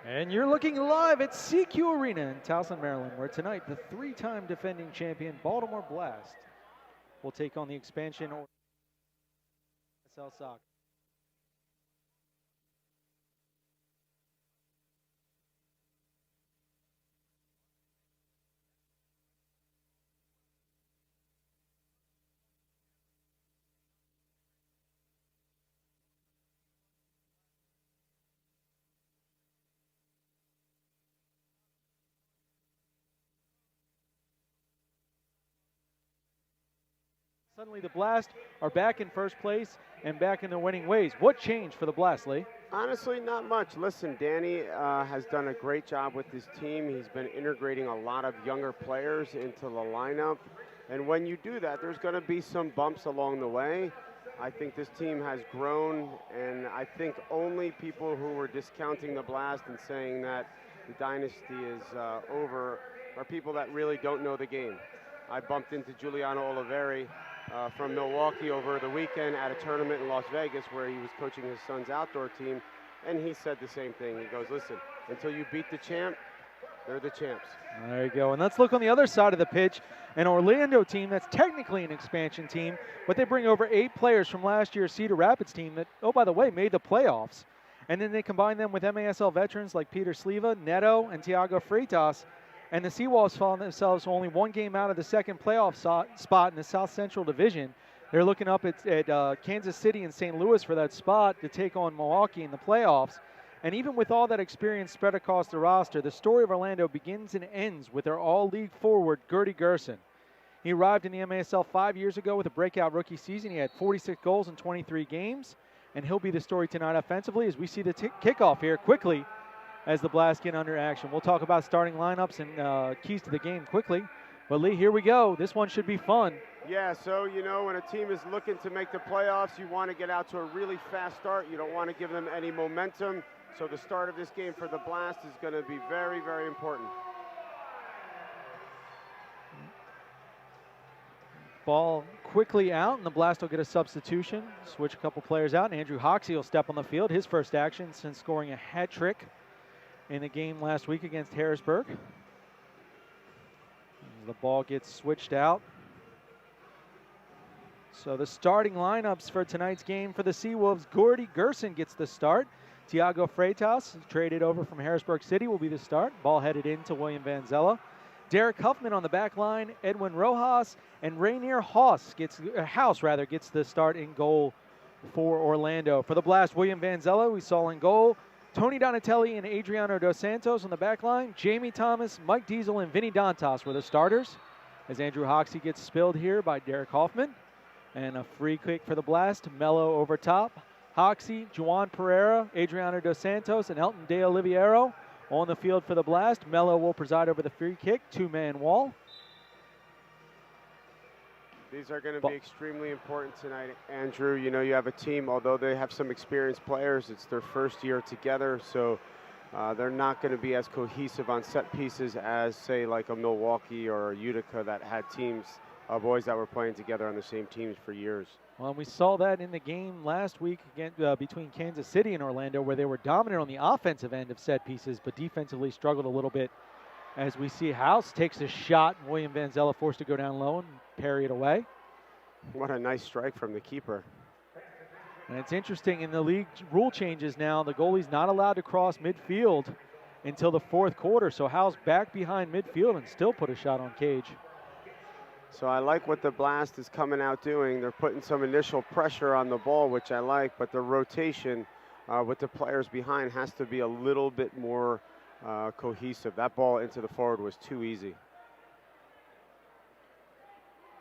And you're looking live at CQ Arena in Towson, Maryland, where tonight the three-time defending champion Baltimore Blast will take on the expansion or SL Soccer. Suddenly the Blast are back in first place and back in their winning ways. What changed for the Blast, Lee? Honestly, not much. Listen, Danny has done a great job with his team. He's been integrating a lot of younger players into the lineup. And when you do that, there's going to be some bumps along the way. I think this team has grown, and I think only people who were discounting the Blast and saying that the dynasty is over are people that really don't know the game. I bumped into Giuliano Oliveri from Milwaukee over the weekend at a tournament in Las Vegas where he was coaching his son's outdoor team, and he said the same thing. He goes, listen, until you beat the champ, they're the champs. There you go. And let's look on the other side of the pitch. An Orlando team that's technically an expansion team, but they bring over 8 players from last year's Cedar Rapids team that, oh, by the way, made the playoffs. And then they combine them with MASL veterans like Peter Sleva, Neto, and Tiago Freitas. And the SeaWolves found themselves only one game out of the second playoff spot in the South Central Division. They're looking up at Kansas City and St. Louis for that spot to take on Milwaukee in the playoffs. And even with all that experience spread across the roster, the story of Orlando begins and ends with their all-league forward, Gertie Gerson. He arrived in the MASL 5 years ago with a breakout rookie season. He had 46 goals in 23 games, and he'll be the story tonight offensively as we see the kickoff here quickly as the Blast get under action. We'll talk about starting lineups and keys to the game quickly. But Lee, here we go. This one should be fun. Yeah, so, you know, when a team is looking to make the playoffs, you want to get out to a really fast start. You don't want to give them any momentum. So the start of this game for the Blast is going to be very, very important. Ball quickly out, and the Blast will get a substitution. Switch a couple players out, and Andrew Hoxie will step on the field. His first action since scoring a hat trick in a game last week against Harrisburg. The ball gets switched out. So the starting lineups for tonight's game for the SeaWolves, Gertie Gerson gets the start. Tiago Freitas, traded over from Harrisburg City, will be the start. Ball headed into William Van Zella. Derek Huffman on the back line, Edwin Rojas, and Rainier House gets the start in goal for Orlando. For the Blast, William Van Zella, we saw in goal. Tony Donatelli and Adriano Dos Santos on the back line. Jamie Thomas, Mike Diesel, and Vinny Dantas were the starters as Andrew Hoxie gets spilled here by Derek Hoffman. And a free kick for the Blast, Mello over top. Hoxie, Juan Pereira, Adriano Dos Santos, and Elton De Oliviero on the field for the Blast. Mello will preside over the free kick, 2-man wall. These are going to be extremely important tonight, Andrew. You know, you have a team, although they have some experienced players, it's their first year together, so they're not going to be as cohesive on set pieces as, say, like a Milwaukee or a Utica that had teams, boys that were playing together on the same teams for years. Well, we saw that in the game last week again, between Kansas City and Orlando, where they were dominant on the offensive end of set pieces, but defensively struggled a little bit. As we see House takes a shot, and William Van Zella forced to go down low and parry it away. What a nice strike from the keeper. And it's interesting, in the league rule changes now, the goalie's not allowed to cross midfield until the fourth quarter, so House back behind midfield and still put a shot on cage. So I like what the Blast is coming out doing. They're putting some initial pressure on the ball, which I like, but the rotation with the players behind has to be a little bit more cohesive. That ball into the forward was too easy.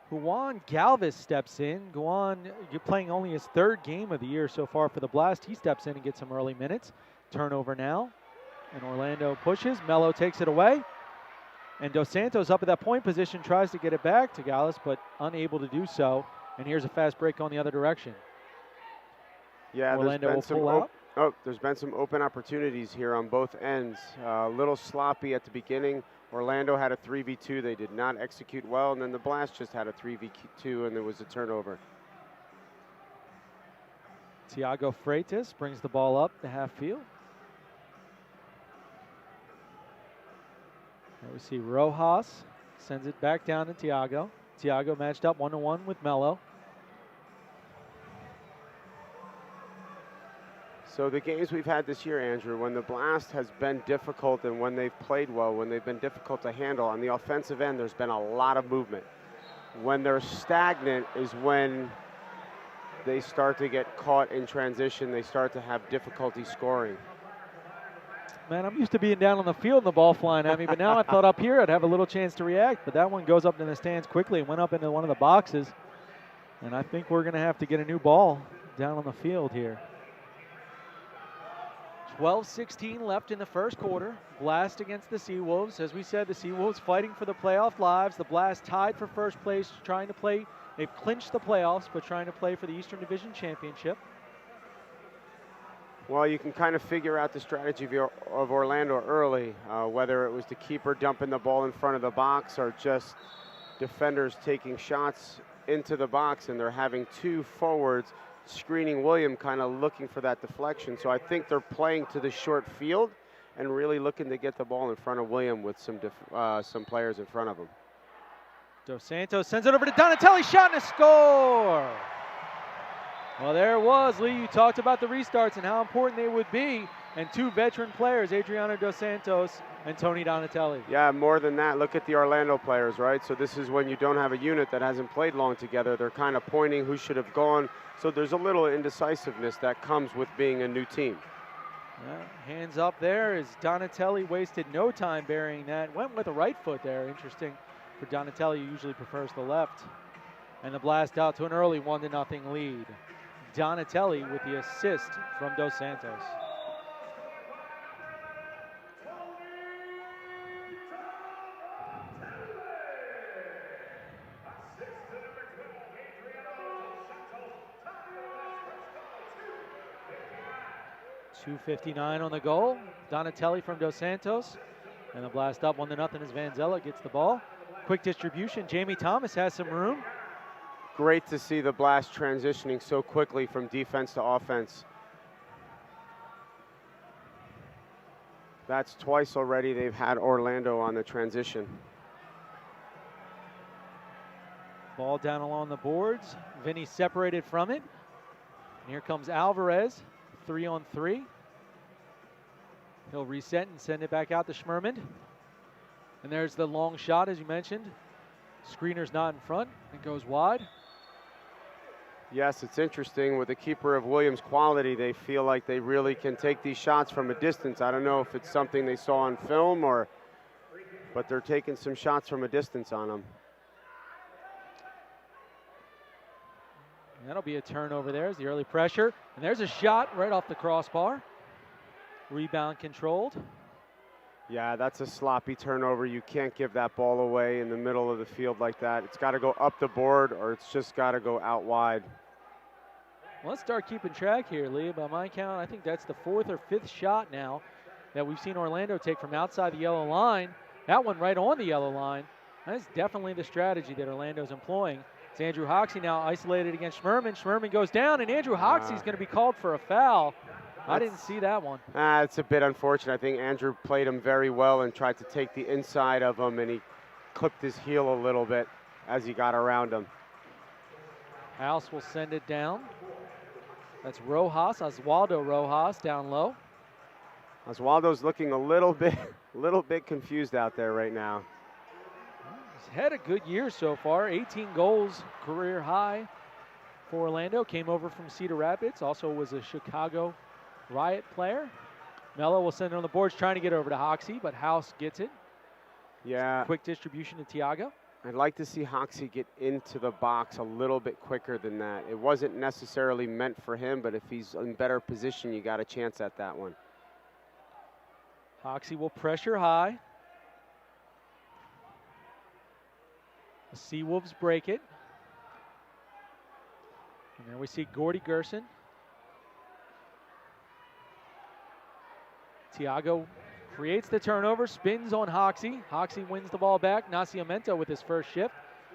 Juan Galvis steps in. Juan, you're playing only his third game of the year so far for the Blast. He steps in and gets some early minutes. Turnover now, and Orlando pushes. Mello takes it away. And Dos Santos up at that point position, tries to get it back to Galvis, but unable to do so. And here's a fast break on the other direction. Yeah, Orlando will pull out. There's been some open opportunities here on both ends. A little sloppy at the beginning. Orlando had a 3v2. They did not execute well. And then the Blast just had a 3v2, and there was a turnover. Tiago Freitas brings the ball up the half field. There we see Rojas sends it back down to Tiago. Tiago matched up 1-1 with Melo. So the games we've had this year, Andrew, when the Blast has been difficult and when they've played well, when they've been difficult to handle, on the offensive end, there's been a lot of movement. When they're stagnant is when they start to get caught in transition. They start to have difficulty scoring. Man, I'm used to being down on the field and the ball flying at me, but now I thought up here I'd have a little chance to react, but that one goes up in the stands quickly and went up into one of the boxes. And I think we're going to have to get a new ball down on the field here. 12:16 left in the first quarter. Blast against the SeaWolves. As we said, the SeaWolves fighting for the playoff lives. The Blast tied for first place, trying to play. They've clinched the playoffs, but trying to play for the Eastern Division Championship. Well, you can kind of figure out the strategy of Orlando early, whether it was the keeper dumping the ball in front of the box or just defenders taking shots into the box, and they're having two forwards screening William, kind of looking for that deflection. So I think they're playing to the short field and really looking to get the ball in front of William with some players in front of him. Dos Santos sends it over to Donatelli, shot and a score! Well, there it was, Lee. You talked about the restarts and how important they would be, and two veteran players, Adriano Dos Santos and Tony Donatelli. Yeah, more than that, look at the Orlando players, right? So this is when you don't have a unit that hasn't played long together. They're kind of pointing who should have gone. So there's a little indecisiveness that comes with being a new team. Yeah, hands up there as Donatelli wasted no time burying that. Went with the right foot there. Interesting for Donatelli, who usually prefers the left. And the Blast out to an early 1-0 lead. Donatelli with the assist from Dos Santos. .259 on the goal. Donatelli from Dos Santos. And the Blast up 1-0 as Vanzella gets the ball. Quick distribution. Jamie Thomas has some room. Great to see the Blast transitioning so quickly from defense to offense. That's twice already they've had Orlando on the transition. Ball down along the boards. Vinny separated from it. And here comes Alvarez, 3-on-3. He'll reset and send it back out to Schmerman. And there's the long shot, as you mentioned. Screener's not in front. It goes wide. Yes, it's interesting. With a keeper of Williams' quality, they feel like they really can take these shots from a distance. I don't know if it's something they saw on film but they're taking some shots from a distance on them. That'll be a turnover there as the early pressure. And there's a shot right off the crossbar. Rebound controlled. Yeah, that's a sloppy turnover. You can't give that ball away in the middle of the field like that. It's got to go up the board or it's just got to go out wide. Well, let's start keeping track here, Lee. By my count, I think that's the 4th or 5th shot now that we've seen Orlando take from outside the yellow line. That one right on the yellow line. That's definitely the strategy that Orlando's employing. It's Andrew Hoxie now isolated against Schmerman. Schmerman goes down, and Andrew Hoxie's going to be called for a foul. I didn't see that one. It's a bit unfortunate. I think Andrew played him very well and tried to take the inside of him, and he clipped his heel a little bit as he got around him. House will send it down. That's Rojas, Oswaldo Rojas down low. Oswaldo's looking a little bit confused out there right now. He's had a good year so far. 18 goals, career high for Orlando. Came over from Cedar Rapids. Also was a Chicago Riot player. Mello will send it on the boards, trying to get over to Hoxie, but House gets it. Yeah. Quick distribution to Tiago. I'd like to see Hoxie get into the box a little bit quicker than that. It wasn't necessarily meant for him, but if he's in better position, you got a chance at that one. Hoxie will pressure high. The SeaWolves break it. And there we see Gordy Gerson. Tiago creates the turnover, spins on Hoxie. Hoxie wins the ball back. Nascimento with his first shift,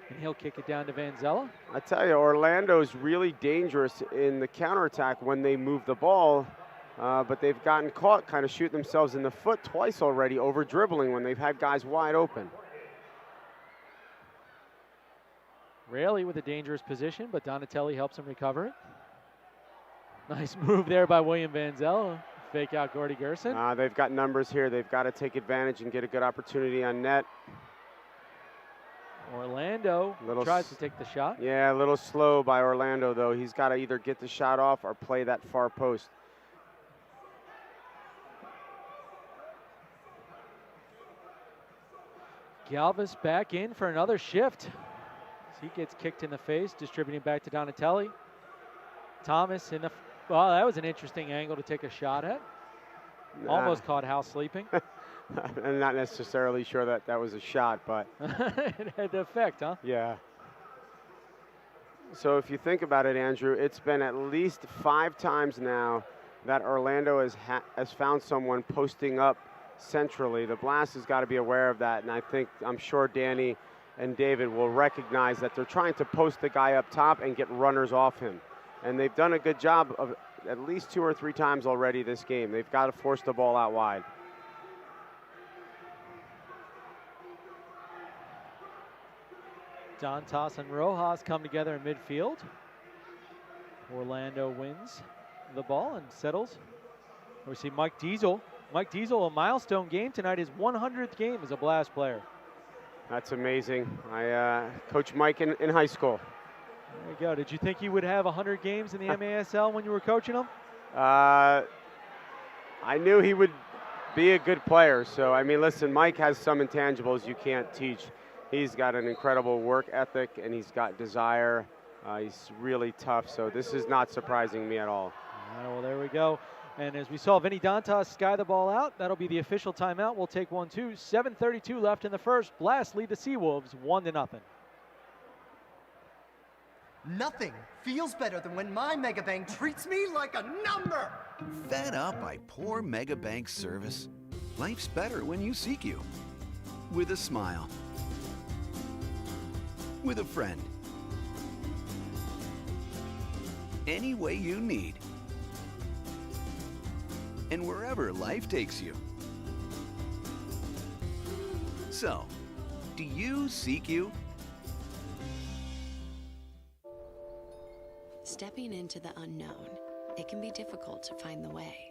and he'll kick it down to Vanzella. I tell you, Orlando's really dangerous in the counterattack when they move the ball. but they've gotten caught kind of shooting themselves in the foot twice already over dribbling when they've had guys wide open. Raley with a dangerous position, but Donatelli helps him recover it. Nice move there by William Vanzell. Fake out Gordy Gerson. They've got numbers here. They've got to take advantage and get a good opportunity on net. Orlando tries to take the shot. Yeah, a little slow by Orlando, though. He's got to either get the shot off or play that far post. Galvis back in for another shift. He gets kicked in the face, distributing back to Donatelli. Thomas in the... Well, that was an interesting angle to take a shot at. Almost caught House sleeping. I'm not necessarily sure that was a shot, but... It had the effect, huh? Yeah. So if you think about it, Andrew, it's been at least 5 times now that Orlando has found someone posting up centrally. The Blast has got to be aware of that, and I'm sure Danny and David will recognize that they're trying to post the guy up top and get runners off him. And they've done a good job of at least 2 or 3 times already this game. They've got to force the ball out wide. Dantas and Rojas come together in midfield. Orlando wins the ball and settles. We see Mike Diesel. Mike Diesel, a milestone game tonight, his 100th game as a Blast player. That's amazing. I coached Mike in high school. There you go. Did you think you would have 100 games in the MASL when you were coaching him? I knew he would be a good player. So, I mean, listen, Mike has some intangibles you can't teach. He's got an incredible work ethic, and he's got desire. He's really tough, so this is not surprising me at all. All right, well, there we go. And as we saw Vinny Dantas sky the ball out, that'll be the official timeout. We'll take 1-2. 7:32 left in the first. Blast lead the SeaWolves 1-0. Nothing feels better than when my Megabank treats me like a number. Fed up by poor Megabank service? Life's better when you seek you. With a smile. With a friend. Any way you need. And wherever life takes you. So, do you seek you? Stepping into the unknown, it can be difficult to find the way.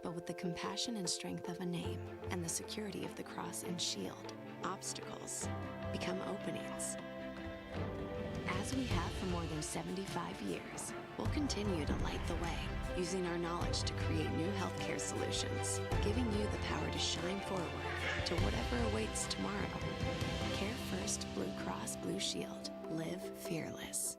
But with the compassion and strength of a name and the security of the cross and shield, obstacles become openings. As we have for more than 75 years, we'll continue to light the way, using our knowledge to create new healthcare solutions, giving you the power to shine forward to whatever awaits tomorrow. Care First Blue Cross Blue Shield. Live fearless.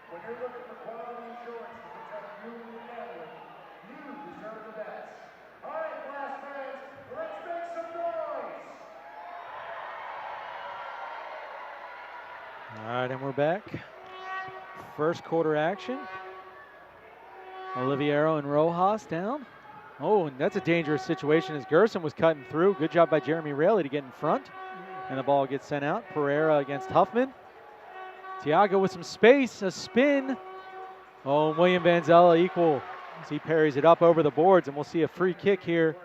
When you're looking for quality insurance to protect you and your family, you deserve the best. All right, Blast fans, let's make some noise! All right, and we're back. First quarter action. Oliviero and Rojas down. Oh, and that's a dangerous situation as Gerson was cutting through. Good job by Jeremy Raley to get in front. And the ball gets sent out. Pereira against Huffman. Tiago with some space, a spin. Oh, William Vanzella equal as he parries it up over the boards, and we'll see a free kick here.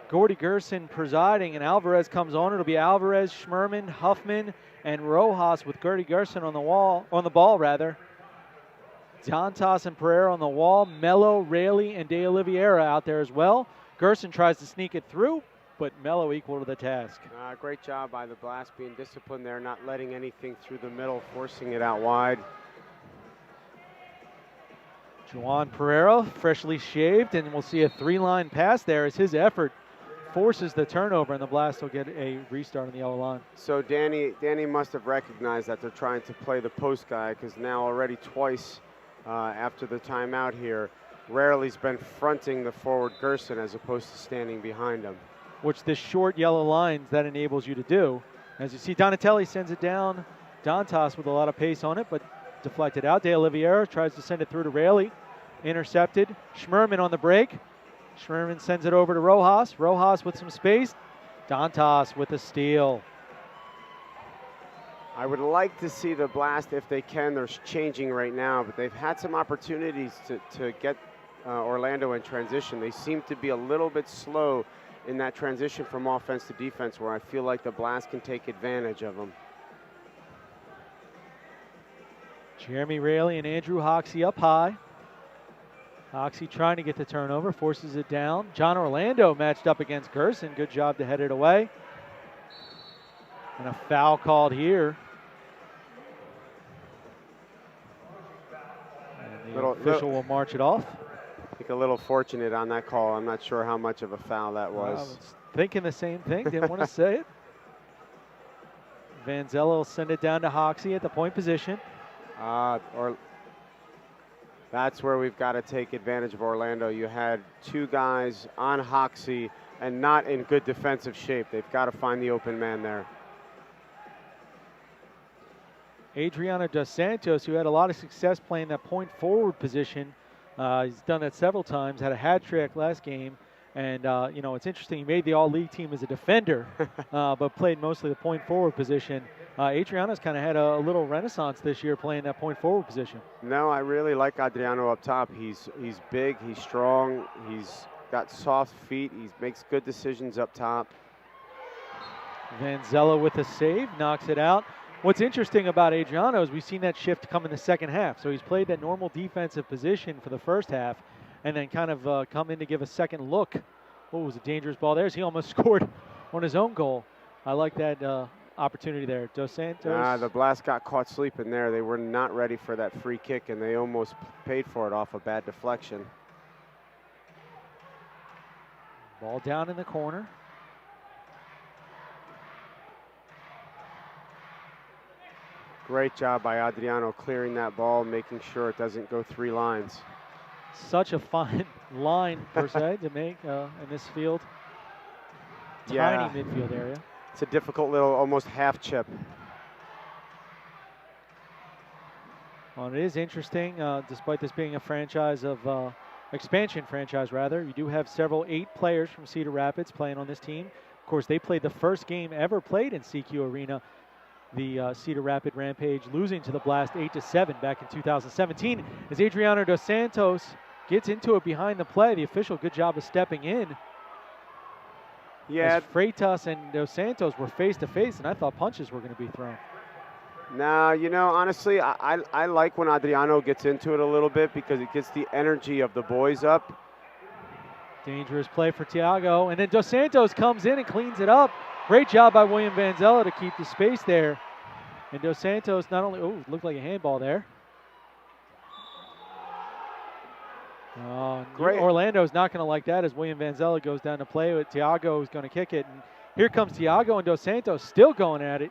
Gordy Gerson presiding, and Alvarez comes on. It'll be Alvarez, Schmerman, Huffman, and Rojas with Gordy Gerson on the ball rather. Dantas and Pereira on the wall. Mello, Raley, and De Oliveira out there as well. Gerson tries to sneak it through, but Mello equal to the task. Great job by the Blast, being disciplined there, not letting anything through the middle, forcing it out wide. Juan Pereira, freshly shaved, and we'll see a 3-line pass there as his effort forces the turnover, and the Blast will get a restart on the yellow line. So Danny must have recognized that they're trying to play the post guy, because now already twice after the timeout here, Rarely's been fronting the forward Gerson as opposed to standing behind him. Which this short yellow lines that enables you to do. As you see, Donatelli sends it down. Dantas with a lot of pace on it, but deflected out. De Oliveira tries to send it through to Raley. Intercepted. Schmerman on the break. Schmerman sends it over to Rojas. Rojas with some space. Dantas with a steal. I would like to see the Blast, if they can, they're changing right now, but they've had some opportunities to get Orlando in transition. They seem to be a little bit slow in that transition from offense to defense, where I feel like the Blast can take advantage of them. Jeremy Raley and Andrew Hoxie up high. Hoxie trying to get the turnover, forces it down. John Orlando matched up against Gerson. Good job to head it away. And a foul called here. And the official will march it off. I think a little fortunate on that call. I'm not sure how much of a foul that was. I was thinking the same thing. Didn't want to say it. Vanzella will send it down to Hoxie at the point position. That's where we've got to take advantage of Orlando. You had two guys on Hoxie and not in good defensive shape. They've got to find the open man there. Adriano Dos Santos, who had a lot of success playing that point forward position. He's done that several times, had a hat trick last game. And, you know, it's interesting, he made the all-league team as a defender, but played mostly the point forward position. Adriano's kind of had a little renaissance this year playing that point forward position. No, I really like Adriano up top. He's big, he's strong, he's got soft feet, he makes good decisions up top. Vanzella with a save, knocks it out. What's interesting about Adriano is we've seen that shift come in the second half. So he's played that normal defensive position for the first half and then kind of come in to give a second look. Oh, it was a dangerous ball there. He almost scored on his own goal. I like that opportunity there. Dos Santos. The Blast got caught sleeping there. They were not ready for that free kick, and they almost paid for it off a bad deflection. Ball down in the corner. Great job by Adriano clearing that ball, making sure it doesn't go 3 lines. Such a fine line, per se, to make in this field. Yeah. Tiny midfield area. It's a difficult little, almost half chip. Well, it is interesting, despite this being a franchise of expansion franchise, rather. You do have several 8 players from Cedar Rapids playing on this team. Of course, they played the first game ever played in CQ Arena, the Cedar Rapid Rampage, losing to the Blast 8-7 back in 2017. As Adriano Dos Santos gets into it behind the play, the official, good job of stepping in. Yeah. As Freitas and Dos Santos were face to face, and I thought punches were going to be thrown. Now, you know, honestly, I like when Adriano gets into it a little bit because it gets the energy of the boys up. Dangerous play for Thiago, and then Dos Santos comes in and cleans it up. Great job by William Vanzella to keep the space there. And Dos Santos not only, looked like a handball there. Great. Orlando's not going to like that as William Vanzella goes down to play with Thiago, who's going to kick it. And here comes Thiago and Dos Santos still going at it.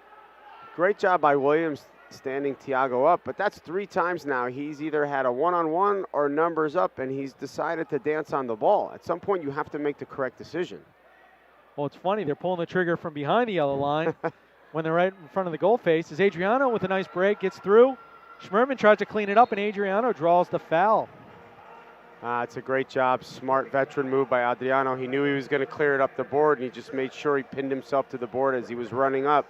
Great job by Williams standing Thiago up, but that's 3 times now. He's either had a one-on-one or numbers up, and he's decided to dance on the ball. At some point, you have to make the correct decision. Well, it's funny. They're pulling the trigger from behind the yellow line when they're right in front of the goal face. As Adriano with a nice break gets through. Schmerman tries to clean it up, and Adriano draws the foul. It's a great job. Smart veteran move by Adriano. He knew he was going to clear it up the board, and he just made sure he pinned himself to the board as he was running up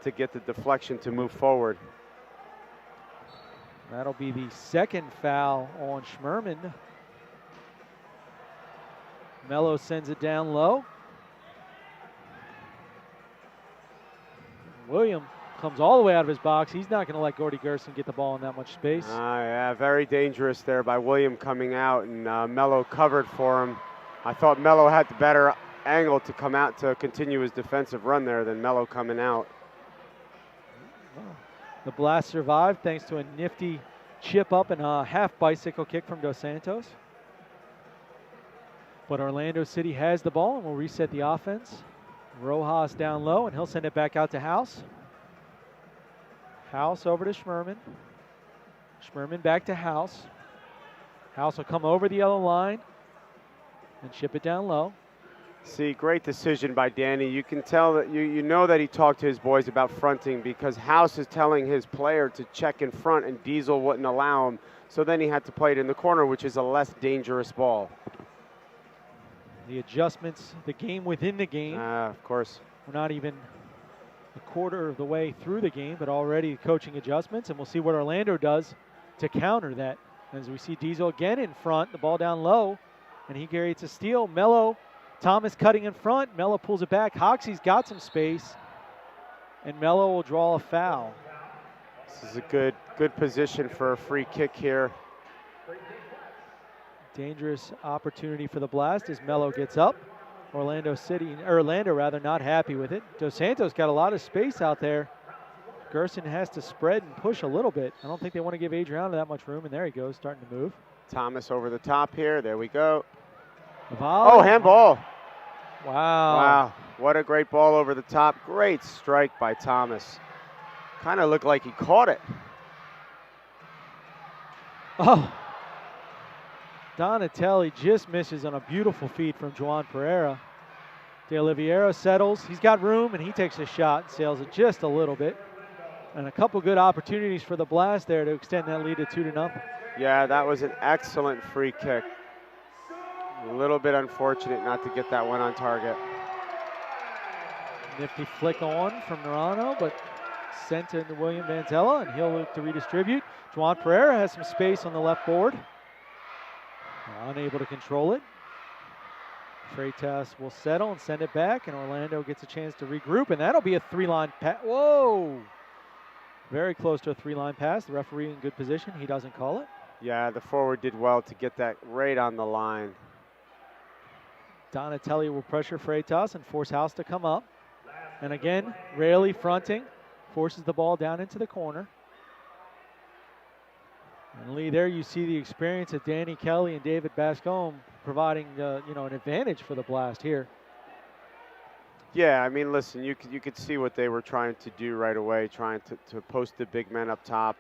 to get the deflection to move forward. That'll be the second foul on Schmerman. Mello sends it down low. William comes all the way out of his box. He's not going to let Gordy Gerson get the ball in that much space. Yeah, very dangerous there by William coming out, and Mello covered for him. I thought Mello had the better angle to come out to continue his defensive run there than Mello coming out. The Blast survived thanks to a nifty chip up and a half bicycle kick from Dos Santos. But Orlando City has the ball and will reset the offense. Rojas down low, and he'll send it back out to House. House over to Schmerman. Schmerman back to House. House will come over the yellow line and chip it down low. See, great decision by Danny. You can tell that you know that he talked to his boys about fronting, because House is telling his player to check in front, and Diesel wouldn't allow him. So then he had to play it in the corner, which is a less dangerous ball. The adjustments, the game within the game. Of course. We're not even a quarter of the way through the game, but already coaching adjustments, and we'll see what Orlando does to counter that. As we see Diesel again in front, the ball down low, and he creates a steal. Mello, Thomas cutting in front. Mello pulls it back. Hoxie's got some space, and Mello will draw a foul. This is a good position for a free kick here. Dangerous opportunity for the Blast as Mello gets up. Orlando not happy with it. Dos Santos got a lot of space out there. Gerson has to spread and push a little bit. I don't think they want to give Adriano that much room, and there he goes, starting to move. Thomas over the top here. There we go. Volley. Oh, handball. Wow. Wow, what a great ball over the top. Great strike by Thomas. Kind of looked like he caught it. Oh. Donatelli just misses on a beautiful feed from Juan Pereira. De Oliveira settles. He's got room, and he takes a shot and sails it just a little bit. And a couple good opportunities for the Blast there to extend that lead to 2-0. Yeah, that was an excellent free kick. A little bit unfortunate not to get that one on target. Nifty flick on from Narano, but sent into William Vanzella, and he'll look to redistribute. Juan Pereira has some space on the left board. Unable to control it. Freitas will settle and send it back, and Orlando gets a chance to regroup, and that'll be a three-line pass. Whoa! Very close to a three-line pass. The referee in good position. He doesn't call it. Yeah, the forward did well to get that right on the line. Donatelli will pressure Freitas and force House to come up. And again, Rayleigh fronting, forces the ball down into the corner. And Lee, there you see the experience of Danny Kelly and David Bascombe providing an advantage for the Blast here. Yeah, I mean, listen, you could see what they were trying to do right away, trying to post the big men up top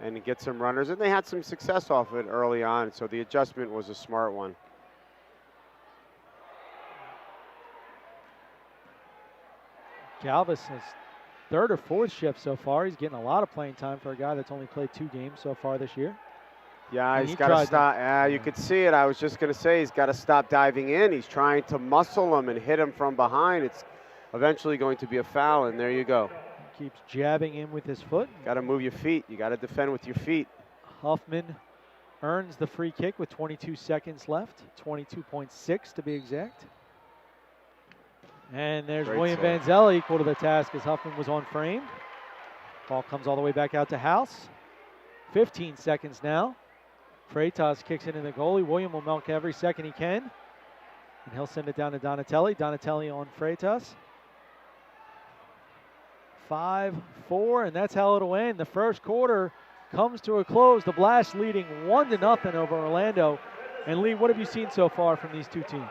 and get some runners. And they had some success off of it early on, so the adjustment was a smart one. Galvis has third or fourth shift so far. He's getting a lot of playing time for a guy that's only played 2 games so far this year. Yeah, he's got to stop. Yeah, you could see it. I was just going to say he's got to stop diving in. He's trying to muscle him and hit him from behind. It's eventually going to be a foul, and there you go. Keeps jabbing in with his foot. Got to move your feet. You got to defend with your feet. Huffman earns the free kick with 22 seconds left, 22.6 to be exact. And there's William Vanzella equal to the task as Huffman was on frame. Ball comes all the way back out to House. 15 seconds now. Freitas kicks it in the goalie. William will milk every second he can. And he'll send it down to Donatelli. Donatelli on Freitas. 5-4, and that's how it'll end. The first quarter comes to a close. The Blast leading 1-0 over Orlando. And Lee, what have you seen so far from these two teams?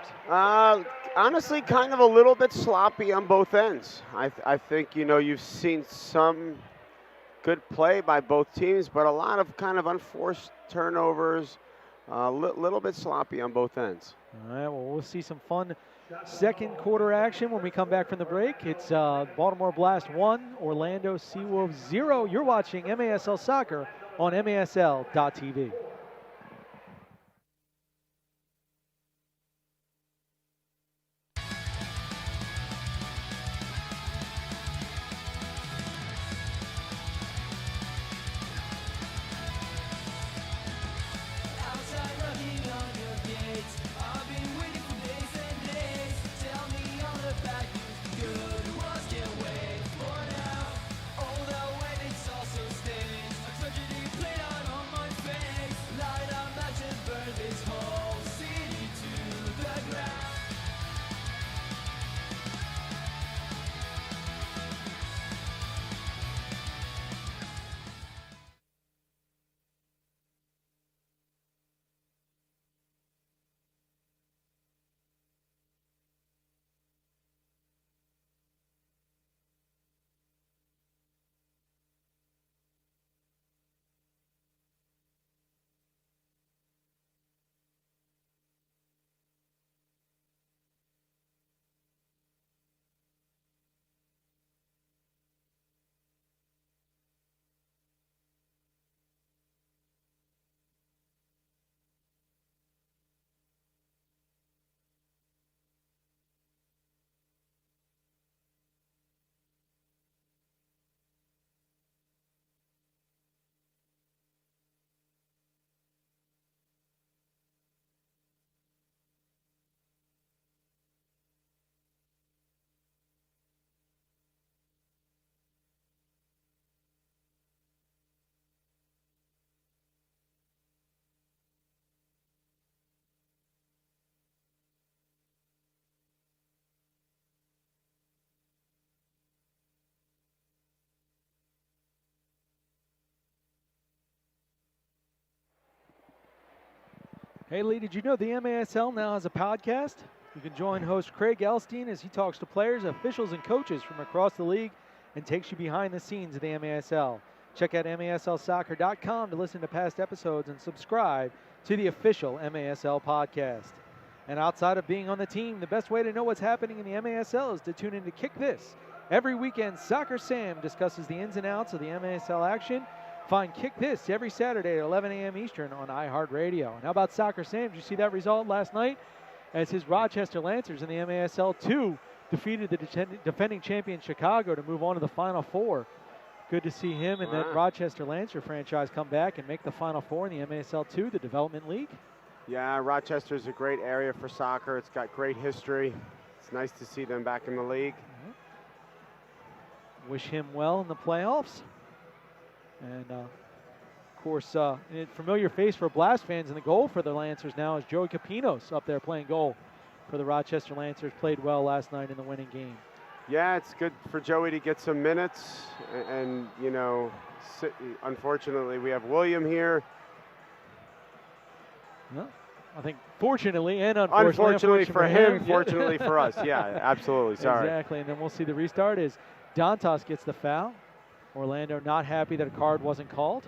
Honestly, kind of a little bit sloppy on both ends. I think, you've seen some good play by both teams, but a lot of kind of unforced turnovers, a little bit sloppy on both ends. All right, well, we'll see some fun second quarter action when we come back from the break. It's Baltimore Blast 1, Orlando SeaWolves 0. You're watching MASL Soccer on MASL.TV. Good was get away for now. All the Hey Lee, did you know the MASL now has a podcast? You can join host Craig Elstein as he talks to players, officials, and coaches from across the league and takes you behind the scenes of the MASL. Check out MASLsoccer.com to listen to past episodes and subscribe to the official MASL podcast. And outside of being on the team, the best way to know what's happening in the MASL is to tune in to Kick This. Every weekend, Soccer Sam discusses the ins and outs of the MASL action. Find Kick This every Saturday at 11 a.m. Eastern on iHeartRadio. And how about Soccer Sam? Did you see that result last night? As his Rochester Lancers in the MASL 2 defeated the defending champion Chicago to move on to the Final Four. Good to see him and that Rochester Lancer franchise come back and make the Final Four in the MASL 2, the Development League. Yeah, Rochester's a great area for soccer. It's got great history. It's nice to see them back in the league. Wish him well in the playoffs. And, of course, a familiar face for Blast fans in the goal for the Lancers now is Joey Capinos up there playing goal for the Rochester Lancers. Played well last night in the winning game. Yeah, it's good for Joey to get some minutes. And you know, unfortunately, we have William here. Well, I think fortunately and unfortunately for him, fortunately for us. Yeah, absolutely. Sorry. Exactly. And then we'll see the restart is Dantas gets the foul. Orlando not happy that a card wasn't called.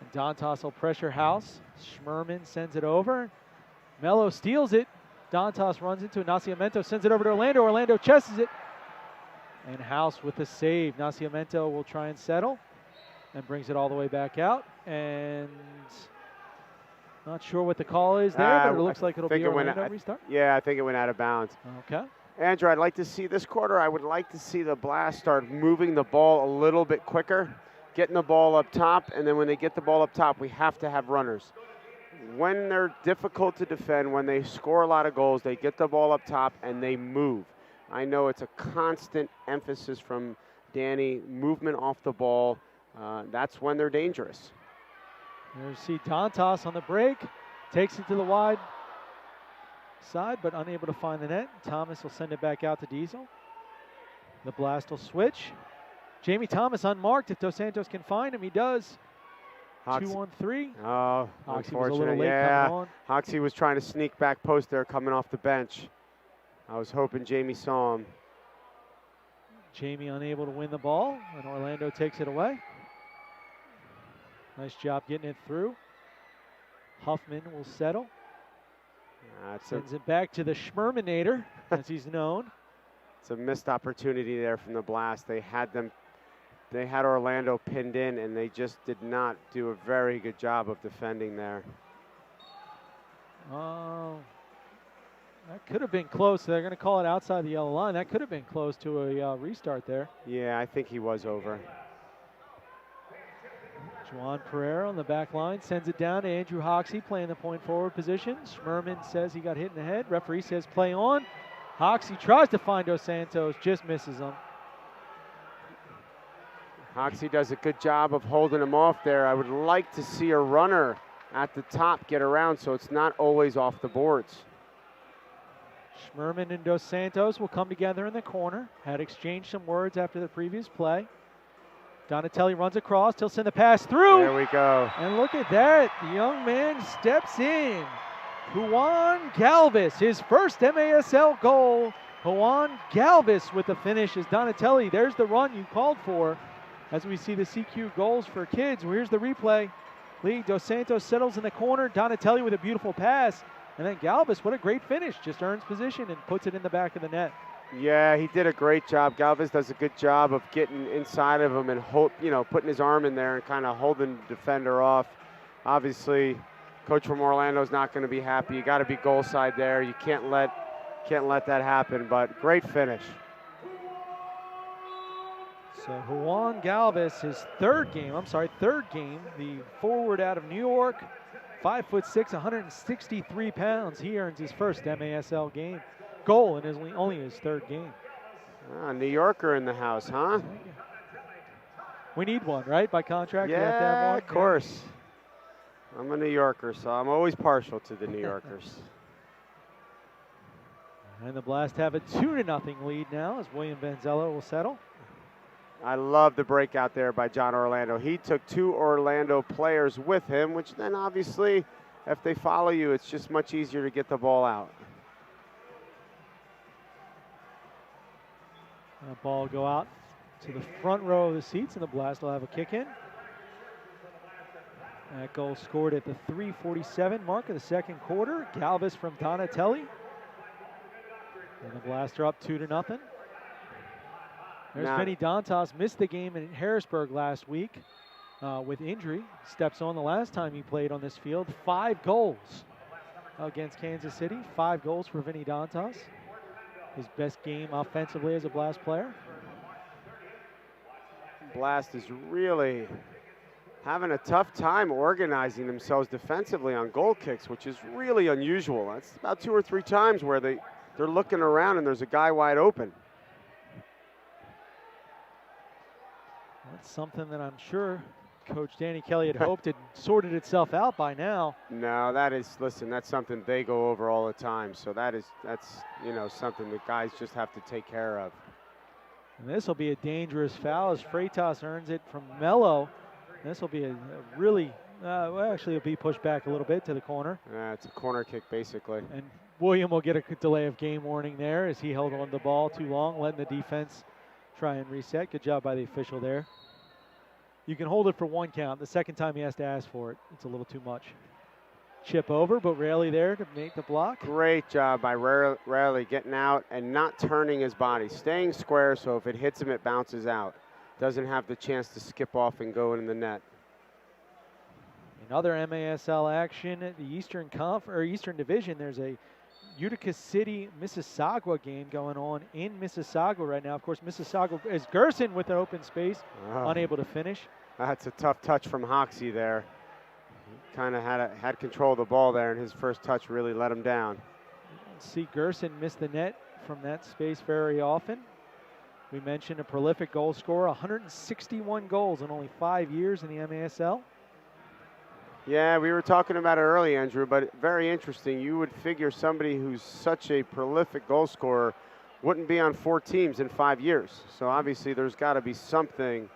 And Dantas will pressure House. Schmerman sends it over. Mello steals it. Dantas runs into it. Nascimento sends it over to Orlando. Orlando chesses it. And House with the save. Nascimento will try and settle and brings it all the way back out. And not sure what the call is there, but it looks like it'll be Orlando restart. Yeah, I think it went out of bounds. Okay. Andrew, I'd like to see this quarter, I would like to see the Blast start moving the ball a little bit quicker, getting the ball up top, and then when they get the ball up top, we have to have runners. When they're difficult to defend, when they score a lot of goals, they get the ball up top and they move. I know it's a constant emphasis from Danny, movement off the ball. That's when they're dangerous. There's see Dantas on the break, takes it to the wide side, but unable to find the net. Thomas will send it back out to Diesel. The Blast will switch. Jamie Thomas unmarked. If Dos Santos can find him, he does. 2-on-3. Oh, Hoxie was a little late coming on. Hoxie was trying to sneak back post there coming off the bench. I was hoping Jamie saw him. Jamie unable to win the ball, and Orlando takes it away. Nice job getting it through. Huffman will settle. Sends it back to the Schmerminator, as he's known. It's a missed opportunity there from the Blast. They had Orlando pinned in, and they just did not do a very good job of defending there. That could have been close. They're going to call it outside the yellow line. That could have been close to a restart there. Yeah, I think he was over. Juan Pereira on the back line sends it down to Andrew Hoxie playing the point forward position. Schmerman says he got hit in the head. Referee says play on. Hoxie tries to find Dos Santos, just misses him. Hoxie does a good job of holding him off there. I would like to see a runner at the top get around so it's not always off the boards. Schmerman and Dos Santos will come together in the corner. Had exchanged some words after the previous play. Donatelli runs across. He'll send the pass through. There we go. And look at that. The young man steps in. Juan Galvis, his first MASL goal. Juan Galvis with the finish as Donatelli. There's the run you called for as we see the CQ goals for kids. Well, here's the replay. Lee Dos Santos settles in the corner. Donatelli with a beautiful pass. And then Galvis, what a great finish. Just earns position and puts it in the back of the net. Yeah, he did a great job. Galvis does a good job of getting inside of him and putting his arm in there and kind of holding the defender off. Obviously, coach from Orlando is not going to be happy. You got to be goal side there. You can't let that happen. But great finish. So Juan Galvis, his third game. The forward out of New York, 5'6", 163 pounds. He earns his first MASL goal in only his third game. New Yorker in the house, huh? We need one, right? By contract, yeah, we have to have one. Of course. I'm a New Yorker, so I'm always partial to the New Yorkers. And the Blast have a 2-0 lead now as William Vanzello will settle. I love the breakout there by John Orlando. He took two Orlando players with him, which then obviously if they follow you, it's just much easier to get the ball out. And the ball will go out to the front row of the seats, and the Blast will have a kick in. That goal scored at the 3:47 mark of the second quarter. Galvis from Donatelli. And the Blast are up 2-0. There's Vinny Dantas, missed the game in Harrisburg last week with injury. Steps on the last time he played on this field. 5 goals against Kansas City. 5 goals for Vinny Dantas. His best game offensively as a Blast player. Blast is really having a tough time organizing themselves defensively on goal kicks, which is really unusual. That's about 2 or 3 times where they're looking around and there's a guy wide open. That's something that I'm sure Coach Danny Kelly had hoped had sorted itself out by now. No, listen, that's something they go over all the time. So that's something the guys just have to take care of. And this will be a dangerous foul as Freitas earns it from Mello. This will be a really, actually it'll be pushed back a little bit to the corner. It's a corner kick basically. And William will get a delay of game warning there as he held on to the ball too long, letting the defense try and reset. Good job by the official there. You can hold it for 1 count. The second time he has to ask for it, it's a little too much. Chip over, but Raley there to make the block. Great job by Raley getting out and not turning his body, staying square so if it hits him, it bounces out. Doesn't have the chance to skip off and go in the net. In other MASL action, the Eastern Division, there's a Utica City Mississauga game going on in Mississauga right now. Of course, Mississauga is Gerson with an open space, unable to finish. That's a tough touch from Hoxie there. He kind of had control of the ball there, and his first touch really let him down. See Gerson miss the net from that space very often. We mentioned a prolific goal scorer, 161 goals in only 5 years in the MASL. Yeah, we were talking about it early, Andrew, but very interesting. You would figure somebody who's such a prolific goal scorer wouldn't be on 4 teams in 5 years. So obviously there's got to be something,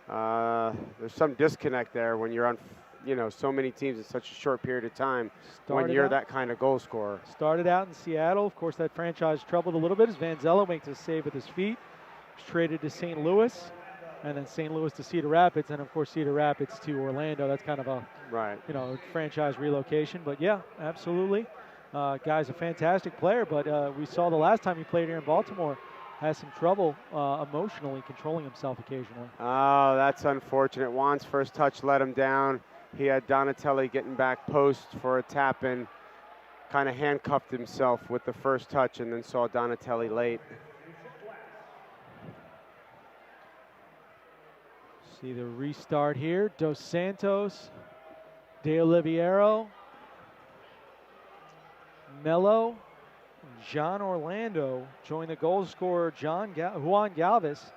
there's some disconnect there when you're on, so many teams in such a short period of time when you're that kind of goal scorer. Started out in Seattle. Of course, that franchise troubled a little bit as Vanzello makes a save with his feet. Was traded to St. Louis. And then St. Louis to Cedar Rapids, and of course Cedar Rapids to Orlando. That's kind of a franchise relocation. But yeah, absolutely. Guy's a fantastic player, but we saw the last time he played here in Baltimore has some trouble emotionally controlling himself occasionally. Oh, that's unfortunate. Juan's first touch let him down. He had Donatelli getting back post for a tap-in, kind of handcuffed himself with the first touch, and then saw Donatelli late. See the restart here. Dos Santos, De Oliveira, Mello, John Orlando join the goal scorer Juan Galvis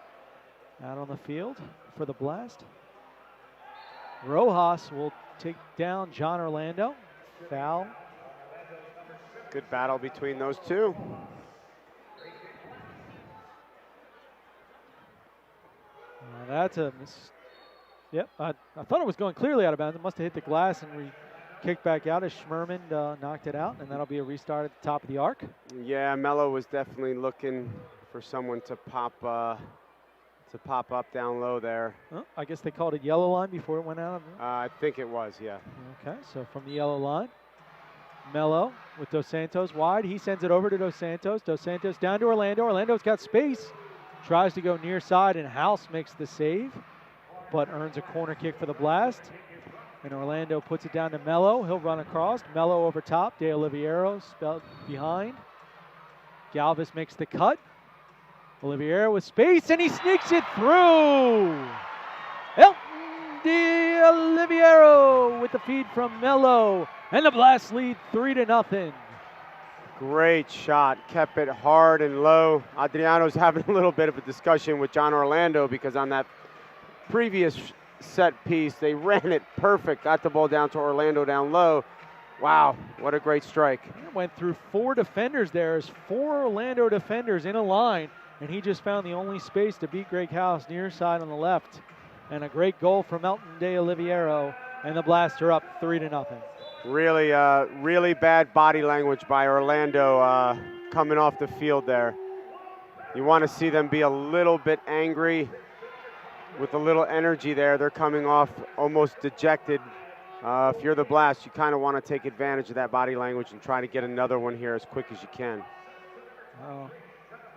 out on the field for the Blast. Rojas will take down John Orlando. Foul. Good battle between those two. That's a miss. Yep, I thought it was going clearly out of bounds. It must have hit the glass and kicked back out as Schmerman knocked it out, and that'll be a restart at the top of the arc. Yeah, Mello was definitely looking for someone to pop up down low there. Oh, I guess they called it yellow line before it went out. I think it was, yeah. Okay, so from the yellow line, Mello with Dos Santos wide. He sends it over to Dos Santos. Dos Santos down to Orlando. Orlando's got space. Tries to go near side, and House makes the save, but earns a corner kick for the Blast. And Orlando puts it down to Mello. He'll run across. Mello over top. De Oliveira spelled behind. Galvis makes the cut. Oliveira with space, and he sneaks it through. Elton De Oliveira with the feed from Mello. And the Blast lead 3-0. Great shot, kept it hard and low. Adriano's having a little bit of a discussion with John Orlando because on that previous set piece, they ran it perfect, got the ball down to Orlando down low. Wow, what a great strike. He went through 4 defenders there. There's 4 Orlando defenders in a line, and he just found the only space to beat Greg House near side on the left. And a great goal from Elton De Oliveira, and the Blast are up 3-0. Really, really bad body language by Orlando coming off the field there. You want to see them be a little bit angry with a little energy there. They're coming off almost dejected. If you're the Blast, you kind of want to take advantage of that body language and try to get another one here as quick as you can.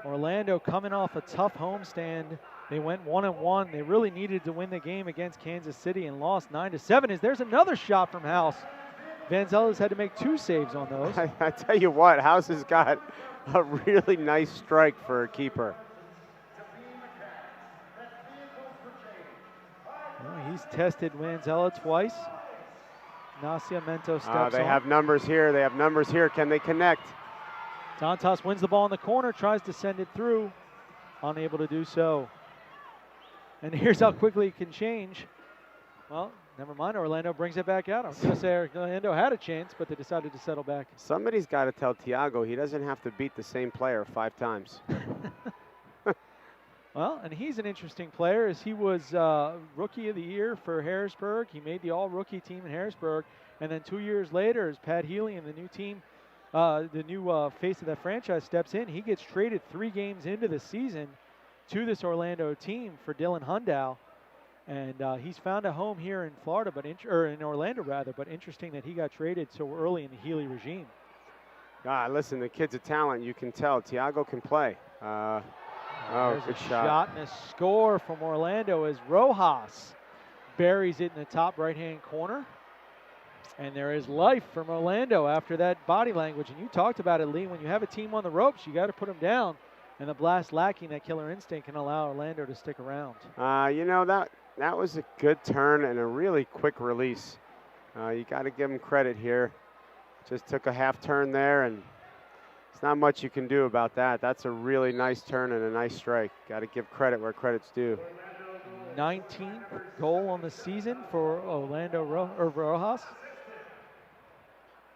Orlando coming off a tough homestand. They went 1-1. They really needed to win the game against Kansas City and lost 9-7. As there's another shot from House. Vanzella's had to make 2 saves on those. I tell you what, House has got a really nice strike for a keeper. Well, he's tested Vanzella twice. Nascimento steps They on. have numbers here. They have numbers here. Can they connect? Dantas wins the ball in the corner, tries to send it through. Unable to do so. And here's how quickly it can change. Well, never mind. Orlando brings it back out. I was going to say Orlando had a chance, but they decided to settle back. Somebody's got to tell Thiago he doesn't have to beat the same player 5 times. Well, and he's an interesting player as he was Rookie of the Year for Harrisburg. He made the All-Rookie team in Harrisburg. And then 2 years later, as Pat Healy and the new team, the new face of that franchise steps in, he gets traded 3 games into the season to this Orlando team for Dylan Hundow. And he's found a home here in Florida, or in Orlando rather, but interesting that he got traded so early in the Healy regime. Listen, the kid's a talent. You can tell. Thiago can play. There's good a shot. shot and a score from Orlando as Rojas buries it in the top right-hand corner. And there is life from Orlando after that body language. And you talked about it, Lee. When you have a team on the ropes, you got to put them down. And the Blast lacking that killer instinct can allow Orlando to stick around. You know, that was a good turn and a really quick release. You got to give him credit here. Just took a half turn there, and it's not much you can do about that. That's a really nice turn and a nice strike. Got to give credit where credit's due. 19th goal on the season for Orlando Rojas.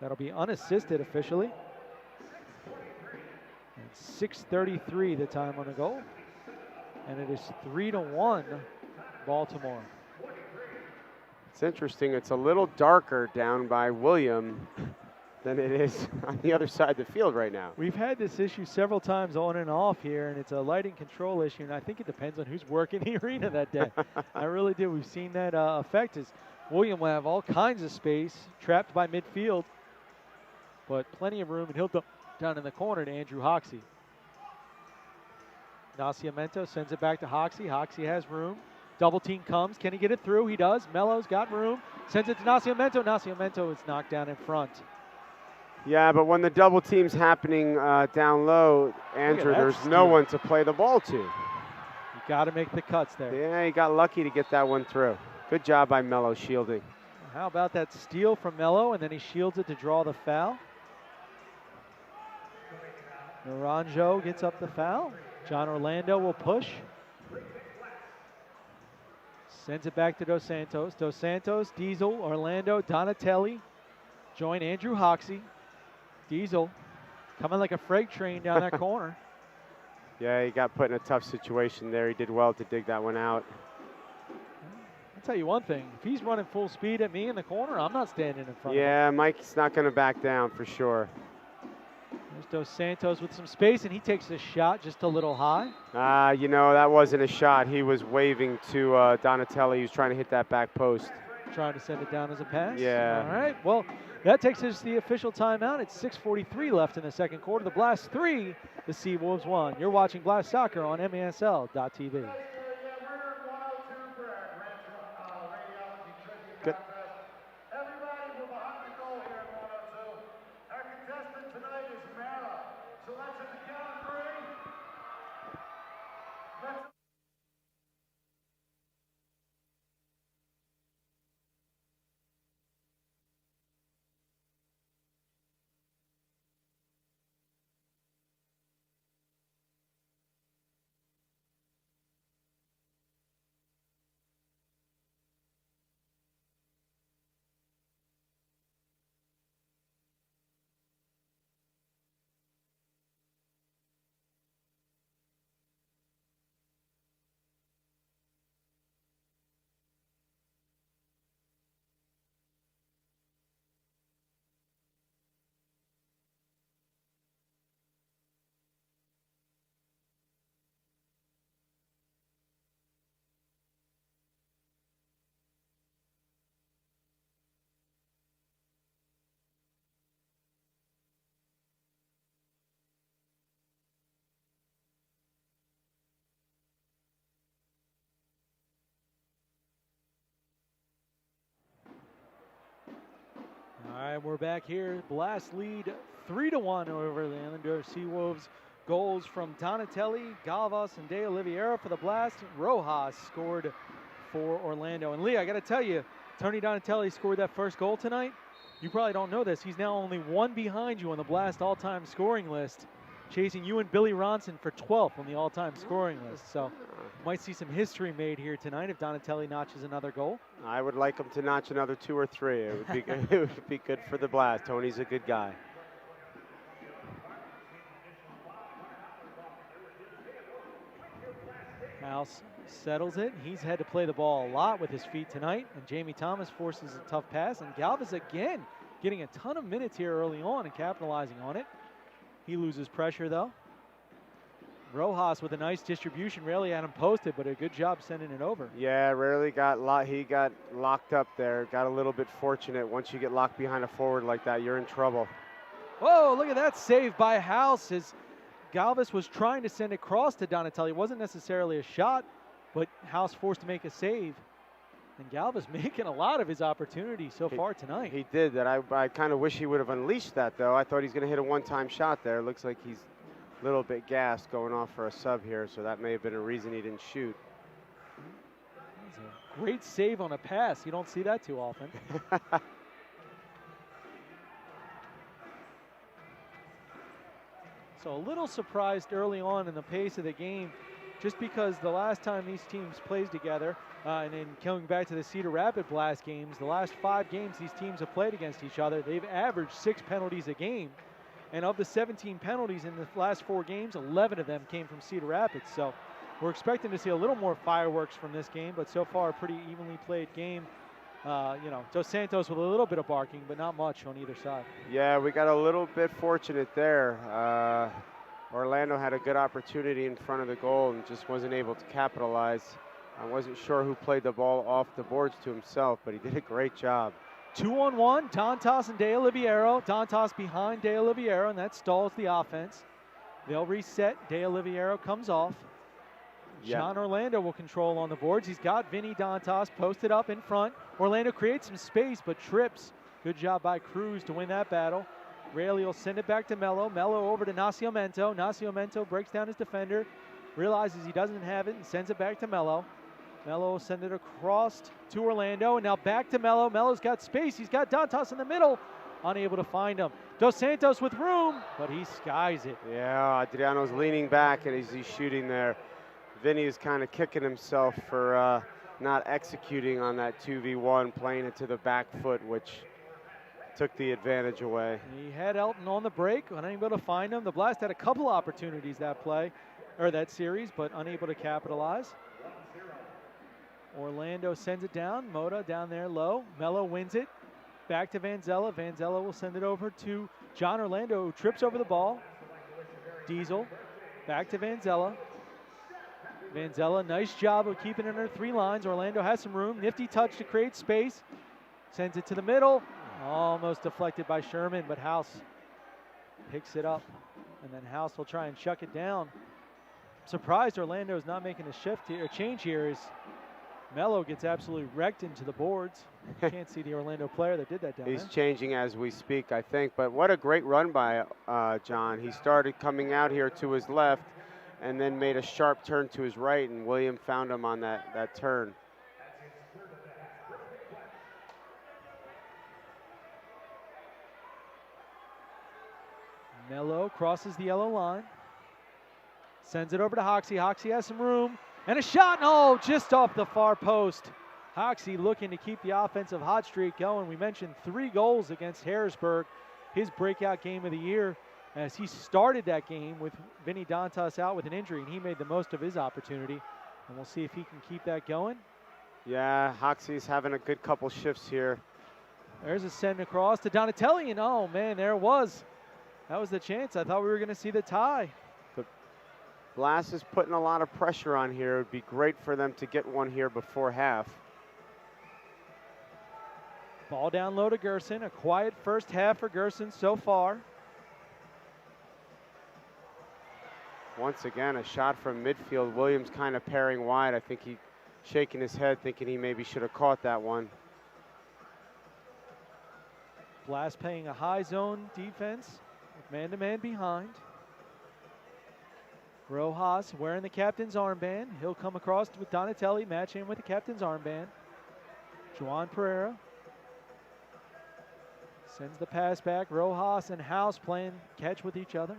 That'll be unassisted officially. And 6:33 the time on the goal. And it is 3-1 Baltimore. It's interesting. It's a little darker down by William than it is on the other side of the field right now. We've had this issue several times on and off here, and it's a lighting control issue, and I think it depends on who's working the arena that day. I really do. We've seen that effect as William will have all kinds of space, trapped by midfield, but plenty of room, and he'll down in the corner to Andrew Hoxie. Nascimento sends it back to Hoxie. Hoxie has room. Double team comes. Can he get it through? He does. Melo's got room. Sends it to Nascimento. Nascimento is knocked down in front. Yeah, but when the double team's happening down low, Andrew, there's no one to play the ball to. You got to make the cuts there. Yeah, he got lucky to get that one through. Good job by Melo shielding. How about that steal from Melo, and then he shields it to draw the foul. Naranjo gets up the foul. John Orlando will push. Sends it back to Dos Santos. Dos Santos, Diesel, Orlando, Donatelli. Join Andrew Hoxie. Diesel coming like a freight train down that corner. Yeah, he got put in a tough situation there. He did well to dig that one out. I'll tell you one thing. If he's running full speed at me in the corner, I'm not standing in front of him. Yeah, Mike's not going to back down for sure. There's Dos Santos with some space, and he takes a shot just a little high. You know, that wasn't a shot. He was waving to Donatelli. He was trying to hit that back post. Trying to send it down as a pass. Yeah. All right. Well, that takes us to the official timeout. It's 6:43 left in the second quarter. The Blast 3, the SeaWolves 1. You're watching Blast Soccer on MASL.tv. Good. right, we're back here. Blast lead 3-1 over the Orlando SeaWolves. Goals from Donatelli, Galvas, and De Oliveira for the Blast. Rojas scored for Orlando. And Lee, I got to tell you, Tony Donatelli scored that first goal tonight. You probably don't know this. He's now only one behind you on the Blast all-time scoring list, chasing you and Billy Ronson for 12th on the all-time scoring list. So might see some history made here tonight if Donatelli notches another goal. I would like him to notch another 2 or 3. It would be good. It would be good for the Blast. Tony's a good guy. House settles it. He's had to play the ball a lot with his feet tonight, and Jamie Thomas forces a tough pass, and Galvez again getting a ton of minutes here early on and capitalizing on it. He loses pressure though. Rojas with a nice distribution, rarely had him posted, but a good job sending it over. Yeah, rarely got he got locked up there. Got a little bit fortunate. Once you get locked behind a forward like that, you're in trouble. Whoa, look at that save by House as Galvez was trying to send it across to Donatelli. It wasn't necessarily a shot, but House forced to make a save. And Galvez making a lot of his opportunities so far tonight. He did that. I kind of wish he would have unleashed that, though. I thought he's going to hit a one-time shot there. Looks like he's a little bit gassed going off for a sub here, so that may have been a reason he didn't shoot. That's a great save on a pass. You don't see that too often. So a little surprised early on in the pace of the game, just because the last time these teams played together, and then coming back to the Cedar Rapids Blast games, the last 5 games these teams have played against each other, they've averaged 6 penalties a game. And of the 17 penalties in the last 4 games, 11 of them came from Cedar Rapids. So we're expecting to see a little more fireworks from this game, but so far a pretty evenly played game. Dos Santos with a little bit of barking, but not much on either side. Yeah, we got a little bit fortunate there. Orlando had a good opportunity in front of the goal and just wasn't able to capitalize. I wasn't sure who played the ball off the boards to himself, but he did a great job. 2-on-1, Dantas and De Oliveira. Dantas behind De Oliveira, and that stalls the offense. They'll reset. De Oliveira comes off. Yeah. John Orlando will control on the boards. He's got Vinny Dantas posted up in front. Orlando creates some space, but trips. Good job by Cruz to win that battle. Rayleigh will send it back to Mello. Mello over to Nascimento. Nascimento breaks down his defender, realizes he doesn't have it, and sends it back to Mello. Mello will send it across to Orlando, and now back to Mello. Mello's got space. He's got Dantas in the middle. Unable to find him. Dos Santos with room, but he skies it. Yeah, Adriano's leaning back, and he's shooting there. Vinny is kind of kicking himself for not executing on that 2v1, playing it to the back foot, which took the advantage away. He had Elton on the break, unable to find him. The Blast had a couple opportunities that series, but unable to capitalize. Orlando sends it down. Moda down there low. Mello wins it. Back to Vanzella. Vanzella will send it over to John Orlando, who trips over the ball. Diesel back to Vanzella. Vanzella, nice job of keeping it under 3 lines. Orlando has some room. Nifty touch to create space. Sends it to the middle. Almost deflected by Sherman, but House picks it up. And then House will try and chuck it down. Surprised Orlando is not making a change here as Mello gets absolutely wrecked into the boards. Can't see the Orlando player that did that down there. He's changing as we speak, I think. But what a great run by John. He started coming out here to his left and then made a sharp turn to his right, and William found him on that turn. Mello crosses the yellow line. Sends it over to Hoxie. Hoxie has some room. And a shot, no, just off the far post. Hoxie looking to keep the offensive hot streak going. We mentioned 3 goals against Harrisburg, his breakout game of the year, as he started that game with Vinny Dantas out with an injury, and he made the most of his opportunity. And we'll see if he can keep that going. Yeah, Hoxie's having a good couple shifts here. There's a send across to Donatelli, and oh man, there it was. That was the chance. I thought we were going to see the tie. The Blast is putting a lot of pressure on here. It would be great for them to get one here before half. Ball down low to Gerson. A quiet first half for Gerson so far. Once again, a shot from midfield. Williams kind of pairing wide. I think he shaking his head, thinking he maybe should have caught that one. Blast playing a high zone defense with man-to-man behind. Rojas wearing the captain's armband. He'll come across with Donatelli, matching him with the captain's armband. Juan Pereira sends the pass back. Rojas and House playing catch with each other.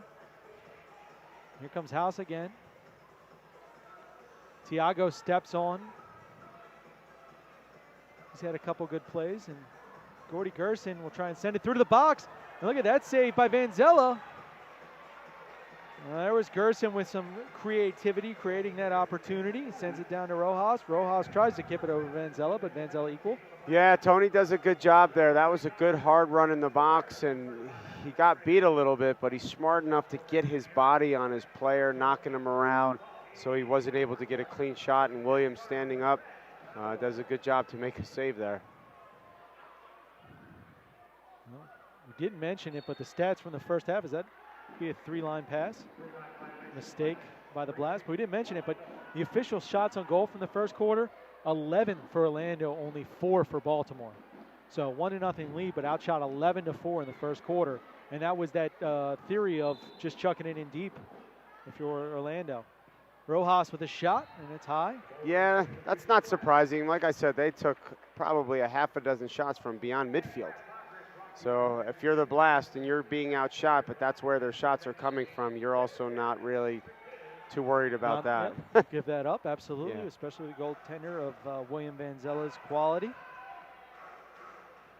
Here comes House again. Tiago steps on. He's had a couple good plays, and Gordy Gerson will try and send it through to the box. And look at that save by Vanzella. There was Gerson with some creativity, creating that opportunity. He sends it down to Rojas. Rojas tries to kip it over Vanzella, but Vanzella equal. Yeah, Tony does a good job there. That was a good hard run in the box, and he got beat a little bit, but he's smart enough to get his body on his player, knocking him around, so he wasn't able to get a clean shot. And Williams standing up does a good job to make a save there. Well, we didn't mention it, but the stats from the first half, is that be a 3-line pass? Mistake by the Blast, but we didn't mention it, but the official shots on goal from the first quarter, 11 for Orlando, only 4 for Baltimore. So 1-0 lead, but outshot 11-4 in the first quarter. And that was that theory of just chucking it in deep if you're Orlando. Rojas with a shot, and it's high. Yeah, that's not surprising. Like I said, they took probably a half a dozen shots from beyond midfield. So if you're the Blast and you're being outshot, but that's where their shots are coming from, you're also not really too worried about that. Yep, give that up, absolutely, Yeah. especially the goaltender of William Vanzella's quality.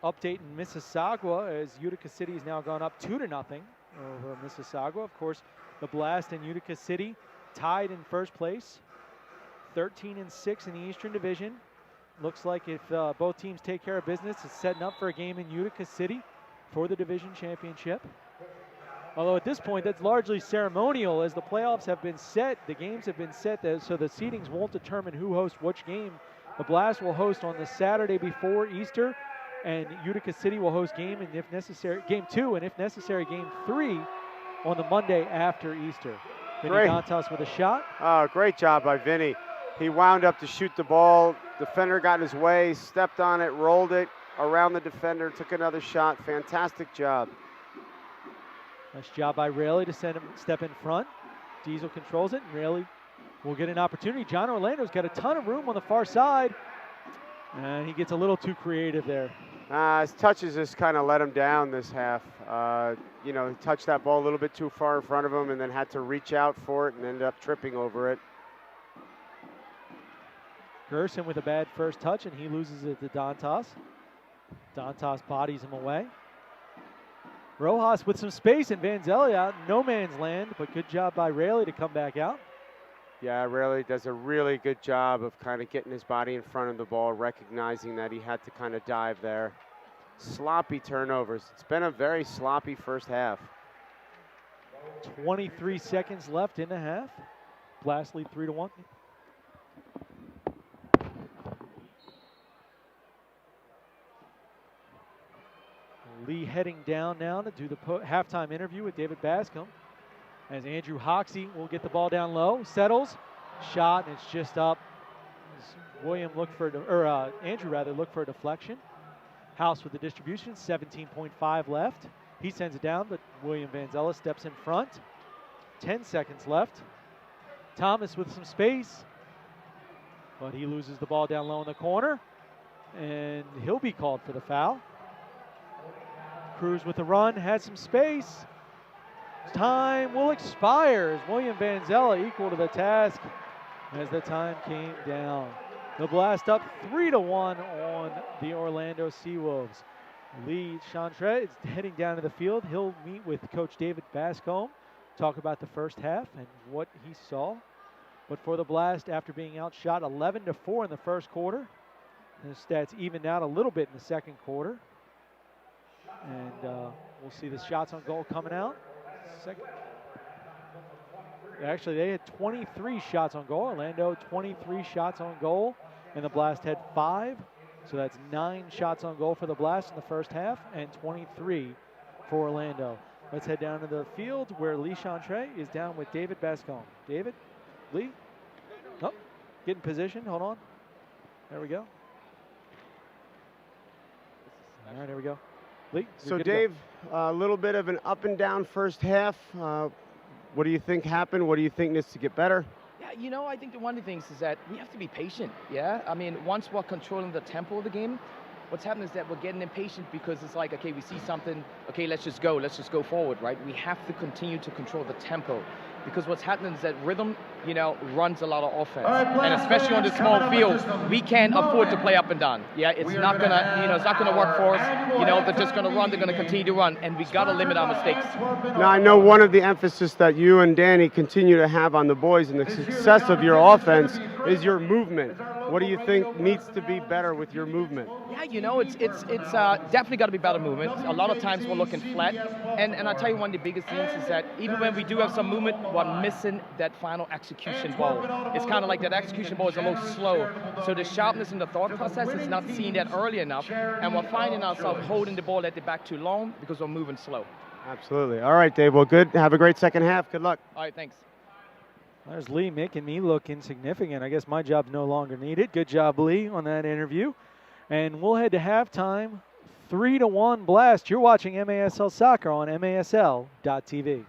Update in Mississauga as Utica City has now gone up 2-0 over Mississauga. Of course, the Blast and Utica City tied in first place, 13-6 in the Eastern Division. Looks like if both teams take care of business, it's setting up for a game in Utica City for the division championship. Although at this point, that's largely ceremonial as the playoffs have been set. The games have been set, so the seedings won't determine who hosts which game. The Blast will host on the Saturday before Easter, and Utica City will host game 2, and if necessary, game 3 on the Monday after Easter. Vinny Dantas with a shot. Oh, great job by Vinny. He wound up to shoot the ball. Defender got in his way, stepped on it, rolled it around the defender, took another shot. Fantastic job. Nice job by Raley to send him step in front. Diesel controls it, and Raley will get an opportunity. John Orlando's got a ton of room on the far side, and he gets a little too creative there. His touches just kind of let him down this half. He touched that ball a little bit too far in front of him and then had to reach out for it and ended up tripping over it. Gerson with a bad first touch, and he loses it to Dantas. Dantas bodies him away. Rojas with some space, and Vanzella out in no man's land, but good job by Raley to come back out. Yeah, Raley does a really good job of kind of getting his body in front of the ball, recognizing that he had to kind of dive there. Sloppy turnovers. It's been a very sloppy first half. 23 seconds left in the half. Blast lead 3-1. Lee heading down now to do the halftime interview with David Bascom, as Andrew Hoxie will get the ball down low, settles, shot, and it's just up. Andrew looked for a deflection. House with the distribution, 17.5 left. He sends it down, but William Vanzella steps in front. 10 seconds left. Thomas with some space, but he loses the ball down low in the corner, and he'll be called for the foul. Cruz with the run, had some space. Time will expire as William Vanzella equal to the task as the time came down. The Blast up 3-1 on the Orlando SeaWolves. Lee Chantre is heading down to the field. He'll meet with Coach David Bascom, talk about the first half and what he saw. But for the Blast, after being outshot 11-4 in the first quarter, the stats evened out a little bit in the second quarter. And we'll see the shots on goal coming out. Actually, they had 23 shots on goal. Orlando, 23 shots on goal, and the Blast had 5. So that's 9 shots on goal for the Blast in the first half and 23 for Orlando. Let's head down to the field where Lee Chantre is down with David Bascom. David, Lee, get in position. Hold on. There we go. All right, here we go. Lee, you're So, good to go. Dave, a little bit of an up and down first half. What do you think happened? What do you think needs to get better? Yeah, you know, I think one of the things is that we have to be patient, yeah? I mean, once we're controlling the tempo of the game, what's happening is that we're getting impatient because it's like, okay, we see something, okay, let's just go forward, right? We have to continue to control the tempo because what's happening is that rhythm, you know, runs a lot of offense. And especially on this small field, we can't afford to play up and down. Yeah, it's not gonna, you know, it's not gonna work for us. You know, they're just gonna run, they're gonna continue to run, and we gotta limit our mistakes. Now, I know one of the emphasis that you and Danny continue to have on the boys and the success of your offense is your movement. What do you think needs to be better with your movement? Yeah, you know, it's definitely got to be better movement. A lot of times we're looking flat, and I'll tell you one of the biggest things is that even when we do have some movement, we're missing that final execution ball. It's kind of like that execution ball is a little slow, so the sharpness in the thought process is not seen that early enough, and we're finding ourselves holding the ball at the back too long because we're moving slow. Absolutely. All right, Dave. Well, good. Have a great second half. Good luck. All right, thanks. There's Lee making me look insignificant. I guess my job's no longer needed. Good job, Lee, on that interview. And we'll head to halftime. 3-1 blast. You're watching MASL Soccer on MASL.TV.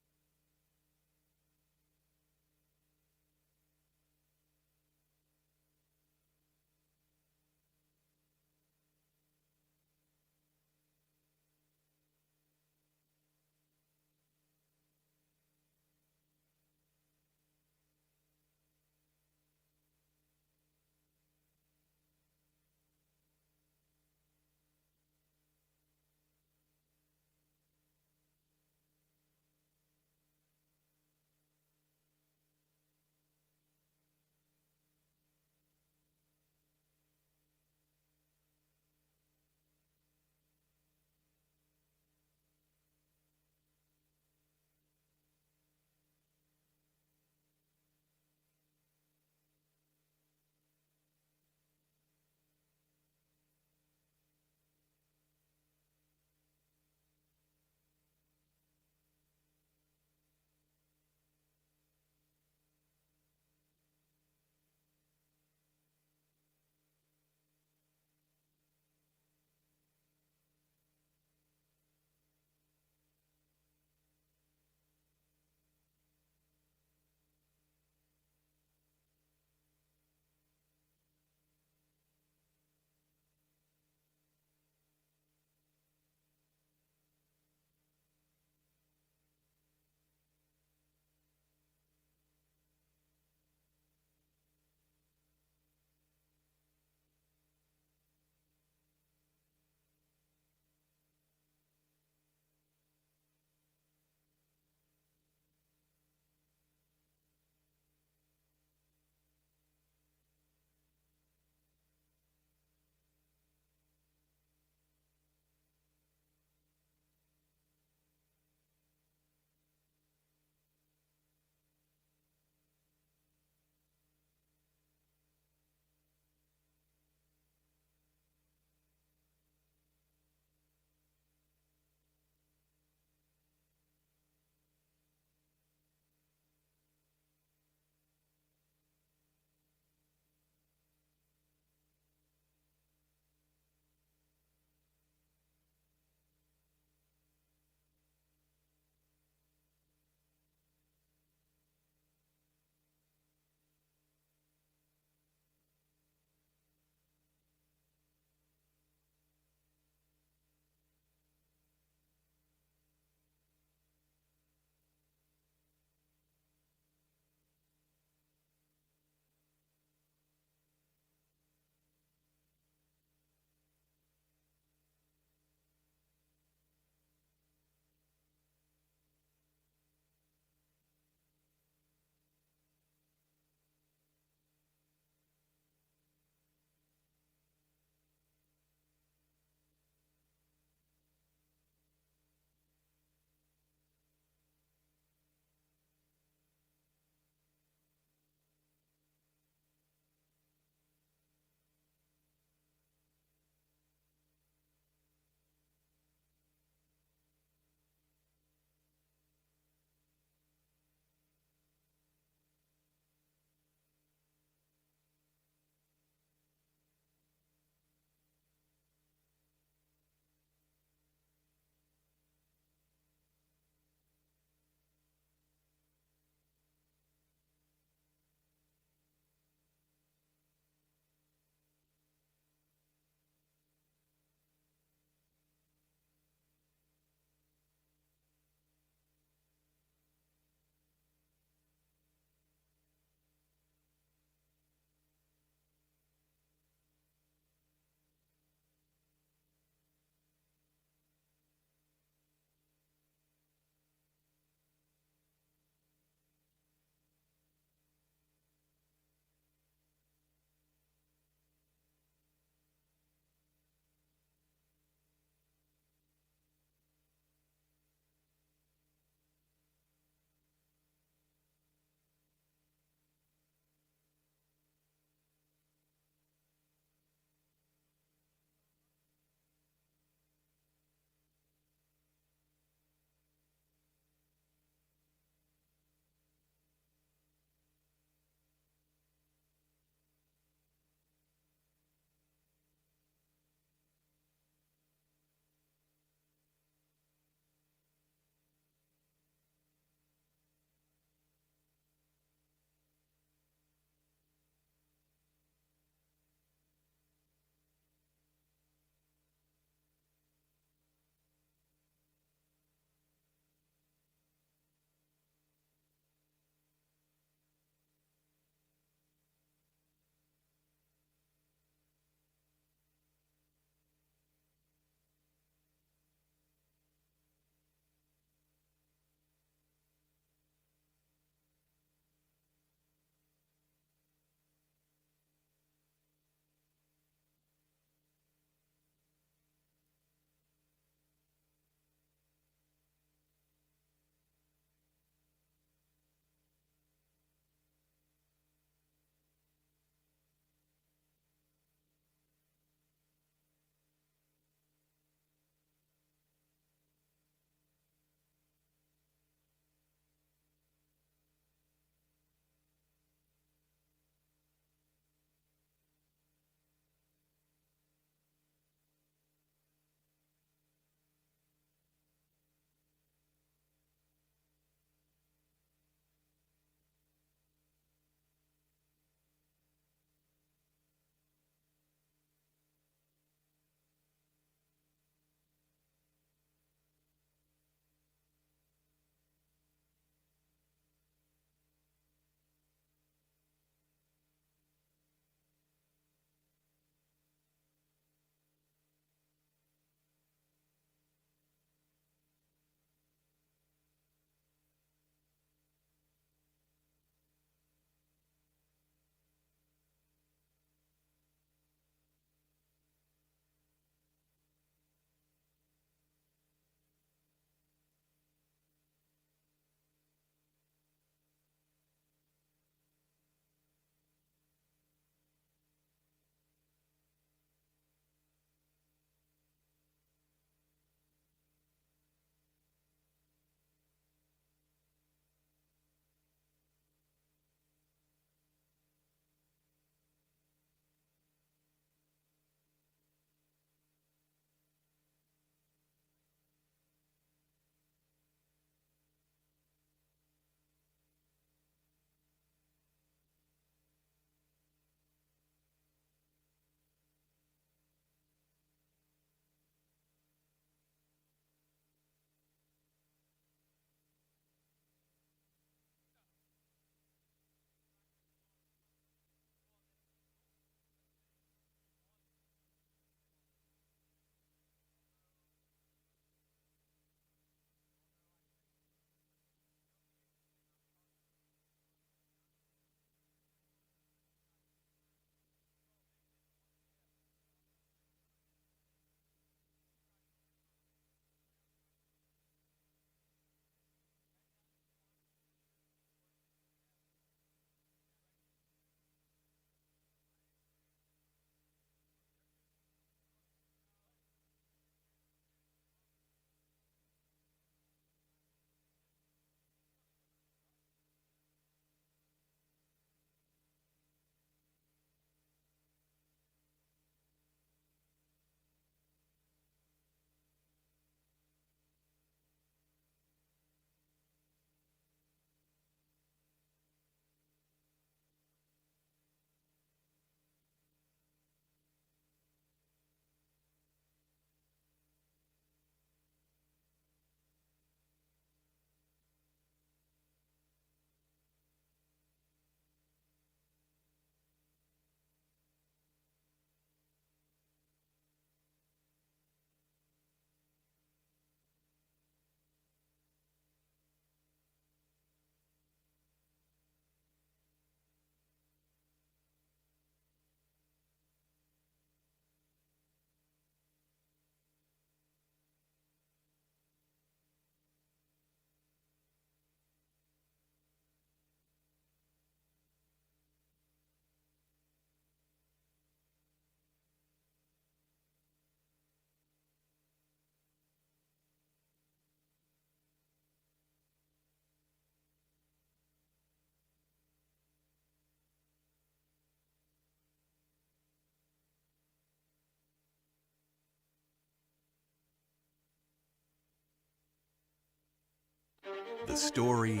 The story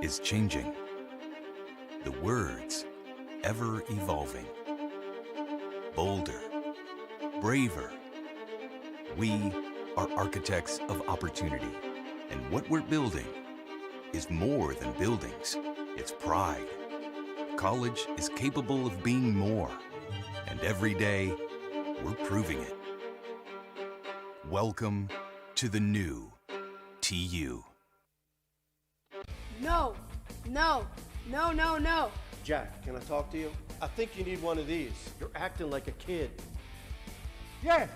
is changing. The words ever evolving. Bolder, braver. We are architects of opportunity, and what we're building is more than buildings. It's pride. College is capable of being more, and every day we're proving it. Welcome to the new TU. No, no, no, no, no. Jack, can I talk to you? I think you need one of these. You're acting like a kid. Yes,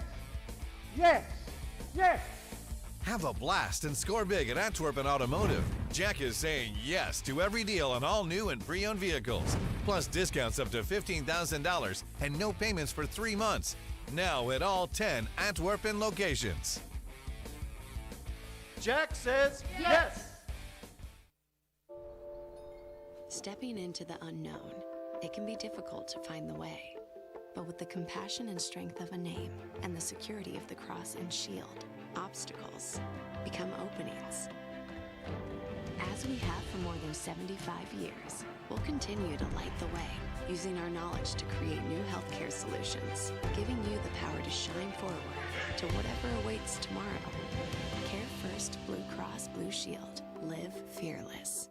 yes, yes. Have a blast and score big at Antwerpen Automotive. Jack is saying yes to every deal on all new and pre-owned vehicles, plus discounts up to $15,000 and no payments for 3 months. Now at all 10 Antwerpen locations. Jack says yes. Stepping into the unknown, it can be difficult to find the way. But with the compassion and strength of a name and the security of the cross and shield, obstacles become openings. As we have for more than 75 years, we'll continue to light the way, using our knowledge to create new healthcare solutions, giving you the power to shine forward to whatever awaits tomorrow. Care First Blue Cross Blue Shield. Live fearless.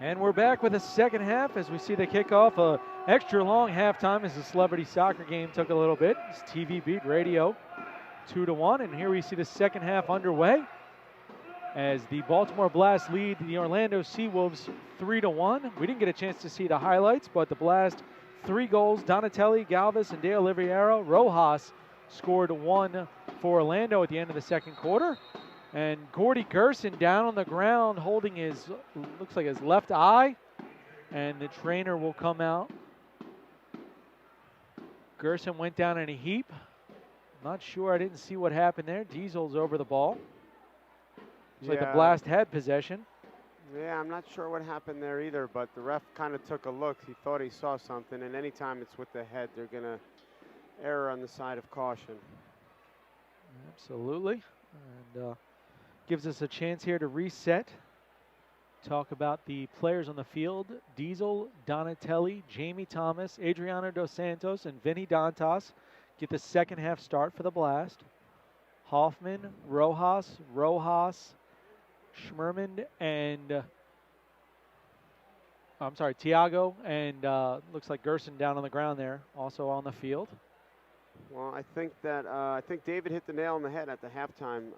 And we're back with the second half as we see the kickoff. A extra long halftime as the celebrity soccer game took a little bit. It's TV beat radio 2-1. And here we see the second half underway as the Baltimore Blast lead the Orlando SeaWolves 3-1. We didn't get a chance to see the highlights, but the Blast 3 goals. Donatelli, Galvis, and De Oliveira. Rojas scored 1 for Orlando at the end of the second quarter. And Gordy Gerson down on the ground holding his, looks like his left eye. And the trainer will come out. Gerson went down in a heap. Not sure, I didn't see what happened there. Diesel's over the ball. Looks like the Blast had possession. Yeah, I'm not sure what happened there either, but the ref kind of took a look. He thought he saw something, and anytime it's with the head, they're going to err on the side of caution. Absolutely. And gives us a chance here to reset. Talk about the players on the field. Diesel, Donatelli, Jamie Thomas, Adriano Dos Santos, and Vinny Dantas get the second half start for the Blast. Hoffman, Rojas, Schmerman, and Tiago, and looks like Gerson down on the ground there, also on the field. Well, I think David hit the nail on the head at the halftime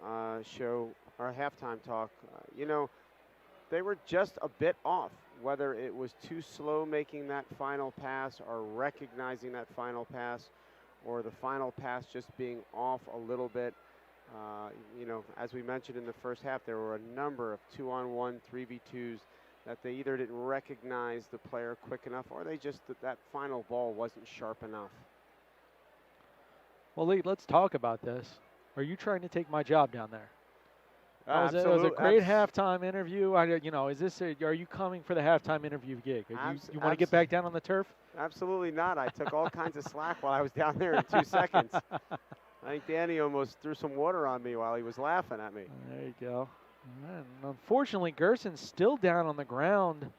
show, or halftime talk. You know, they were just a bit off, whether it was too slow making that final pass or recognizing that final pass, or the final pass just being off a little bit. You know, as we mentioned in the first half, there were a number of 2-on-1, 3v2s that they either didn't recognize the player quick enough, or they just, that final ball wasn't sharp enough. Well, Lee, let's talk about this. Are you trying to take my job down there? It was a great halftime interview. You know, are you coming for the halftime interview gig? You want to get back down on the turf? Absolutely not. I took all kinds of slack while I was down there in 2 seconds. I think Danny almost threw some water on me while he was laughing at me. There you go. And unfortunately, Gerson's still down on the ground.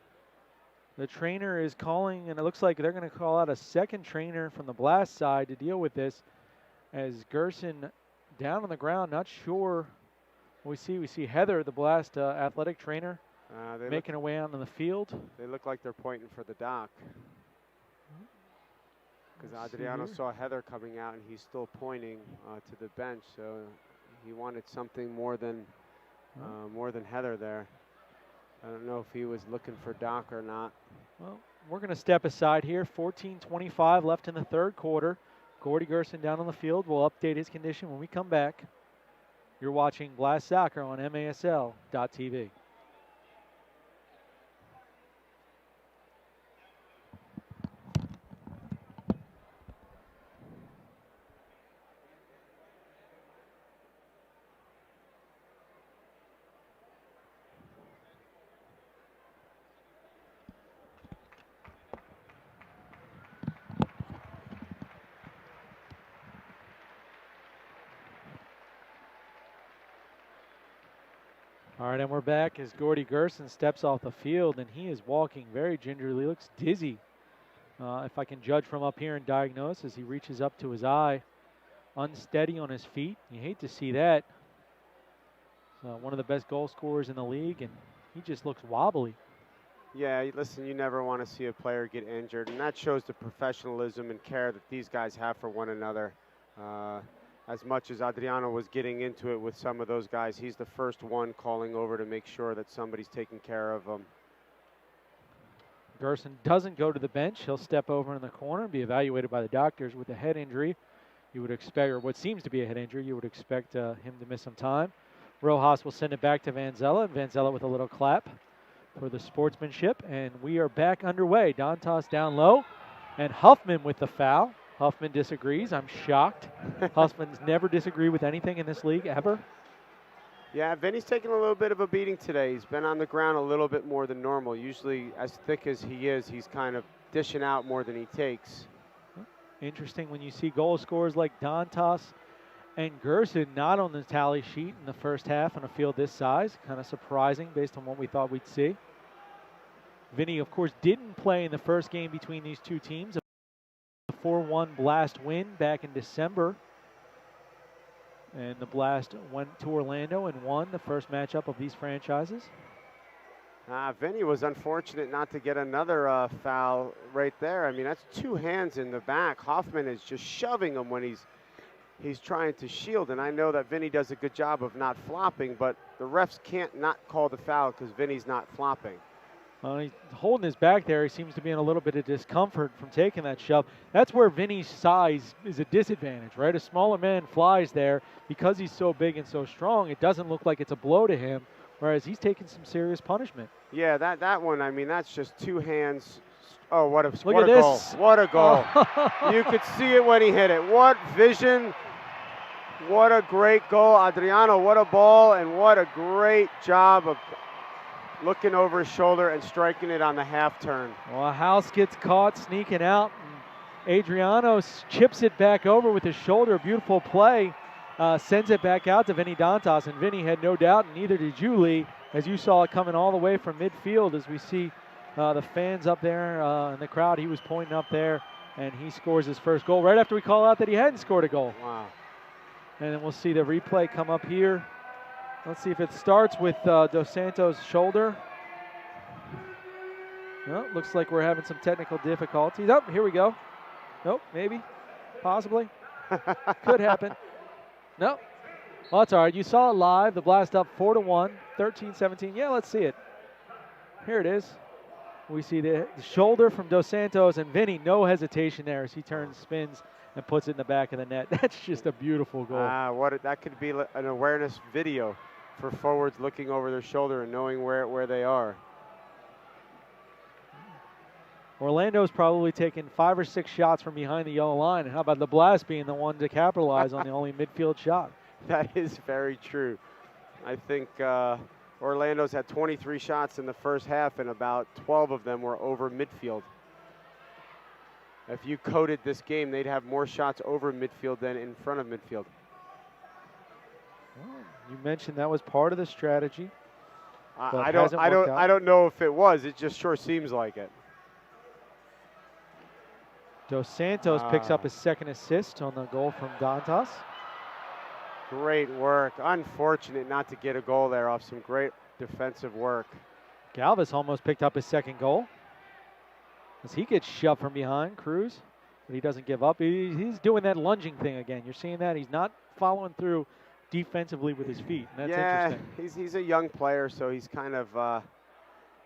The trainer is calling, and it looks like they're going to call out a second trainer from the Blast side to deal with this. As Gerson down on the ground, not sure. We see Heather, the Blast athletic trainer, making her way out on the field. They look like they're pointing for the dock. Because Adriano saw Heather coming out, and he's still pointing to the bench. So he wanted something more than Heather there. I don't know if he was looking for Doc or not. Well, we're going to step aside here. 14:25 left in the third quarter. Gordy Gerson down on the field. We'll update his condition when we come back. You're watching Blast Soccer on MASL.TV. All right, and we're back as Gordy Gerson steps off the field, and he is walking very gingerly. Looks dizzy, if I can judge from up here and diagnose, as he reaches up to his eye. Unsteady on his feet. You hate to see that. One of the best goal scorers in the league, and he just looks wobbly. Yeah, listen, you never want to see a player get injured, and that shows the professionalism and care that these guys have for one another. As much as Adriano was getting into it with some of those guys, he's the first one calling over to make sure that somebody's taking care of them. Gerson doesn't go to the bench. He'll step over in the corner and be evaluated by the doctors with a head injury. You would expect, or what seems to be a head injury, you would expect him to miss some time. Rojas will send it back to Vanzella, and Vanzella with a little clap for the sportsmanship, and we are back underway. Dantas down low, and Huffman with the foul. Huffman disagrees. I'm shocked. Huffman's never disagreed with anything in this league, ever. Yeah, Vinny's taking a little bit of a beating today. He's been on the ground a little bit more than normal. Usually, as thick as he is, he's kind of dishing out more than he takes. Interesting when you see goal scorers like Dantas and Gerson not on the tally sheet in the first half on a field this size. Kind of surprising based on what we thought we'd see. Vinny, of course, didn't play in the first game between these two teams. A 4-1 Blast win back in December. And the Blast went to Orlando and won the first matchup of these franchises. Vinny was unfortunate not to get another foul right there. I mean, that's two hands in the back. Hoffman is just shoving him when he's trying to shield. And I know that Vinny does a good job of not flopping, but the refs can't not call the foul because Vinny's not flopping. He's holding his back there. He seems to be in a little bit of discomfort from taking that shove. That's where Vinny's size is a disadvantage, right? A smaller man flies there. Because he's so big and so strong, it doesn't look like it's a blow to him, whereas he's taking some serious punishment. Yeah, that one, I mean, that's just two hands. Oh, what a Look what at a this. goal. What a goal. You could see it when he hit it. What vision. What a great goal. Adriano, what a ball, and what a great job of looking over his shoulder and striking it on the half turn. Well, House gets caught sneaking out, and Adriano chips it back over with his shoulder. Beautiful play. Sends it back out to Vinny Dantas, and Vinny had no doubt, and neither did you, Lee, as you saw it coming all the way from midfield as we see the fans up there in the crowd. He was pointing up there, and he scores his first goal right after we call out that he hadn't scored a goal. Wow. And then we'll see the replay come up here. Let's see if it starts with Dos Santos' shoulder. Well, looks like we're having some technical difficulties. Oh, here we go. Nope, maybe, possibly. Could happen. No. Well, that's all right. You saw it live. The Blast up 4-1, 13-17. Yeah, let's see it. Here it is. We see the shoulder from Dos Santos, and Vinny, no hesitation there as he turns, spins, and puts it in the back of the net. That's just a beautiful goal. That could be an awareness video for forwards looking over their shoulder and knowing where they are. Orlando's probably taken 5 or 6 shots from behind the yellow line. And how about the Blast being the one to capitalize on the only midfield shot? That is very true. I think Orlando's had 23 shots in the first half, and about 12 of them were over midfield. If you coded this game, they'd have more shots over midfield than in front of midfield. Well, you mentioned that was part of the strategy. I don't know if it was. It just sure seems like it. Dos Santos picks up his second assist on the goal from Dantas. Great work. Unfortunate not to get a goal there off some great defensive work. Galvis almost picked up his second goal as he gets shoved from behind, Cruz, but he doesn't give up. He's doing that lunging thing again. You're seeing that. He's not following through defensively with his feet, and that's interesting. He's a young player, so he's kind of,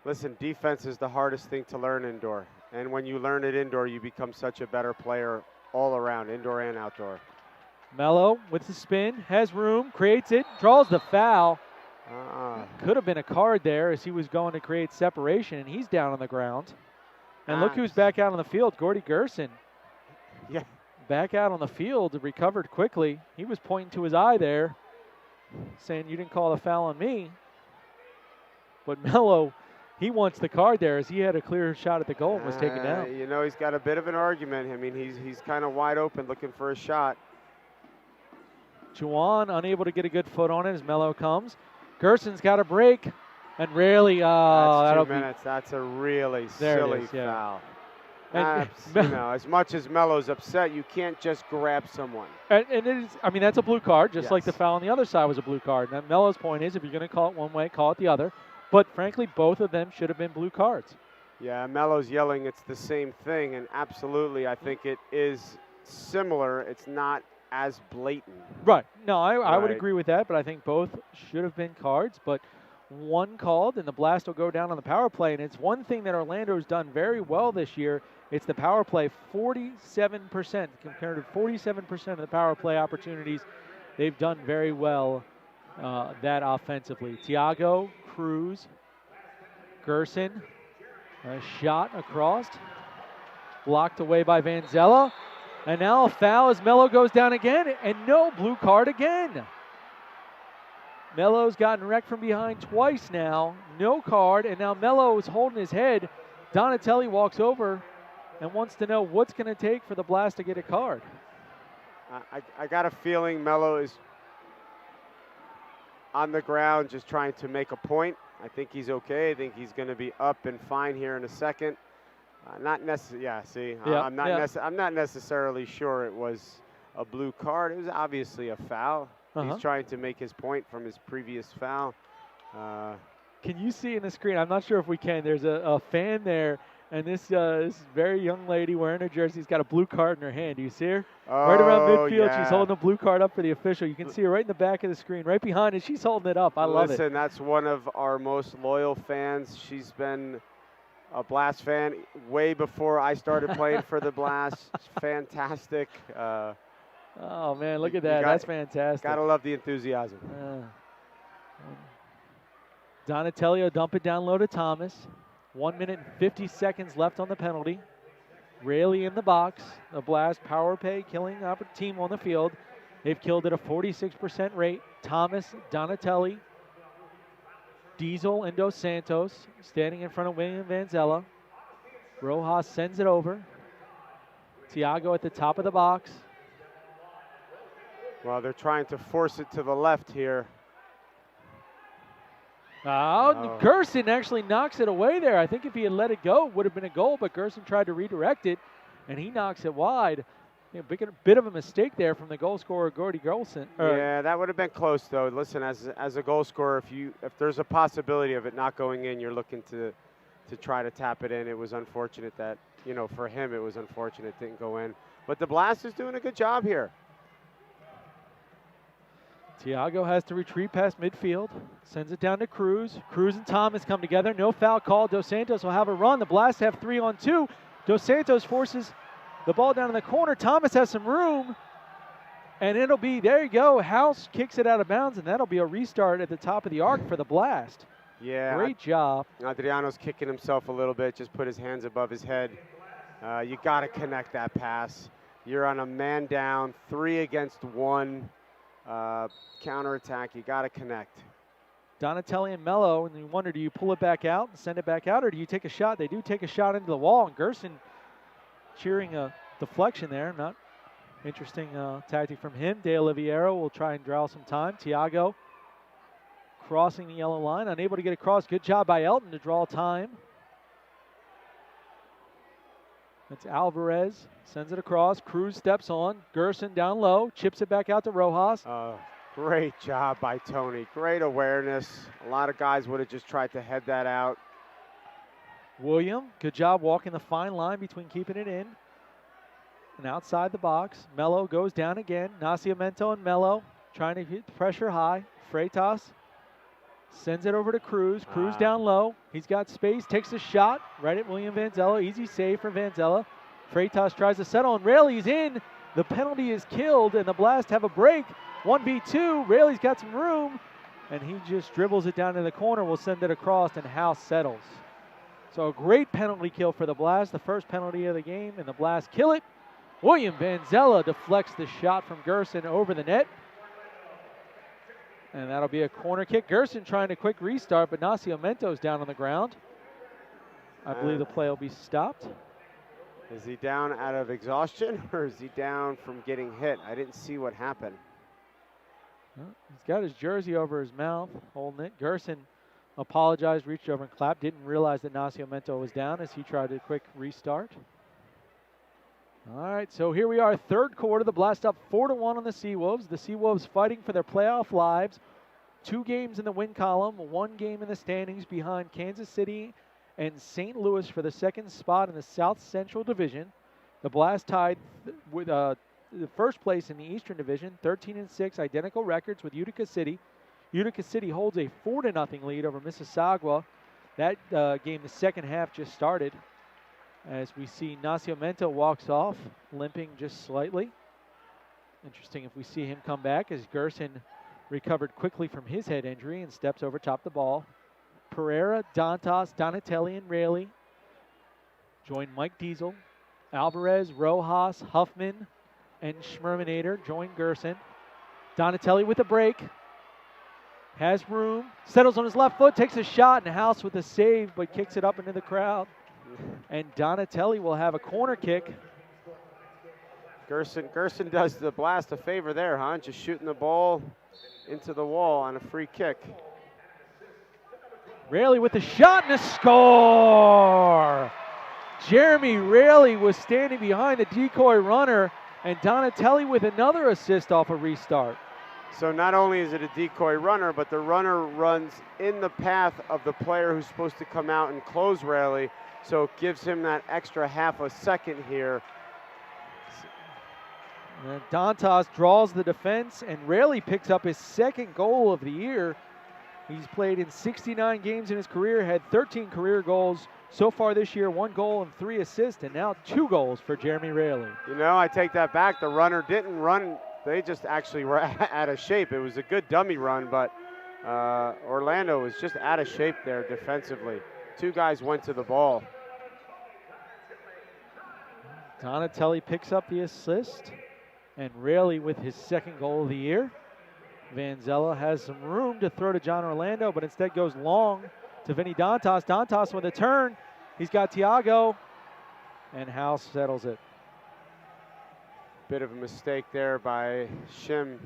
listen, defense is the hardest thing to learn indoor. And when you learn it indoor, you become such a better player all around, indoor and outdoor. Mello with the spin, has room, creates it, draws the foul. Could have been a card there as he was going to create separation, and he's down on the ground. And look who's back out on the field, Gordy Gerson. Yeah. Back out on the field, recovered quickly. He was pointing to his eye there, saying, you didn't call the foul on me. But Mello, he wants the card there as he had a clear shot at the goal and was taken down. You know, he's got a bit of an argument. I mean, he's kind of wide open looking for a shot. Juwan unable to get a good foot on it as Mello comes. Gerson's got a break. And really, That's that'll 2 minutes. That's a really There it silly is, yeah. foul. And- As much as Melo's upset, you can't just grab someone. And it is, I mean, that's a blue card, just like the Yes. foul on the other side was a blue card. And Melo's point is, if you're going to call it one way, call it the other. But frankly, both of them should have been blue cards. Yeah, Melo's yelling it's the same thing, and absolutely, I think it is similar. It's not as blatant. Right. No, I would Right. agree with that, but I think both should have been cards. But one called, and the Blast will go down on the power play. And it's one thing that Orlando's done very well this year. It's the power play, 47%, compared to 47% of the power play opportunities. They've done very well that offensively. Thiago, Cruz, Gerson, a shot across, blocked away by Vanzella. And now a foul as Melo goes down again, and no blue card again. Melo's gotten wrecked from behind twice now, no card, and now Melo is holding his head. Donatelli walks over and wants to know what's going to take for the Blast to get a card. I got a feeling Melo is on the ground just trying to make a point. I think he's okay. I think he's going to be up and fine here in a second. Not necessarily. Yeah, see, Yeah, I'm not necessarily sure it was a blue card. It was obviously a foul. He's trying to make his point from his previous foul. Can you see in the screen? I'm not sure if we can. There's a fan there, and this very young lady wearing a jersey has got a blue card in her hand. Do you see her? Right around midfield, yeah. she's holding a blue card up for the official. You can see her right in the back of the screen, right behind it. She's holding it up. I love it. Listen, that's one of our most loyal fans. She's been a Blast fan way before I started playing for the Blast. Fantastic. Oh, man, look at that. That's fantastic. Gotta love the enthusiasm. Donatelli will dump it down low to Thomas. 1 minute and 50 seconds left on the penalty. Rayleigh in the box. The Blast power play killing team on the field. They've killed at a 46% rate. Thomas, Donatelli, Diesel, and Dos Santos standing in front of William Vanzella. Rojas sends it over. Thiago at the top of the box. Well, they're trying to force it to the left here. Gerson actually knocks it away there. I think if he had let it go, it would have been a goal, but Gerson tried to redirect it, and he knocks it wide. Bit of a mistake there from the goal scorer, Gordy Golson. Yeah, that would have been close, though. Listen, as a goal scorer, if there's a possibility of it not going in, you're looking to try to tap it in. It was unfortunate that, for him, it was unfortunate it didn't go in. But the Blast is doing a good job here. Thiago has to retreat past midfield, sends it down to Cruz. Cruz and Thomas come together. No foul call. Dos Santos will have a run. The Blast have 3-on-2. Dos Santos forces the ball down in the corner. Thomas has some room, and it'll be, there you go. House kicks it out of bounds, and that'll be a restart at the top of the arc for the Blast. Yeah. Great job. Adriano's kicking himself a little bit, just put his hands above his head. You got to connect that pass. You're on a man down, 3 against 1. Counterattack, you got to connect. Donatelli and Melo, and you wonder, do you pull it back out and send it back out, or do you take a shot? They do take a shot into the wall, and Gerson cheering a deflection there. Not interesting tactic from him. De Oliveira will try and draw some time. Thiago crossing the yellow line, unable to get across. Good job by Elton to draw time. That's Alvarez, sends it across. Cruz steps on. Gerson down low, chips it back out to Rojas. Great job by Tony. Great awareness. A lot of guys would have just tried to head that out. William, good job walking the fine line between keeping it in and outside the box. Melo goes down again. Nascimento and Melo trying to hit pressure high. Freitas sends it over to Cruz. Cruz down low. He's got space, takes a shot right at William Vanzella. Easy save for Vanzella. Freitas tries to settle, and Rayleigh's in. The penalty is killed, and the Blast have a break. 1v2. Rayleigh's got some room, and he just dribbles it down in the corner. Will send it across, and House settles. So a great penalty kill for the Blast. The first penalty of the game, and the Blast kill it. William Vanzella deflects the shot from Gerson over the net. And that'll be a corner kick. Gerson trying to quick restart, but Nascimento's down on the ground. I believe the play will be stopped. Is he down out of exhaustion, or is he down from getting hit? I didn't see what happened. Well, he's got his jersey over his mouth, holding it. Gerson apologized, reached over and clapped. Didn't realize that Nascimento was down as he tried a quick restart. All right, so here we are, third quarter. The Blast up 4-1 on the SeaWolves. The SeaWolves fighting for their playoff lives. 2 games in the win column, 1 game in the standings behind Kansas City and St. Louis for the second spot in the South Central Division. The Blast tied with the first place in the Eastern Division, 13-6, identical records with Utica City. Utica City holds a 4-0 lead over Mississauga. That game, the second half, just started. As we see Nascimento walks off, limping just slightly. Interesting if we see him come back as Gerson recovered quickly from his head injury and steps over top the ball. Pereira, Dantas, Donatelli, and Raley join Mike Diesel. Alvarez, Rojas, Huffman, and Schmerminator join Gerson. Donatelli with a break. Has room. Settles on his left foot, takes a shot, and House with a save, but kicks it up into the crowd. And Donatelli will have a corner kick. Gerson does the Blast a favor there, huh? Just shooting the ball into the wall on a free kick. Raley with a shot and a score! Jeremy Raley was standing behind the decoy runner, and Donatelli with another assist off a restart. So not only is it a decoy runner, but the runner runs in the path of the player who's supposed to come out and close Raley, so it gives him that extra half a second here. And Dantas draws the defense, and Raley picks up his second goal of the year. He's played in 69 games in his career, had 13 career goals so far this year, 1 goal and 3 assists, and now 2 goals for Jeremy Raley. You know, I take that back. The runner didn't run. They just actually were out of shape. It was a good dummy run, but Orlando was just out of shape there defensively. 2 guys went to the ball. Donatelli picks up the assist, and Raley with his second goal of the year. Vanzella has some room to throw to John Orlando, but instead goes long to Vinny Dantas. Dantas with a turn. He's got Thiago, and House settles it. Bit of a mistake there by Shim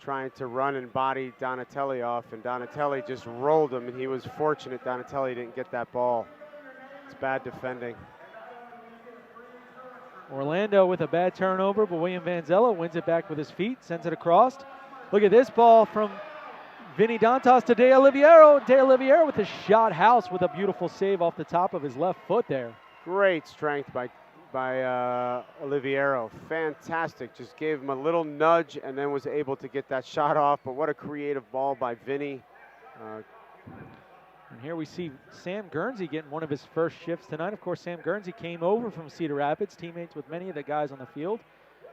trying to run and body Donatelli off, and Donatelli just rolled him, and he was fortunate Donatelli didn't get that ball. It's bad defending. Orlando with a bad turnover, but William Vanzella wins it back with his feet, sends it across. Look at this ball from Vinny Dantas to De Oliveira. De Oliveira with a shot. House with a beautiful save off the top of his left foot there. Great strength by Oliveira. Fantastic. Just gave him a little nudge and then was able to get that shot off. But what a creative ball by Vinny. And here we see Sam Guernsey getting one of his first shifts tonight. Of course, Sam Guernsey came over from Cedar Rapids, teammates with many of the guys on the field.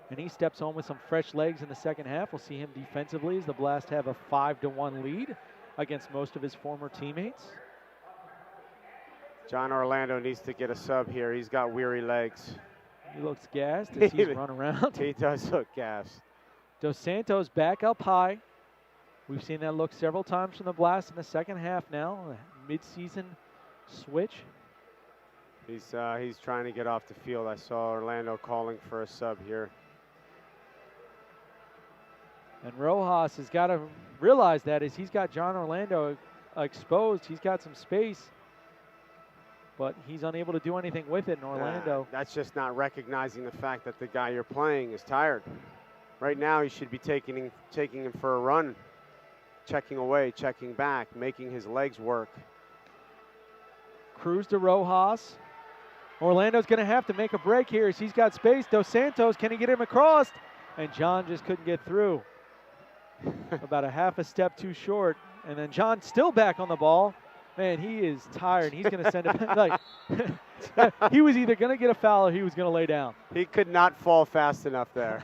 And he steps home with some fresh legs in the second half. We'll see him defensively as the Blast have a 5-1 lead against most of his former teammates. John Orlando needs to get a sub here. He's got weary legs. He looks gassed as he's run around. He does look gassed. Dos Santos back up high. We've seen that look several times from the Blast in the second half now. A mid-season switch. He's trying to get off the field. I saw Orlando calling for a sub here. And Rojas has got to realize that as he's got John Orlando exposed. He's got some space, but he's unable to do anything with it in Orlando. That's just not recognizing the fact that the guy you're playing is tired. Right now, he should be taking him for a run, checking away, checking back, making his legs work. Cruz to Rojas. Orlando's going to have to make a break here as he's got space. Dos Santos, can he get him across? And John just couldn't get through. About a half a step too short. And then John still back on the ball. Man, he is tired. He's going to send it back. Like, he was either going to get a foul or he was going to lay down. He could not fall fast enough there.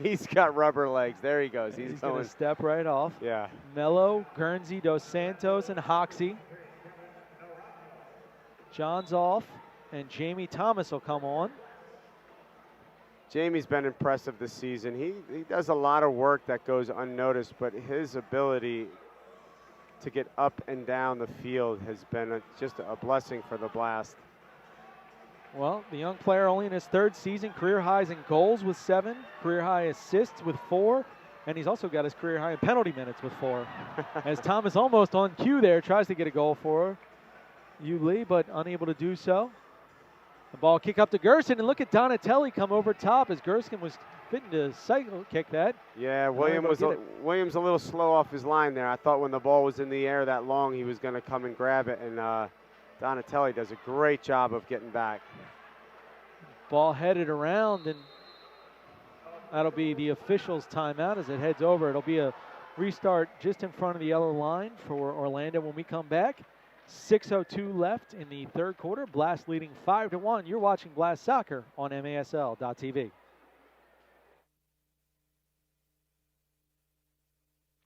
He's got rubber legs. There he goes. He's going to step right off. Yeah. Mello, Guernsey, Dos Santos, and Hoxie. John's off, and Jamie Thomas will come on. Jamie's been impressive this season. He does a lot of work that goes unnoticed, but his ability to get up and down the field has been just a blessing for the Blast. Well, the young player only in his third season, career highs in goals with 7, career high assists with 4, and he's also got his career high in penalty minutes with 4. As Thomas almost on cue there, tries to get a goal for Lee, but unable to do so. The ball kick up to Gerson, and look at Donatelli come over top as Gerson was fitting to cycle kick that. Yeah, Williams a little slow off his line there. I thought when the ball was in the air that long, he was going to come and grab it, and Donatelli does a great job of getting back. Ball headed around, and that'll be the officials' timeout as it heads over. It'll be a restart just in front of the yellow line for Orlando when we come back. 6:02 left in the third quarter. Blast leading 5-1. You're watching Blast Soccer on MASL.TV.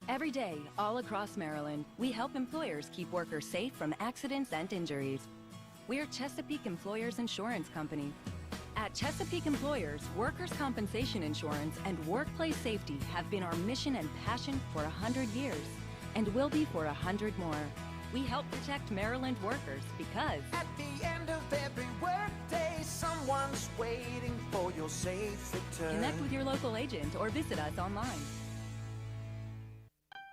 Every day, all across Maryland, we help employers keep workers safe from accidents and injuries. We're Chesapeake Employers Insurance Company. At Chesapeake Employers, workers' compensation insurance and workplace safety have been our mission and passion for 100 years, and will be for 100 more. We help protect Maryland workers because at the end of every workday, someone's waiting for your safe return. Connect with your local agent or visit us online.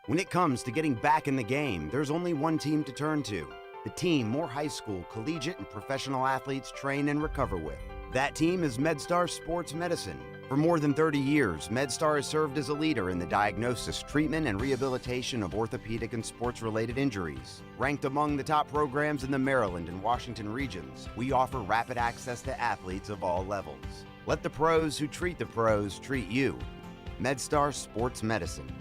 When it comes to getting back in the game, there's only one team to turn to. The team more high school, collegiate, and professional athletes train and recover with. That team is Medstar Sports Medicine. For more than 30 years, Medstar has served as a leader in the diagnosis, treatment, and rehabilitation of orthopedic and sports-related injuries. Ranked among the top programs in the Maryland and Washington regions, we offer rapid access to athletes of all levels. Let the pros who treat the pros treat you. Medstar Sports Medicine.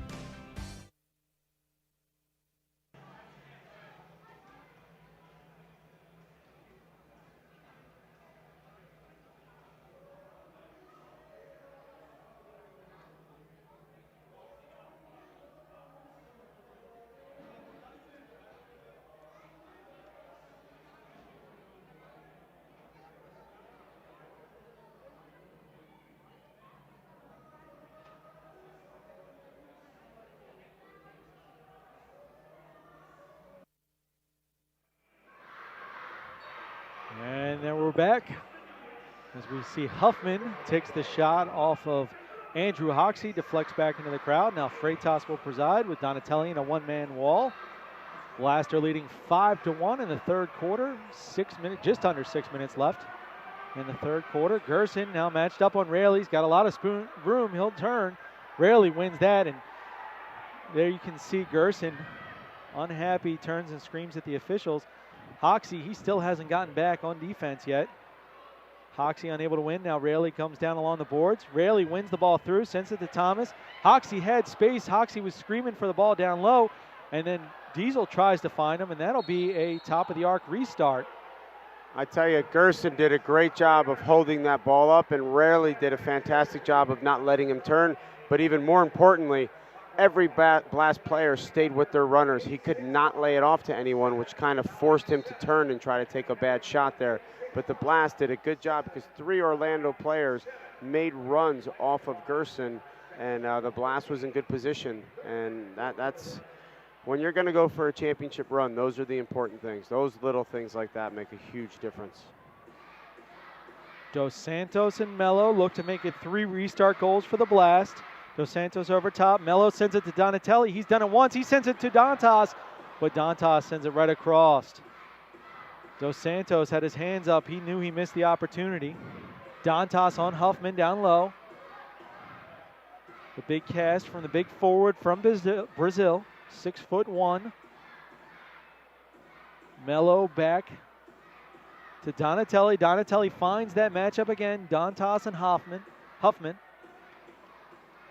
And then we're back as we see Huffman takes the shot off of Andrew Hoxie, deflects back into the crowd. Now Freitas will preside with Donatelli in a one-man wall. Blaster leading 5-1 in the third quarter. Just under 6 minutes left in the third quarter. Gerson now matched up on Rayleigh. He's got a lot of room. He'll turn. Rayleigh wins that, and there you can see Gerson unhappy, turns and screams at the officials. Hoxie, he still hasn't gotten back on defense yet. Hoxie unable to win. Now Rayleigh comes down along the boards. Rayleigh wins the ball through, sends it to Thomas. Hoxie had space. Hoxie was screaming for the ball down low, and then Diesel tries to find him, and that'll be a top-of-the-arc restart. I tell you, Gerson did a great job of holding that ball up, and Rayleigh did a fantastic job of not letting him turn. But even more importantly, every Blast player stayed with their runners. He could not lay it off to anyone, which kind of forced him to turn and try to take a bad shot there. But the Blast did a good job because 3 Orlando players made runs off of Gerson, and the Blast was in good position. And that's when you're going to go for a championship run, those are the important things. Those little things like that make a huge difference. Dos Santos and Mello look to make it 3 restart goals for the Blast. Dos Santos over top. Mello sends it to Donatelli. He's done it once. He sends it to Dantas, but Dantas sends it right across. Dos Santos had his hands up. He knew he missed the opportunity. Dantas on Huffman down low. The big cast from the big forward from Brazil, 6'1". Mello back to Donatelli. Donatelli finds that matchup again. Dantas and Huffman.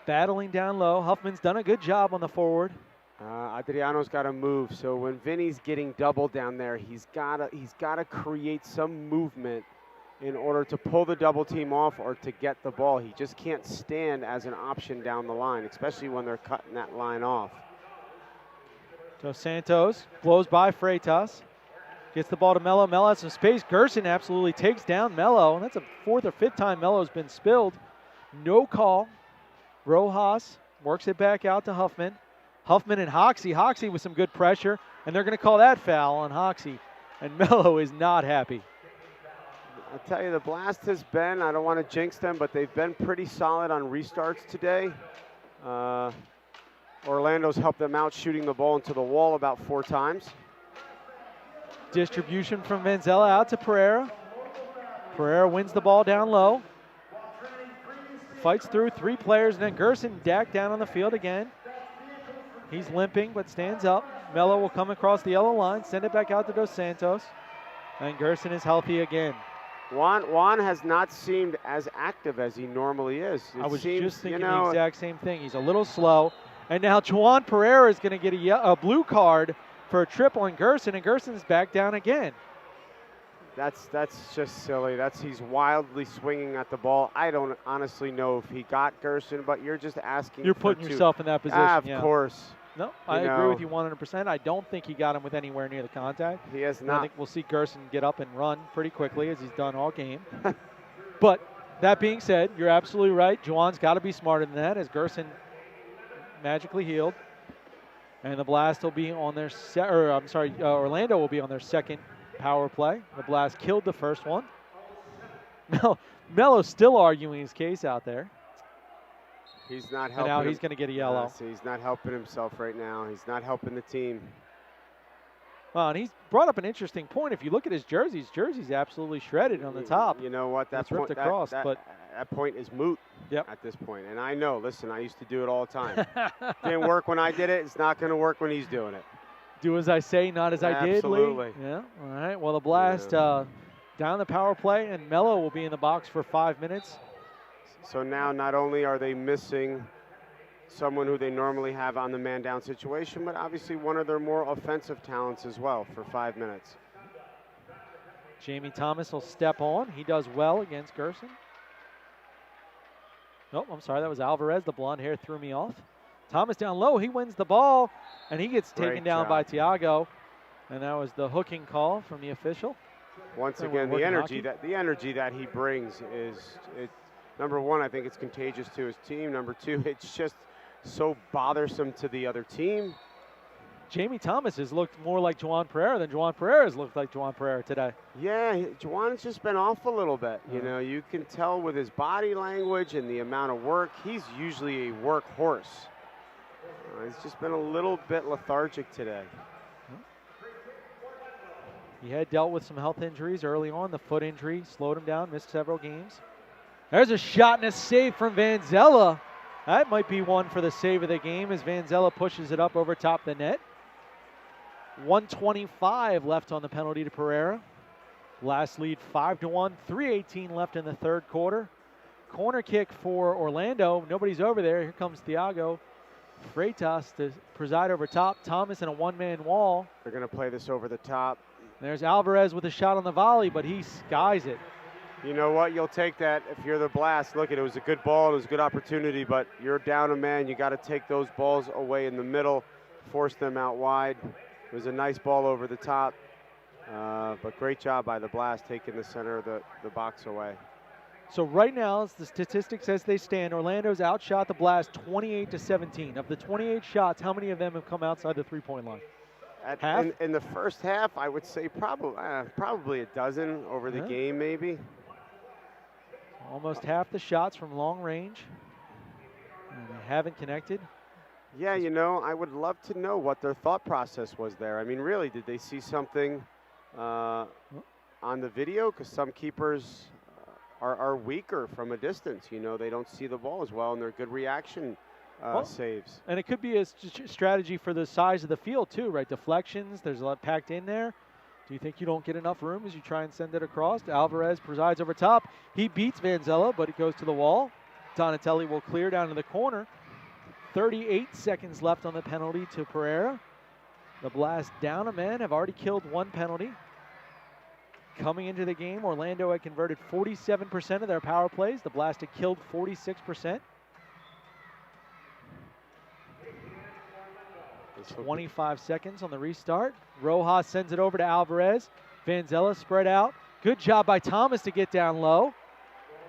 Battling down low. Huffman's done a good job on the forward. Adriano's got to move. So when Vinny's getting double down there, he's got to create some movement in order to pull the double team off or to get the ball. He just can't stand as an option down the line, especially when they're cutting that line off. Dos Santos blows by Freitas. Gets the ball to Mello. Mello has some space. Gerson absolutely takes down Mello. And that's the 4th or 5th time Mello's been spilled. No call. Rojas works it back out to Huffman. Huffman and Hoxie. Hoxie with some good pressure, and they're going to call that foul on Hoxie. And Mello is not happy. I'll tell you, the Blast has been, I don't want to jinx them, but they've been pretty solid on restarts today. Orlando's helped them out shooting the ball into the wall about 4 times. Distribution from Vanzella out to Pereira. Pereira wins the ball down low. Fights through 3 players, and then Gerson Dak down on the field again. He's limping, but stands up. Mello will come across the yellow line, send it back out to Dos Santos. And Gerson is healthy again. Juan has not seemed as active as he normally is. I was just thinking the exact same thing. He's a little slow. And now Juan Pereira is going to get a blue card for a trip on Gerson, and Gerson's back down again. That's just silly. He's wildly swinging at the ball. I don't honestly know if he got Gerson, but you're just asking. You're putting yourself in that position. Of course. No, I agree with you 100%. I don't think he got him with anywhere near the contact. He has and not. I think we'll see Gerson get up and run pretty quickly, as he's done all game. But that being said, you're absolutely right. Juwan's got to be smarter than that, as Gerson magically healed. And the Blast will be on their Orlando will be on their second power play. The Blast killed the first one. Mello's still arguing his case out there. He's not helping. And now he's going to get a yellow. He's not helping himself right now. He's not helping the team. Well, and he's brought up an interesting point. If you look at his jersey's absolutely shredded on the top. You know what? That's ripped across. That point is moot at this point. And I know, listen, I used to do it all the time. Didn't work when I did it. It's not going to work when he's doing it. Do as I say, not as I did, Lee. Absolutely. Yeah. All right. Well, the Blast down the power play, and Mello will be in the box for 5 minutes. So now not only are they missing someone who they normally have on the man-down situation, but obviously one of their more offensive talents as well for 5 minutes. Jamie Thomas will step on. He does well against Gerson. Oh, I'm sorry. That was Alvarez. The blonde hair threw me off. Thomas down low. He wins the ball, and he gets taken down by Thiago. And that was the hooking call from the official. Once again, the energy that he brings is number one, I think it's contagious to his team. Number two, it's just so bothersome to the other team. Jamie Thomas has looked more like Juwan Pereira than Juwan Pereira has looked like Juwan Pereira today. Yeah, Juwan's just been off a little bit. You know, you can tell with his body language and the amount of work. He's usually a workhorse. He's just been a little bit lethargic today. He had dealt with some health injuries early on. The foot injury slowed him down, missed several games. There's a shot and a save from Vanzella. That might be one for the save of the game as Vanzella pushes it up over top the net. 1:25 left on the penalty to Pereira. Last lead 5-1, 3:18 left in the third quarter. Corner kick for Orlando. Nobody's over there. Here comes Thiago Freitas to preside over top. Thomas in a one-man wall. They're going to play this over the top. There's Alvarez with a shot on the volley, but he skies it. You know what? You'll take that if you're the Blast. Look, it was a good ball. It was a good opportunity, but you're down a man. You got to take those balls away in the middle, force them out wide. It was a nice ball over the top, but great job by the Blast taking the center of the box away. So right now, as the statistics as they stand, Orlando's outshot the Blast 28-17. Of the 28 shots, how many of them have come outside the three-point line? Half? In the first half, I would say probably a dozen over the game, maybe. Almost half the shots from long range. And they haven't connected. Yeah, you know, I would love to know what their thought process was there. I mean, really, did they see something on the video? Because some keepers are weaker from a distance. You know, they don't see the ball as well, and they're good reaction saves. And it could be a strategy for the size of the field, too, right? Deflections, there's a lot packed in there. Do you think you don't get enough room as you try and send it across? Alvarez presides over top. He beats Vanzella, but it goes to the wall. Donatelli will clear down to the corner. 38 seconds left on the penalty to Pereira. The Blast down a man, have already killed one penalty. Coming into the game, Orlando had converted 47% of their power plays. The Blast had killed 46%. 25 seconds on the restart. Rojas sends it over to Alvarez. Vanzella spread out. Good job by Thomas to get down low.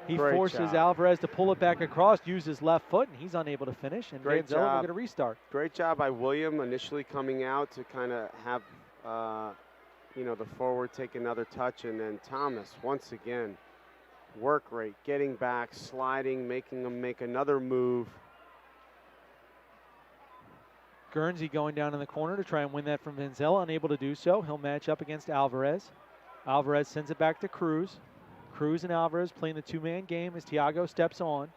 He forces Alvarez to pull it back across, use his left foot, and he's unable to finish. And Vanzella will get a restart. Great job by William initially coming out to kind of have, the forward take another touch. And then Thomas, once again, work rate, getting back, sliding, making him make another move. Guernsey going down in the corner to try and win that from Vanzella, unable to do so. He'll match up against Alvarez. Alvarez sends it back to Cruz. Cruz and Alvarez playing the two-man game as Thiago steps on.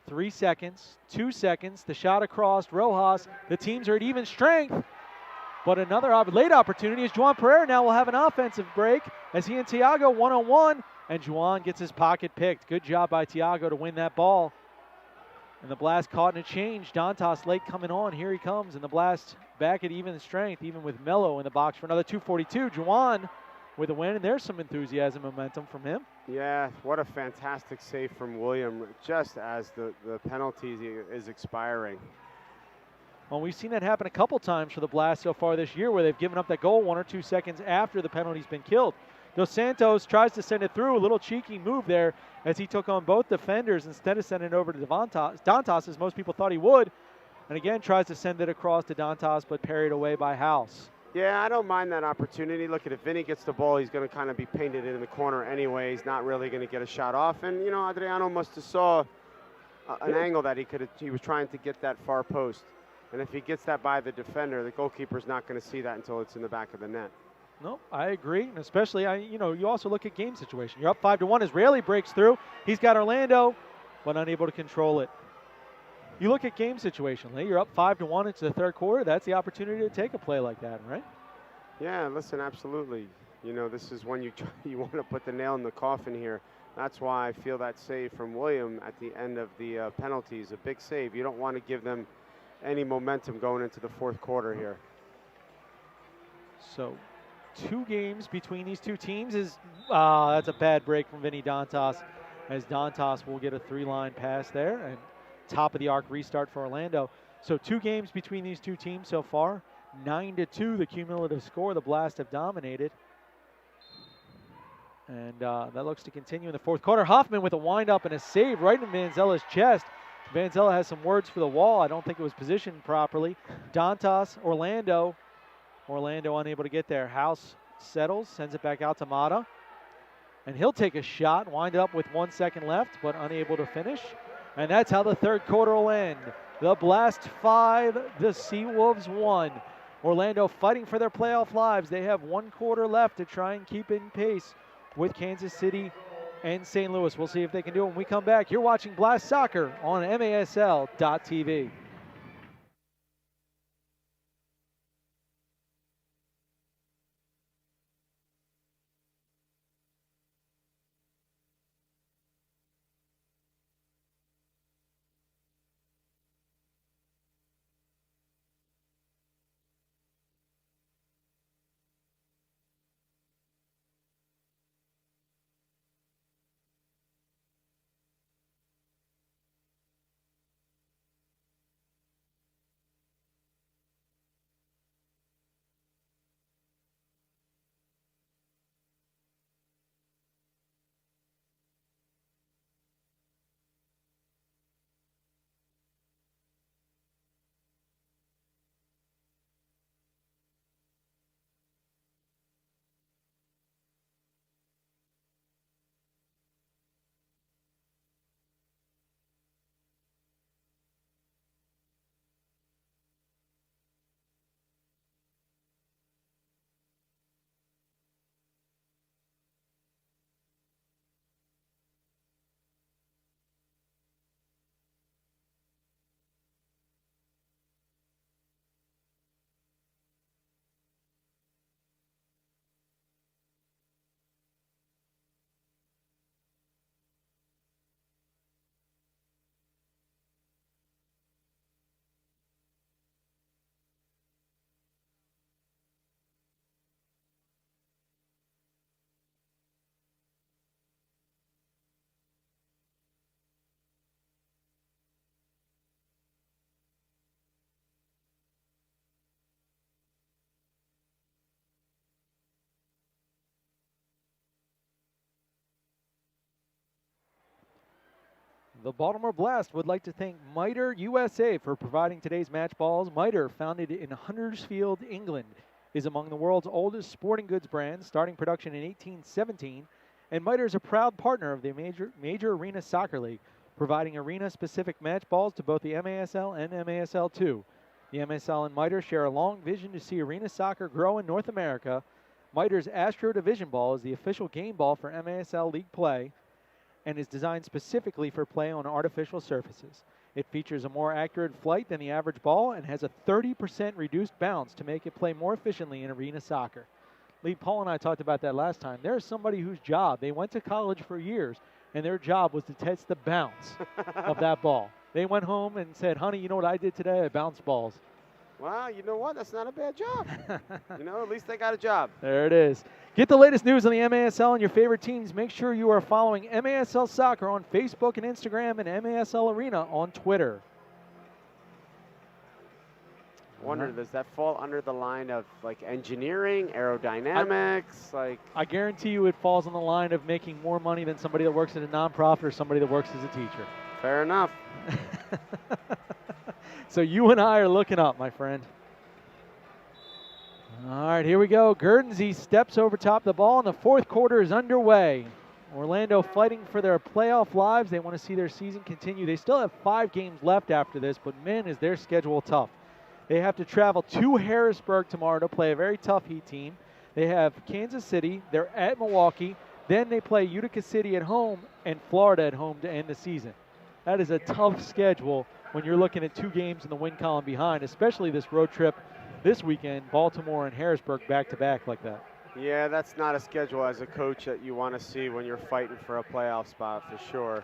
3 seconds, 2 seconds, the shot across, Rojas. The teams are at even strength, but another late opportunity as Juan Pereira now will have an offensive break as he and Thiago one-on-one, and Juan gets his pocket picked. Good job by Thiago to win that ball. And the Blast caught in a change. Dantas late coming on. Here he comes, and the Blast back at even strength, even with Melo in the box for another 2:42. Juan with a win, and there's some enthusiasm, momentum from him. Yeah, what a fantastic save from William, just as the penalty is expiring. Well, we've seen that happen a couple times for the Blast so far this year, where they've given up that goal 1 or 2 seconds after the penalty's been killed. Dos Santos tries to send it through, a little cheeky move there as he took on both defenders instead of sending it over to Dantas, as most people thought he would. And again, tries to send it across to Dantas, but parried away by House. Yeah, I don't mind that opportunity. Look, if Vinny gets the ball, he's going to kind of be painted in the corner anyway. He's not really going to get a shot off. And, you know, Adriano must have saw an angle that he was trying to get that far post. And if he gets that by the defender, the goalkeeper's not going to see that until it's in the back of the net. No, I agree, and especially, you also look at game situation. You're up 5-1 as Rayleigh breaks through. He's got Orlando, but unable to control it. You look at game situation, Lee. You're up 5-1 into the third quarter. That's the opportunity to take a play like that, right? Yeah, listen, absolutely. You know, this is when you want to put the nail in the coffin here. That's why I feel that save from William at the end of the penalty is a big save. You don't want to give them any momentum going into the fourth quarter here. So 2 games between these two teams is, that's a bad break from Vinny Dantas, as Dantas will get a 3-line pass there, and top of the arc restart for Orlando. So 2 games between these two teams so far. 9-2 the cumulative score. The Blast have dominated. And that looks to continue in the fourth quarter. Hoffman with a windup and a save right in Vanzella's chest. Vanzella has some words for the wall. I don't think it was positioned properly. Dantas, Orlando unable to get there. House settles, sends it back out to Mata. And he'll take a shot, wind up with 1 second left, but unable to finish. And that's how the third quarter will end. The Blast 5, the SeaWolves 1. Orlando fighting for their playoff lives. They have 1 quarter left to try and keep in pace with Kansas City and St. Louis. We'll see if they can do it when we come back. You're watching Blast Soccer on MASL.TV. The Baltimore Blast would like to thank Miter USA for providing today's match balls. Miter, founded in Huddersfield, England, is among the world's oldest sporting goods brands, starting production in 1817. And Miter is a proud partner of the Major Arena Soccer League. providing arena-specific match balls to both the MASL and MASL2. The MSL and Mitre share a long vision to see arena soccer grow in North America. Mitre's Astro Division Ball is the official game ball for MASL League play and is designed specifically for play on artificial surfaces. It features a more accurate flight than the average ball and has a 30% reduced bounce to make it play more efficiently in arena soccer. Lee, Paul and I talked about that last time. There's somebody whose job, they went to college for years, and their job was to test the bounce of that ball. They went home and said, honey, you know what I did today? I bounced balls. Well, you know what? That's not a bad job. At least they got a job. There it is. Get the latest news on the MASL and your favorite teams. Make sure you are following MASL Soccer on Facebook and Instagram and MASL Arena on Twitter. Wonder, does that fall under the line of like engineering, aerodynamics? I guarantee you it falls on the line of making more money than somebody that works at a nonprofit or somebody that works as a teacher. Fair enough. So you and I are looking up, my friend. All right, here we go. Guernsey steps over top of the ball, and the fourth quarter is underway. Orlando fighting for their playoff lives. They want to see their season continue. They still have 5 games left after this, but man, is their schedule tough. They have to travel to Harrisburg tomorrow to play a very tough Heat team. They have Kansas City. They're at Milwaukee. Then they play Utica City at home and Florida at home to end the season. That is a tough schedule when you're looking at 2 games in the win column behind, especially this road trip this weekend, Baltimore and Harrisburg back-to-back like that. Yeah, that's not a schedule as a coach that you want to see when you're fighting for a playoff spot for sure.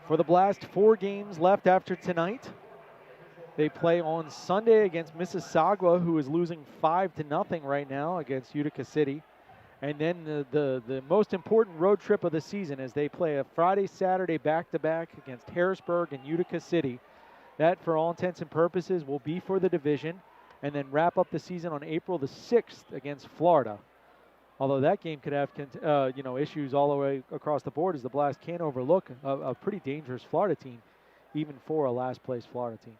For the Blast, 4 games left after tonight. They play on Sunday against Mississauga, who is losing 5-0 right now against Utica City. And then the most important road trip of the season as they play a Friday, Saturday back-to-back against Harrisburg and Utica City. That, for all intents and purposes, will be for the division, and then wrap up the season on April the 6th against Florida. Although that game could have issues all the way across the board, as the Blast can't overlook a pretty dangerous Florida team, even for a last-place Florida team.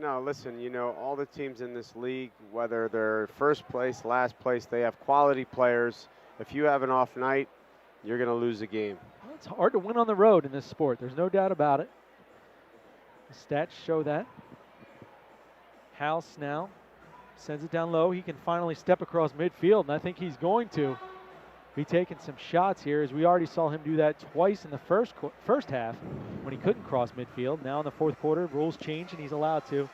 No, listen, all the teams in this league, whether they're first place, last place, they have quality players. If you have an off night, you're going to lose a game. Well, it's hard to win on the road in this sport. There's no doubt about it. The stats show that. House now sends it down low. He can finally step across midfield, and I think he's going to be taking some shots here, as we already saw him do that twice in the first half when he couldn't cross midfield. Now in the fourth quarter, rules change, and he's allowed to.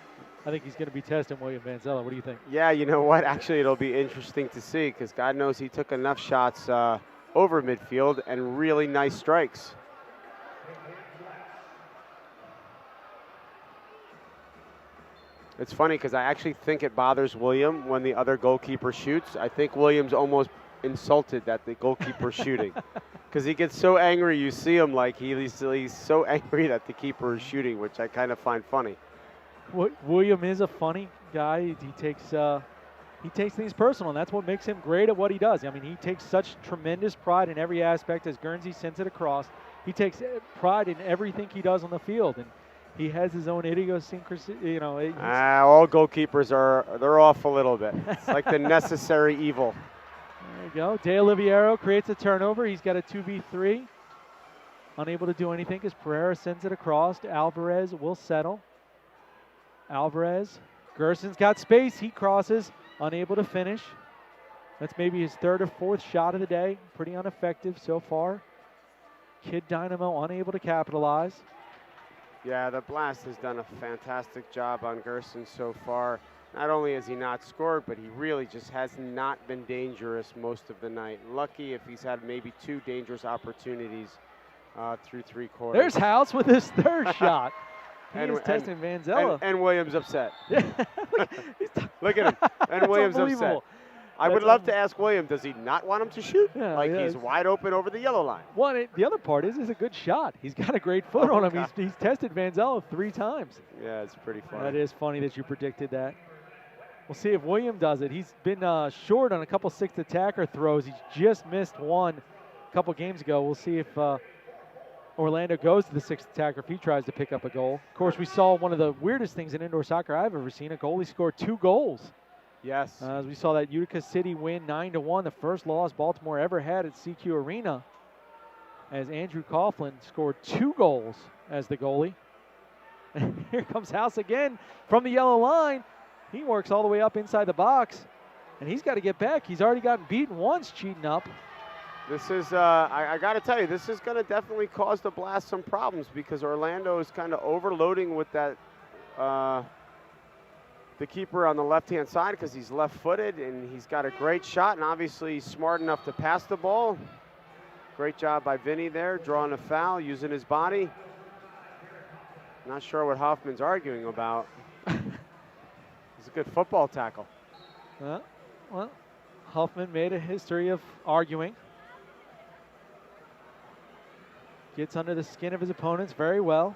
I think he's going to be testing William Vanzella. What do you think? Yeah, you know what? Actually, it'll be interesting to see, because God knows he took enough shots over midfield and really nice strikes. It's funny because I actually think it bothers William when the other goalkeeper shoots. I think William's almost insulted that the goalkeeper's shooting, because he gets so angry. You see him like he's so angry that the keeper is shooting, which I kind of find funny. William is a funny guy. He takes things personal, and that's what makes him great at what he does. I mean, he takes such tremendous pride in every aspect as Guernsey sends it across. He takes pride in everything he does on the field, and he has his own idiosyncrasy. All goalkeepers they're off a little bit. It's like the necessary evil. There you go. De Oliveira creates a turnover. He's got a 2v3. Unable to do anything as Pereira sends it across. Alvarez will settle. Alvarez. Gerson's got space. He crosses. Unable to finish. That's maybe his 3rd or 4th shot of the day. Pretty ineffective so far. Kid Dynamo unable to capitalize. Yeah, the Blast has done a fantastic job on Gerson so far. Not only has he not scored, but he really just has not been dangerous most of the night. Lucky if he's had maybe 2 dangerous opportunities through 3 quarters. There's House with his 3rd shot. He is testing Vanzella. And Williams upset. Look at him. And Williams upset. I would That's love to ask William, does he not want him to shoot? Yeah, He's wide open over the yellow line. Well, the other part is a good shot. He's got a great foot on him. He's tested Vanzella 3 times. Yeah, it's pretty funny. That is funny that you predicted that. We'll see if William does it. He's been short on a couple 6th attacker throws. He's just missed one a couple games ago. We'll see if Orlando goes to the 6th attacker if he tries to pick up a goal. Of course, we saw one of the weirdest things in indoor soccer I've ever seen. A goalie scored 2 goals. Yes. As we saw that Utica City win 9-1, the first loss Baltimore ever had at CQ Arena. as Andrew Coughlin scored 2 goals as the goalie. And here comes House again from the yellow line. He works all the way up inside the box, and he's got to get back. He's already gotten beaten once cheating up. This is, I got to tell you, this is going to definitely cause the Blast some problems because Orlando is kind of overloading with that, the keeper on the left-hand side because he's left-footed and he's got a great shot, and obviously he's smart enough to pass the ball. Great job by Vinny there, drawing a foul, using his body. Not sure what Hoffman's arguing about. It's a good football tackle. Well, Huffman made a history of arguing. Gets under the skin of his opponents very well.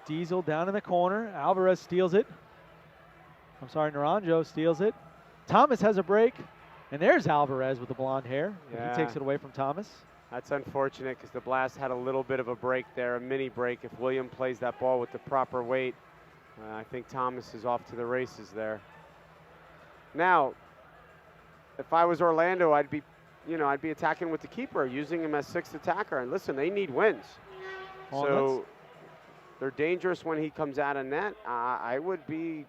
Diesel down in the corner. Alvarez steals it. I'm sorry, Naranjo steals it. Thomas has a break. And there's Alvarez with the blonde hair. Yeah. He takes it away from Thomas. That's unfortunate because the Blast had a little bit of a break there, a mini break. If William plays that ball with the proper weight, I think Thomas is off to the races there. Now, if I was Orlando, I'd be attacking with the keeper, using him as 6th attacker. And listen, they need wins. So they're dangerous when he comes out of net. I would be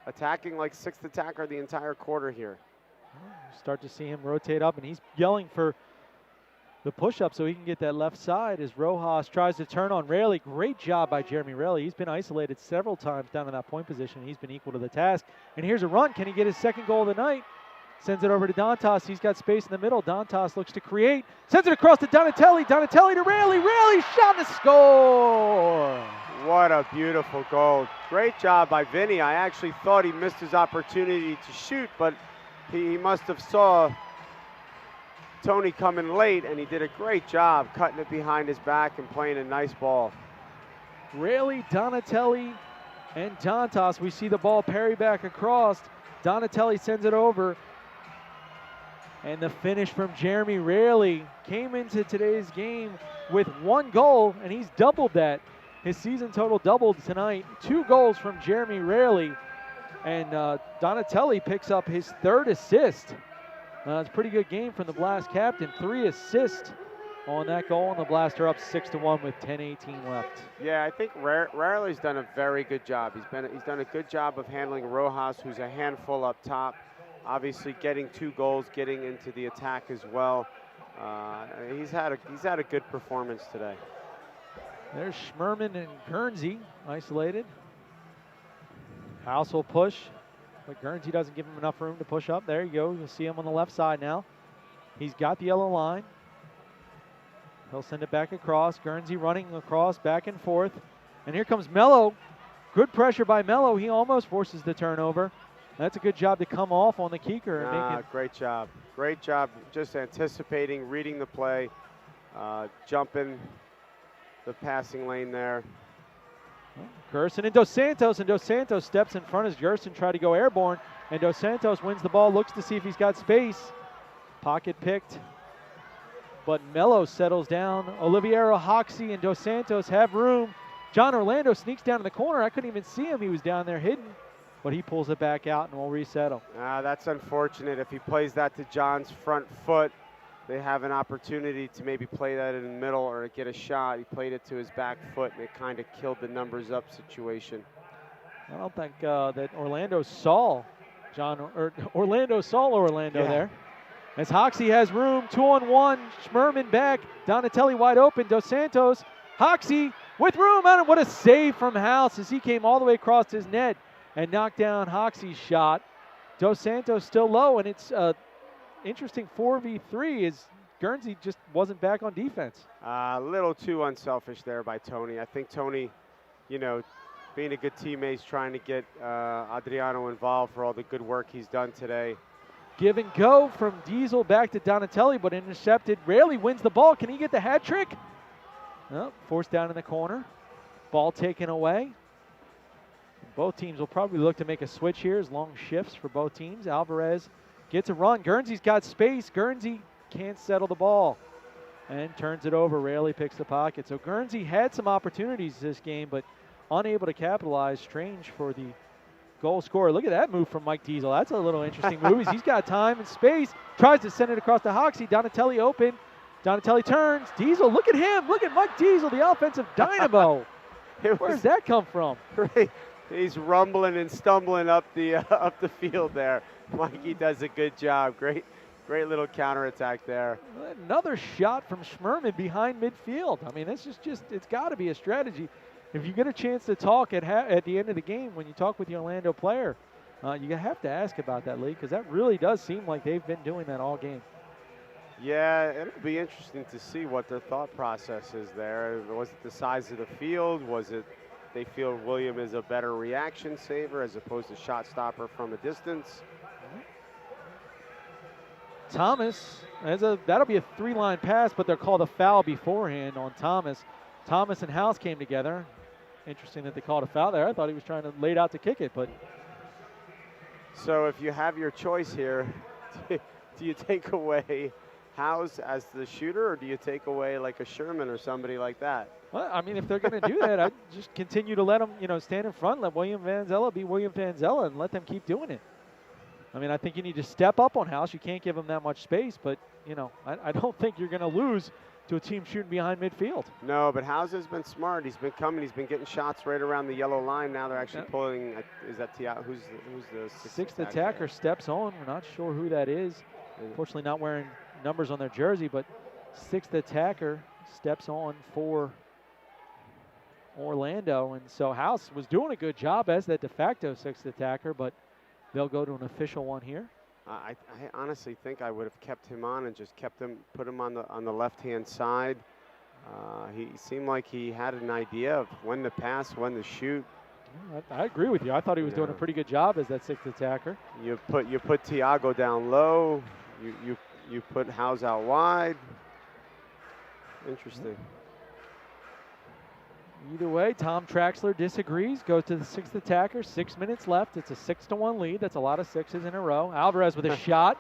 attacking like 6th attacker the entire quarter here. Start to see him rotate up, and he's yelling for the push-up so he can get that left side as Rojas tries to turn on Raley. Great job by Jeremy Raley. He's been isolated several times down in that point position. He's been equal to the task. And here's a run. Can he get his 2nd goal of the night? Sends it over to Dantas. He's got space in the middle. Dantas looks to create. Sends it across to Donatelli. Donatelli to Raley. Raley shot and a score. What a beautiful goal. Great job by Vinny. I actually thought he missed his opportunity to shoot, but he must have saw Tony coming late, and he did a great job cutting it behind his back and playing a nice ball. Raley, Donatelli, and Dantas. We see the ball parry back across. Donatelli sends it over. And the finish from Jeremy Raley came into today's game with 1 goal, and he's doubled that. His season total doubled tonight. 2 goals from Jeremy Raley. And Donatelli picks up his 3rd assist. It's a pretty good game from the Blast captain. 3 assists on that goal, and the Blast are up 6-1 with 10:18 left. Yeah, I think Rarley's done a very good job. He's done a good job of handling Rojas, who's a handful up top. Obviously, getting 2 goals, getting into the attack as well. He's had a good performance today. There's Schmerman and Guernsey isolated. House will push, but Guernsey doesn't give him enough room to push up. There you go. You'll see him on the left side now. He's got the yellow line. He'll send it back across. Guernsey running across, back and forth. And here comes Mello. Good pressure by Mello. He almost forces the turnover. That's a good job to come off on the keeper. And make it. Great job. Great job just anticipating, reading the play, jumping the passing lane there. Gerson and Dos Santos steps in front as Gerson tried to go airborne, and Dos Santos wins the ball, looks to see if he's got space. Pocket picked, but Mello settles down. Oliviero, Hoxie, and Dos Santos have room. John Orlando sneaks down in the corner. I couldn't even see him. He was down there hidden, but he pulls it back out and will resettle. That's unfortunate. If he plays that to John's front foot, they have an opportunity to maybe play that in the middle or get a shot. He played it to his back foot, and it kind of killed the numbers up situation. I don't think that Orlando saw Orlando there. As Hoxie has room, 2-on-1, Schmerman back, Donatelli wide open, Dos Santos, Hoxie with room on it. What a save from House as he came all the way across his net and knocked down Hoxie's shot. Dos Santos still low, and it's interesting 4v3 is Guernsey just wasn't back on defense. A little too unselfish there by Tony. I think Tony, being a good teammate, is trying to get Adriano involved for all the good work he's done today. Give and go from Diesel back to Donatelli, but intercepted. Raley wins the ball. Can he get the hat trick? No, forced down in the corner. Ball taken away. Both teams will probably look to make a switch here as long shifts for both teams. Alvarez gets a run. Guernsey's got space. Guernsey can't settle the ball and turns it over. Raley picks the pocket. So Guernsey had some opportunities this game, but unable to capitalize. Strange for the goal scorer. Look at that move from Mike Diesel. That's a little interesting move. He's got time and space. Tries to send it across to Hoxie. Donatelli open. Donatelli turns. Diesel, look at him. Look at Mike Diesel, the offensive dynamo. Where does that come from? He's rumbling and stumbling up the field there. Mikey does a good job. Great little counterattack there. Another shot from Schmerman behind midfield. I mean, this is just, it's got to be a strategy. If you get a chance to talk at the end of the game, when you talk with the Orlando player, you have to ask about that, Lee, because that really does seem like they've been doing that all game. Yeah, it'll be interesting to see what their thought process is there. Was it the size of the field? Was it they feel William is a better reaction saver as opposed to shot stopper from a distance? Thomas, that'll be a 3-line pass, but they're called a foul beforehand on Thomas. Thomas and House came together. Interesting that they called a foul there. I thought he was trying to lay it out to kick it, but. So if you have your choice here, do you take away House as the shooter, or do you take away like a Sherman or somebody like that? Well, I mean, if they're going to do that, I'd just continue to let them, stand in front, let William Vanzella be William Vanzella, and let them keep doing it. I mean, I think you need to step up on House. You can't give him that much space, but, I don't think you're going to lose to a team shooting behind midfield. No, but House has been smart. He's been coming. He's been getting shots right around the yellow line. Now they're actually pulling. Is that Tiago? Who's the sixth attacker steps on. We're not sure who that is. Unfortunately, not wearing numbers on their jersey, but sixth attacker steps on for Orlando. And so House was doing a good job as that de facto sixth attacker, but they'll go to an official one here. I honestly think I would have kept him on and just put him on the left-hand side. He seemed like he had an idea of when to pass, when to shoot. I agree with you. I thought he was doing a pretty good job as that sixth attacker. You put Tiago down low. You put House out wide. Interesting. Either way, Tom Traxler disagrees, goes to the sixth attacker. 6 minutes left. It's a 6-1 lead. That's a lot of sixes in a row. Alvarez with a shot.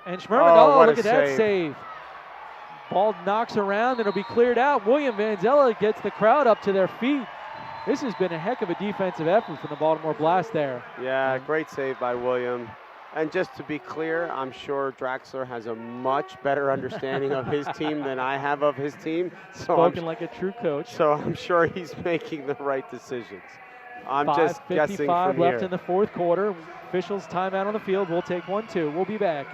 And Schmerman, look at that save. Ball knocks around, and it'll be cleared out. William Vanzella gets the crowd up to their feet. This has been a heck of a defensive effort from the Baltimore Blast there. Yeah, great save by William. And just to be clear, I'm sure Draxler has a much better understanding of his team than I have of his team. Spoken like a true coach. So I'm sure he's making the right decisions. I'm just guessing from left here. In the fourth quarter. Officials timeout on the field. We'll take 1-2. We'll be back.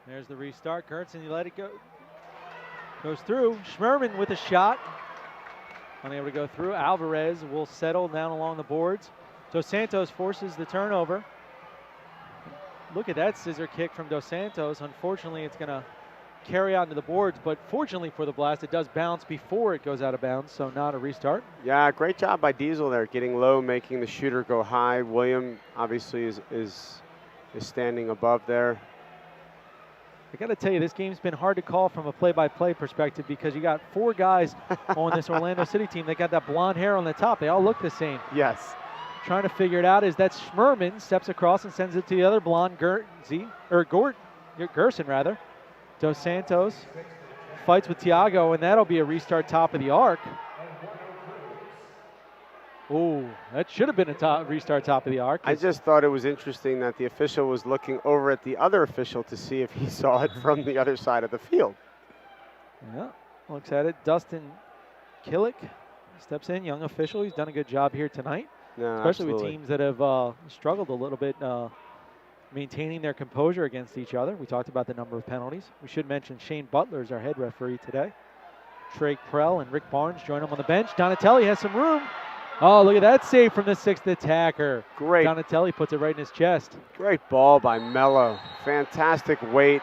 There's the restart. Guernsey, you let it go. Goes through. Schmerman with a shot. Unable to go through. Alvarez will settle down along the boards. Dos Santos forces the turnover. Look at that scissor kick from Dos Santos. Unfortunately, it's going to carry out into the boards, but fortunately for the Blast, it does bounce before it goes out of bounds, so not a restart. Yeah, great job by Diesel there, getting low, making the shooter go high. William obviously is standing above there. I got to tell you, this game's been hard to call from a play-by-play perspective because you got 4 guys on this Orlando City team that got that blonde hair on the top. They all look the same. Yes. Trying to figure it out is that Schmerman steps across and sends it to the other blonde Gerson rather. Dos Santos fights with Tiago, and that'll be a restart top of the arc. Oh, that should have been a restart top of the arc. I just thought it was interesting that the official was looking over at the other official to see if he saw it from the other side of the field. Yeah, looks at it. Dustin Killick steps in, young official. He's done a good job here tonight, No, especially absolutely. with teams that have struggled a little bit maintaining their composure against each other. We talked about the number of penalties. We should mention Shane Butler is our head referee today. Trey Prell and Rick Barnes join him on the bench. Donatelli has some room. Oh, look at that save from the 6th attacker. Great. Donatelli puts it right in his chest. Great ball by Mello. Fantastic weight.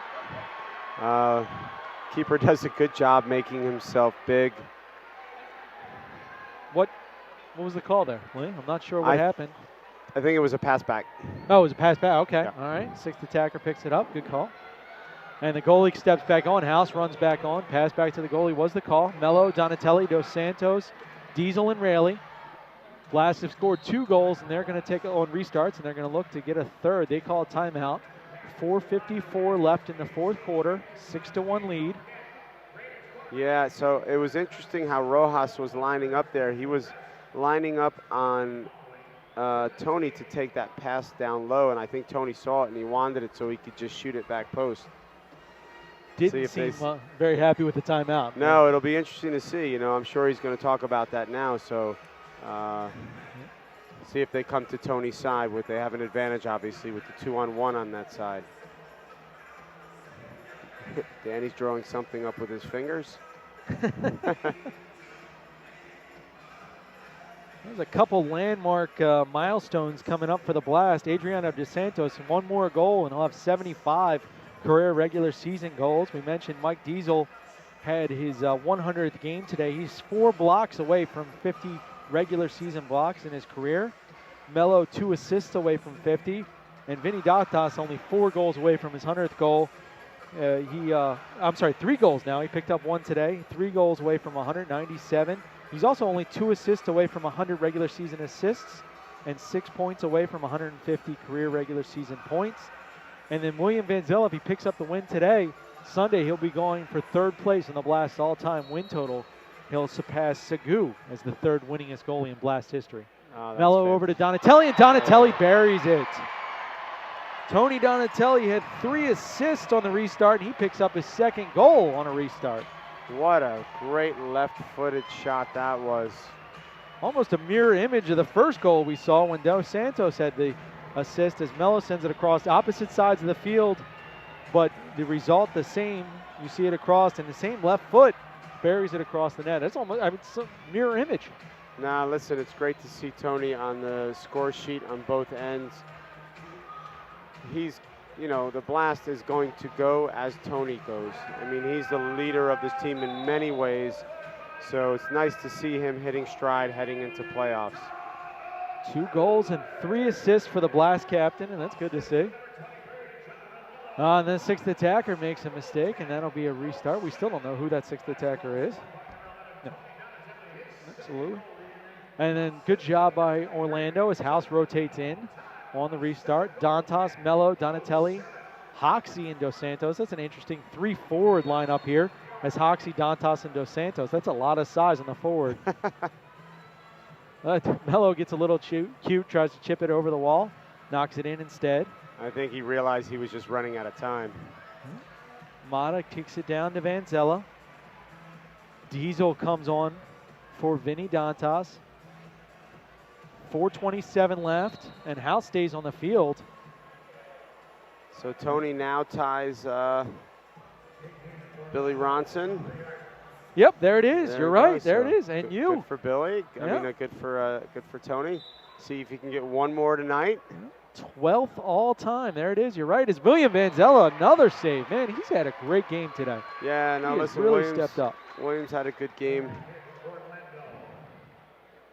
Keeper does a good job making himself big. What was the call there, Lee? I'm not sure what happened. I think it was a pass back. Oh, it was a pass back. Okay. Yeah. All right. 6th attacker picks it up. Good call. And the goalie steps back on. House runs back on. Pass back to the goalie was the call. Mello, Donatelli, Dos Santos, Diesel, and Raley. Blast have scored 2 goals, and they're going to take on restarts, and they're going to look to get a third. They call a timeout. 4:54 left in the 4th quarter. 6-1 lead. Yeah, so it was interesting how Rojas was lining up there. He was lining up on Tony to take that pass down low, and I think Tony saw it and he wanted it so he could just shoot it back post. Didn't seem very happy with the timeout. No, it'll be interesting to see. You know, I'm sure he's going to talk about that now. So see if they come to Tony's side. They have an advantage, obviously, with the 2-on-1 on that side. Danny's drawing something up with his fingers. There's a couple landmark milestones coming up for the Blast. Adriano Dos Santos, one more goal, and he'll have 75 career regular season goals. We mentioned Mike Diesel had his 100th game today. He's 4 blocks away from 50 regular season blocks in his career. Mello 2 assists away from 50. And Vinny Datas only 4 goals away from his 100th goal. 3 goals now. He picked up 1 today. 3 goals away from 197. He's also only 2 assists away from 100 regular season assists and 6 points away from 150 career regular season points. And then William Van Zell, if he picks up the win today, Sunday he'll be going for 3rd place in the Blast all-time win total. He'll surpass Segu as the 3rd winningest goalie in Blast history. Mello over to Donatelli, and Donatelli buries it. Tony Donatelli had 3 assists on the restart, and he picks up his 2nd goal on a restart. What a great left-footed shot that was. Almost a mirror image of the first goal we saw when Dos Santos had the assist, as Mello sends it across opposite sides of the field, but the result the same. You see it across, and the same left foot buries it across the net. That's almost, it's a mirror image. Nah, listen, it's great to see Tony on the score sheet on both ends. He's, the Blast is going to go as Tony goes. I mean, he's the leader of this team in many ways, so it's nice to see him hitting stride heading into playoffs. 2 goals and 3 assists for the Blast captain, and that's good to see. And then 6th attacker makes a mistake, and that'll be a restart. We still don't know who that 6th attacker is. No, absolutely. And then good job by Orlando as House rotates in on the restart. Dantas, Mello, Donatelli, Hoxie, and Dos Santos. That's an interesting 3-forward lineup here as Hoxie, Dantas, and Dos Santos. That's a lot of size on the forward. Mello gets a little cute, tries to chip it over the wall, knocks it in instead. I think he realized he was just running out of time. Mata kicks it down to Vanzella. Diesel comes on for Vinny Dantas. 4:27 left, and House stays on the field. So Tony now ties Billy Ronson. Yep, there it is. You're right. Goes. There So it is. And you. Good for Billy. I mean, good for Tony. See if he can get 1 more tonight. 12th all time. There it is. You're right. It's William Vanzella. Another save. Man, he's had a great game today. Yeah, no, he listen, really stepped up. Williams had a good game.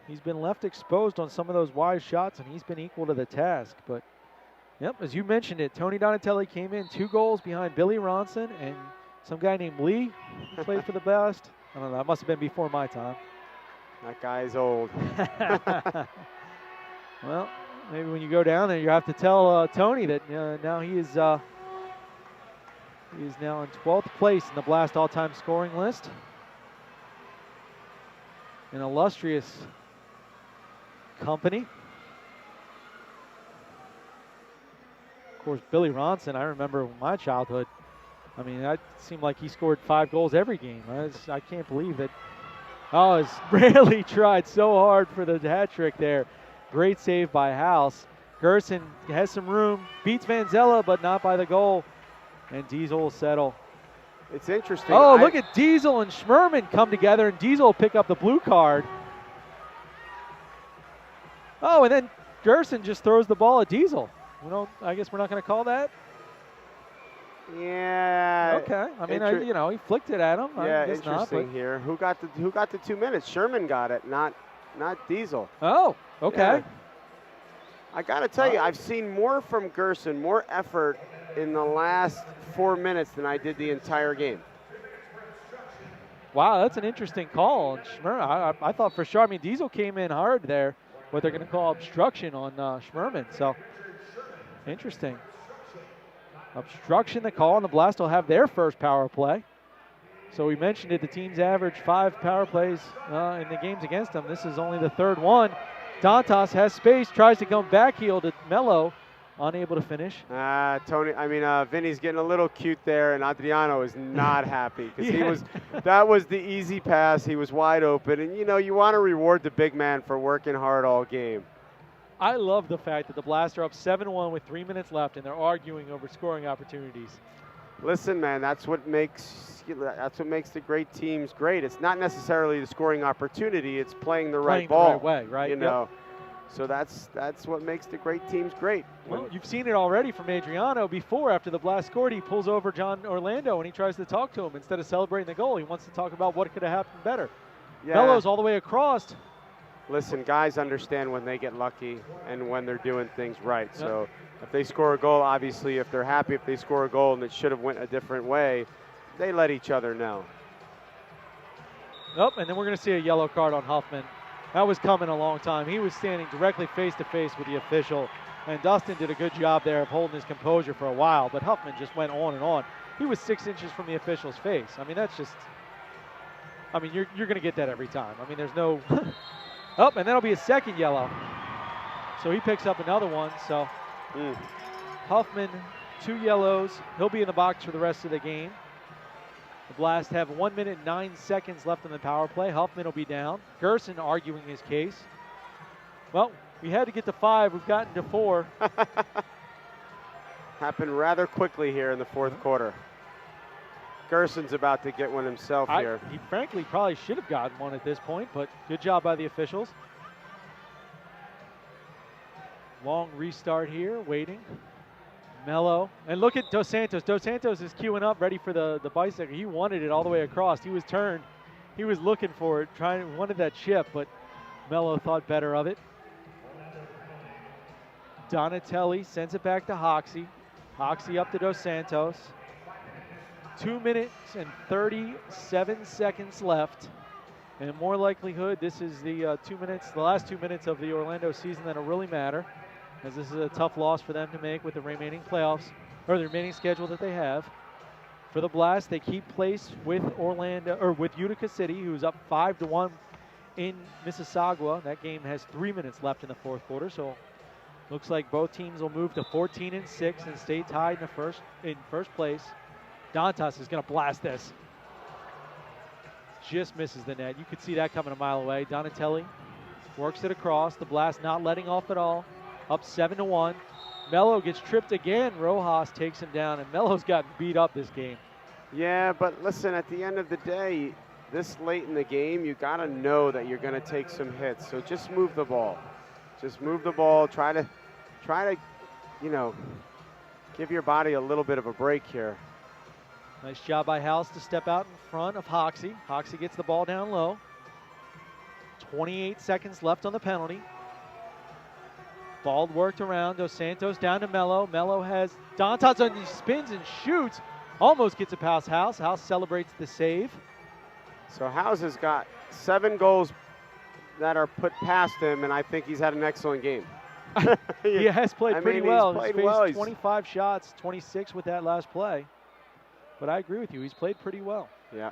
He's been left exposed on some of those wide shots, and he's been equal to the task. But, yep, as you mentioned it, Tony Donatelli came in 2 goals behind Billy Ronson and some guy named Lee who played for the Blast. I don't know. That must have been before my time. That guy's old. Well, maybe when you go down there, you have to tell Tony that now he is now in 12th place in the Blast all-time scoring list. An illustrious company. Of course, Billy Ronson, I remember my childhood. I mean, it seemed like he scored 5 goals every game. I can't believe that. Oh, Rayleigh tried so hard for the hat trick there. Great save by House. Gerson has some room, beats Vanzella, but not by the goal. And Diesel will settle. It's interesting. Oh, look at Diesel and Schmerman come together, and Diesel will pick up the blue card. Oh, and then Gerson just throws the ball at Diesel. I guess we're not going to call that. Yeah. Okay. I mean, he flicked it at him. Yeah, I guess interesting not, here. Who got the 2 minutes? Sherman got it, not Diesel. Oh, okay. Yeah. I got to tell you, I've seen more from Gerson, more effort in the last 4 minutes than I did the entire game. Wow, that's an interesting call. And Schmerman, I thought for sure. I mean, Diesel came in hard there, but they're going to call obstruction on Schmerman. So, interesting. Obstruction, the call, and the Blast will have their first power play. So we mentioned it, the teams average 5 power plays in the games against them. This is only the third one. Dantas has space, tries to come back heel to Mello, unable to finish. Vinny's getting a little cute there, and Adriano is not happy because that was the easy pass. He was wide open, and you want to reward the big man for working hard all game. I love the fact that the Blast are up 7-1 with 3 minutes left, and they're arguing over scoring opportunities. Listen, man, that's what makes the great teams great. It's not necessarily the scoring opportunity; it's playing the right ball. The right way, right? Yep. So that's what makes the great teams great. Well, you've seen it already from Adriano before. After the Blast scored, he pulls over John Orlando and he tries to talk to him instead of celebrating the goal. He wants to talk about what could have happened better. Yeah. Mello's all the way across. Listen, guys understand when they get lucky and when they're doing things right. Yep. So if they score a goal, obviously, if they're happy, if they score a goal and it should have went a different way, they let each other know. Oh, and then we're going to see a yellow card on Huffman. That was coming a long time. He was standing directly face-to-face with the official, and Dustin did a good job there of holding his composure for a while, but Huffman just went on and on. He was 6 inches from the official's face. I mean, that's just, you're going to get that every time. I mean, there's no... Oh, and that'll be a second yellow. So he picks up another one. So Huffman, 2 yellows. He'll be in the box for the rest of the game. The Blast have 1 minute, 9 seconds left in the power play. Huffman will be down. Gerson arguing his case. Well, we had to get to 5. We've gotten to 4. Happened rather quickly here in the fourth quarter. Gerson's about to get one himself here. He frankly probably should have gotten one at this point, but good job by the officials. Long restart here, waiting. Mello, and look at Dos Santos. Dos Santos is queuing up, ready for the bicycle. He wanted it all the way across. He was turned. He was looking for it, wanted that chip, but Mello thought better of it. Donatelli sends it back to Hoxie. Hoxie up to Dos Santos. 2 minutes and 37 seconds left. And more likelihood, this is the last 2 minutes of the Orlando season that'll really matter, as this is a tough loss for them to make with the remaining playoffs, or the remaining schedule that they have. For the Blast, they keep pace with with Utica City, who's up 5-1 in Mississauga. That game has 3 minutes left in the fourth quarter, so looks like both teams will move to 14-6 and stay tied in first place. Dantas is going to blast this. Just misses the net. You could see that coming a mile away. Donatelli works it across. The Blast not letting off at all. Up 7-1. Mello gets tripped again. Rojas takes him down, and Mello's gotten beat up this game. Yeah, but listen, at the end of the day, this late in the game, you got to know that you're going to take some hits. So just move the ball. Just move the ball. Try to, give your body a little bit of a break here. Nice job by House to step out in front of Hoxie. Hoxie gets the ball down low. 28 seconds left on the penalty. Ball worked around. Dos Santos down to Mello. Mello has Dantas on, he spins and shoots. Almost gets it past House. House celebrates the save. So House has got 7 goals that are put past him, and I think he's had an excellent game. He has played pretty well. He's played faced well. 25 shots, 26 with that last play. But I agree with you. He's played pretty well. Yeah.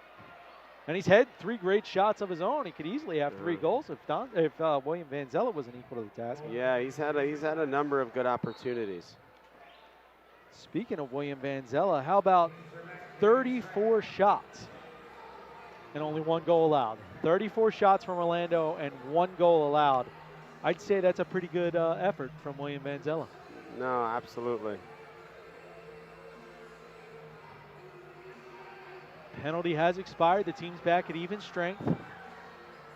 And he's had 3 great shots of his own. He could easily have 3 goals if William Vanzella wasn't equal to the task. Yeah, he's had a number of good opportunities. Speaking of William Vanzella, how about 34 shots and only 1 goal allowed? 34 shots from Orlando and 1 goal allowed. I'd say that's a pretty good effort from William Vanzella. No, absolutely. Penalty has expired. The team's back at even strength.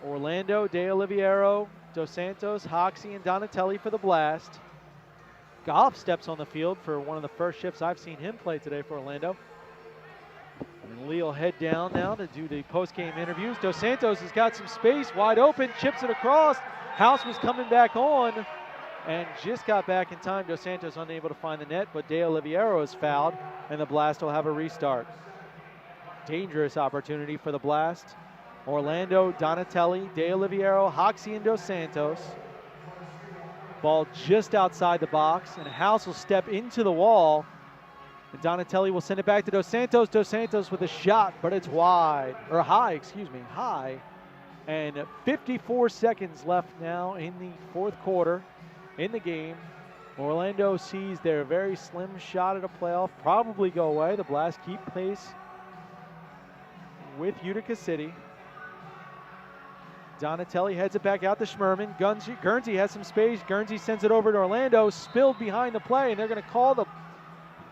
Orlando, De Oliveira, Dos Santos, Hoxie, and Donatelli for the Blast. Goff steps on the field for one of the first shifts I've seen him play today for Orlando. And Lee will head down now to do the post-game interviews. Dos Santos has got some space, wide open, chips it across. House was coming back on and just got back in time. Dos Santos unable to find the net, but De Oliveira is fouled, and the Blast will have a restart. Dangerous opportunity for the Blast. Orlando, Donatelli, De Oliveira, Hoxie, and Dos Santos. Ball just outside the box, and House will step into the wall. And Donatelli will send it back to Dos Santos. Dos Santos with a shot, but it's wide, or high, excuse me, high. And 54 seconds left now in the 4th quarter in the game. Orlando sees their very slim shot at a playoff probably go away. The Blast keep pace with Utica City. Donatelli heads it back out to Schmerman. Guernsey has some space. Guernsey sends it over to Orlando. Spilled behind the play, and they're going to call the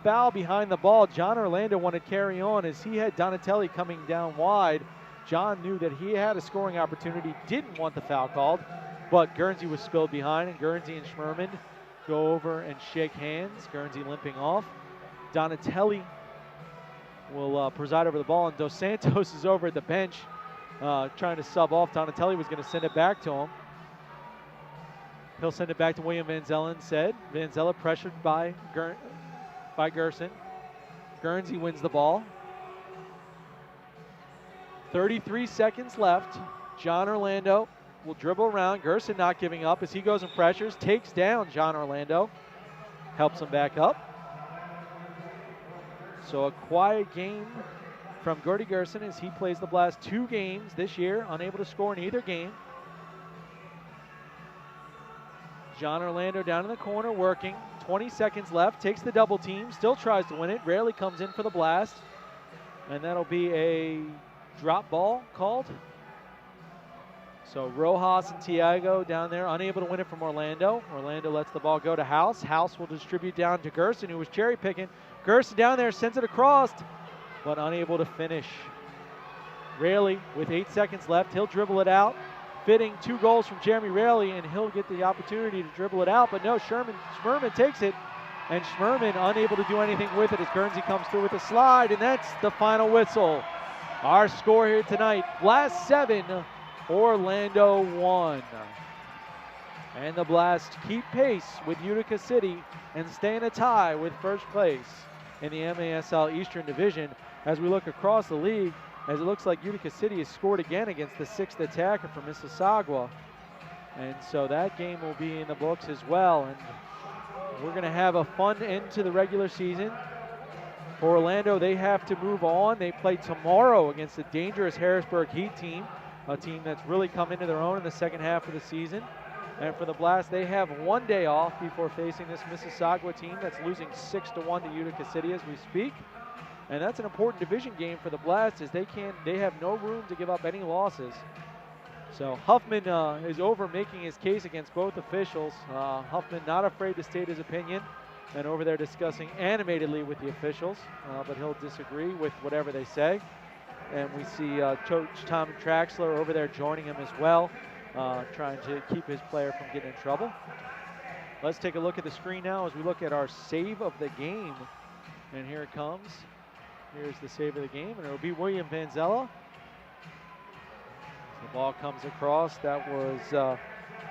foul behind the ball. John Orlando wanted to carry on as he had Donatelli coming down wide. John knew that he had a scoring opportunity, didn't want the foul called, but Guernsey was spilled behind, and Guernsey and Schmerman go over and shake hands. Guernsey limping off. Donatelli will preside over the ball, and Dos Santos is over at the bench trying to sub off. Donatelli was going to send it back to him. He'll send it back to William Vanzella instead. Vanzella pressured by Gerson. Guernsey wins the ball. 33 seconds left. John Orlando will dribble around. Gerson not giving up as he goes and pressures. Takes down John Orlando. Helps him back up. So a quiet game from Gordy Gerson as he plays the Blast 2 games this year, unable to score in either game. John Orlando down in the corner working. 20 seconds left, takes the double team, still tries to win it, rarely comes in for the Blast. And that'll be a drop ball called. So Rojas and Tiago down there, unable to win it from Orlando. Orlando lets the ball go to House. House will distribute down to Gerson, who was cherry picking. Gerson down there, sends it across, but unable to finish. Raley with 8 seconds left, he'll dribble it out. Fitting 2 goals from Jeremy Raley, and he'll get the opportunity to dribble it out, but no, Schmerman takes it, and Schmerman unable to do anything with it as Guernsey comes through with a slide, and that's the final whistle. Our score here tonight, Blast 7, Orlando 1. And the Blast keep pace with Utica City and stay in a tie with first place in the MASL Eastern Division. As we look across the league, as it looks like Utica City has scored again against the 6th attacker from Mississauga. And so that game will be in the books as well. And we're going to have a fun end to the regular season. For Orlando, they have to move on. They play tomorrow against a dangerous Harrisburg Heat team, a team that's really come into their own in the second half of the season. And for the Blast, they have 1 day off before facing this Mississauga team that's losing 6-1 to Utica City as we speak. And that's an important division game for the Blast as they have no room to give up any losses. So Huffman is over making his case against both officials. Huffman not afraid to state his opinion and over there discussing animatedly with the officials, but he'll disagree with whatever they say. And we see Coach Tom Traxler over there joining him as well, trying to keep his player from getting in trouble. Let's take a look at the screen now as we look at our save of the game. And here it comes. Here's the save of the game, and it'll be William Vanzella. The ball comes across. That was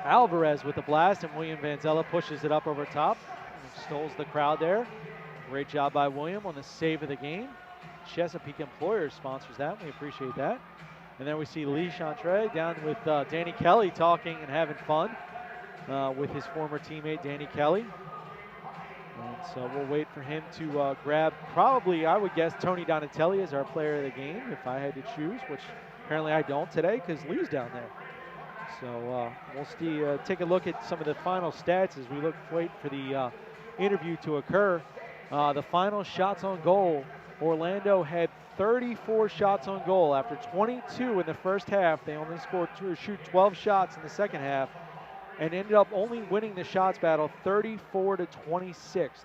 Alvarez with the blast, and William Vanzella pushes it up over top. And stoles the crowd there. Great job by William on the save of the game. Chesapeake Employers sponsors that. We appreciate that. And then we see Lee Chantre down with Danny Kelly talking and having fun with his former teammate Danny Kelly. And so we'll wait for him to grab probably, I would guess, Tony Donatelli as our player of the game if I had to choose, which Apparently I don't today because Lee's down there. So we'll see, take a look at some of the final stats as we wait for the interview to occur. The final shots on goal, Orlando had 34 shots on goal. After 22 in the first half, they only shoot 12 shots in the second half and ended up only winning the shots battle 34-26.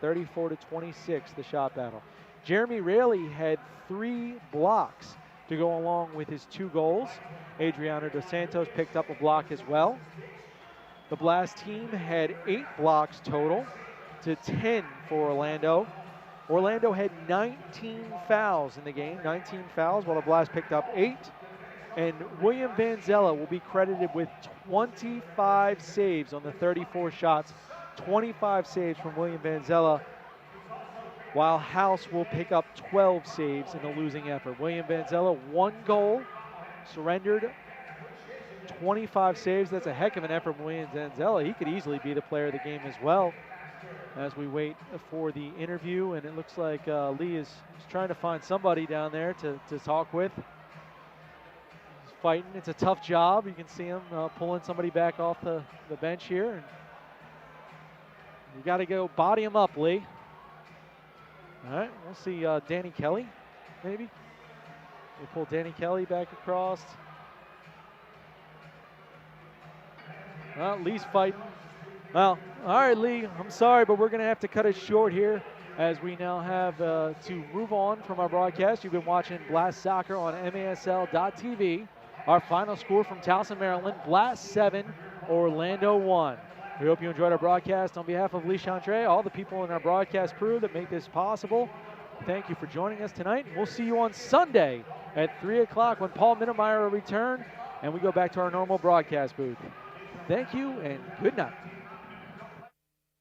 34-26, the shot battle. Jeremy Raley had 3 blocks to go along with his 2 goals. Adriano Dos Santos picked up a block as well. The Blast team had 8 blocks total to 10 for Orlando. Orlando had 19 fouls in the game, 19 fouls, while the Blast picked up 8. And William Vanzella will be credited with 25 saves on the 34 shots. 25 saves from William Vanzella, while House will pick up 12 saves in the losing effort. William Vanzella, 1 goal, surrendered 25 saves. That's a heck of an effort from William Vanzella. He could easily be the player of the game as well as we wait for the interview. And it looks like Lee is trying to find somebody down there to talk with. He's fighting. It's a tough job. You can see him pulling somebody back off the bench here. And you got to go body him up, Lee. All right, we'll see Danny Kelly, maybe. We'll pull Danny Kelly back across. Well, Lee's fighting. Well, all right, Lee, I'm sorry, but we're going to have to cut it short here as we now have to move on from our broadcast. You've been watching Blast Soccer on MASL.TV. Our final score from Towson, Maryland, Blast 7, Orlando 1. We hope you enjoyed our broadcast. On behalf of Lee Chantre, all the people in our broadcast crew that make this possible, thank you for joining us tonight. We'll see you on Sunday at 3 o'clock when Paul Mittermeier will return and we go back to our normal broadcast booth. Thank you and good night.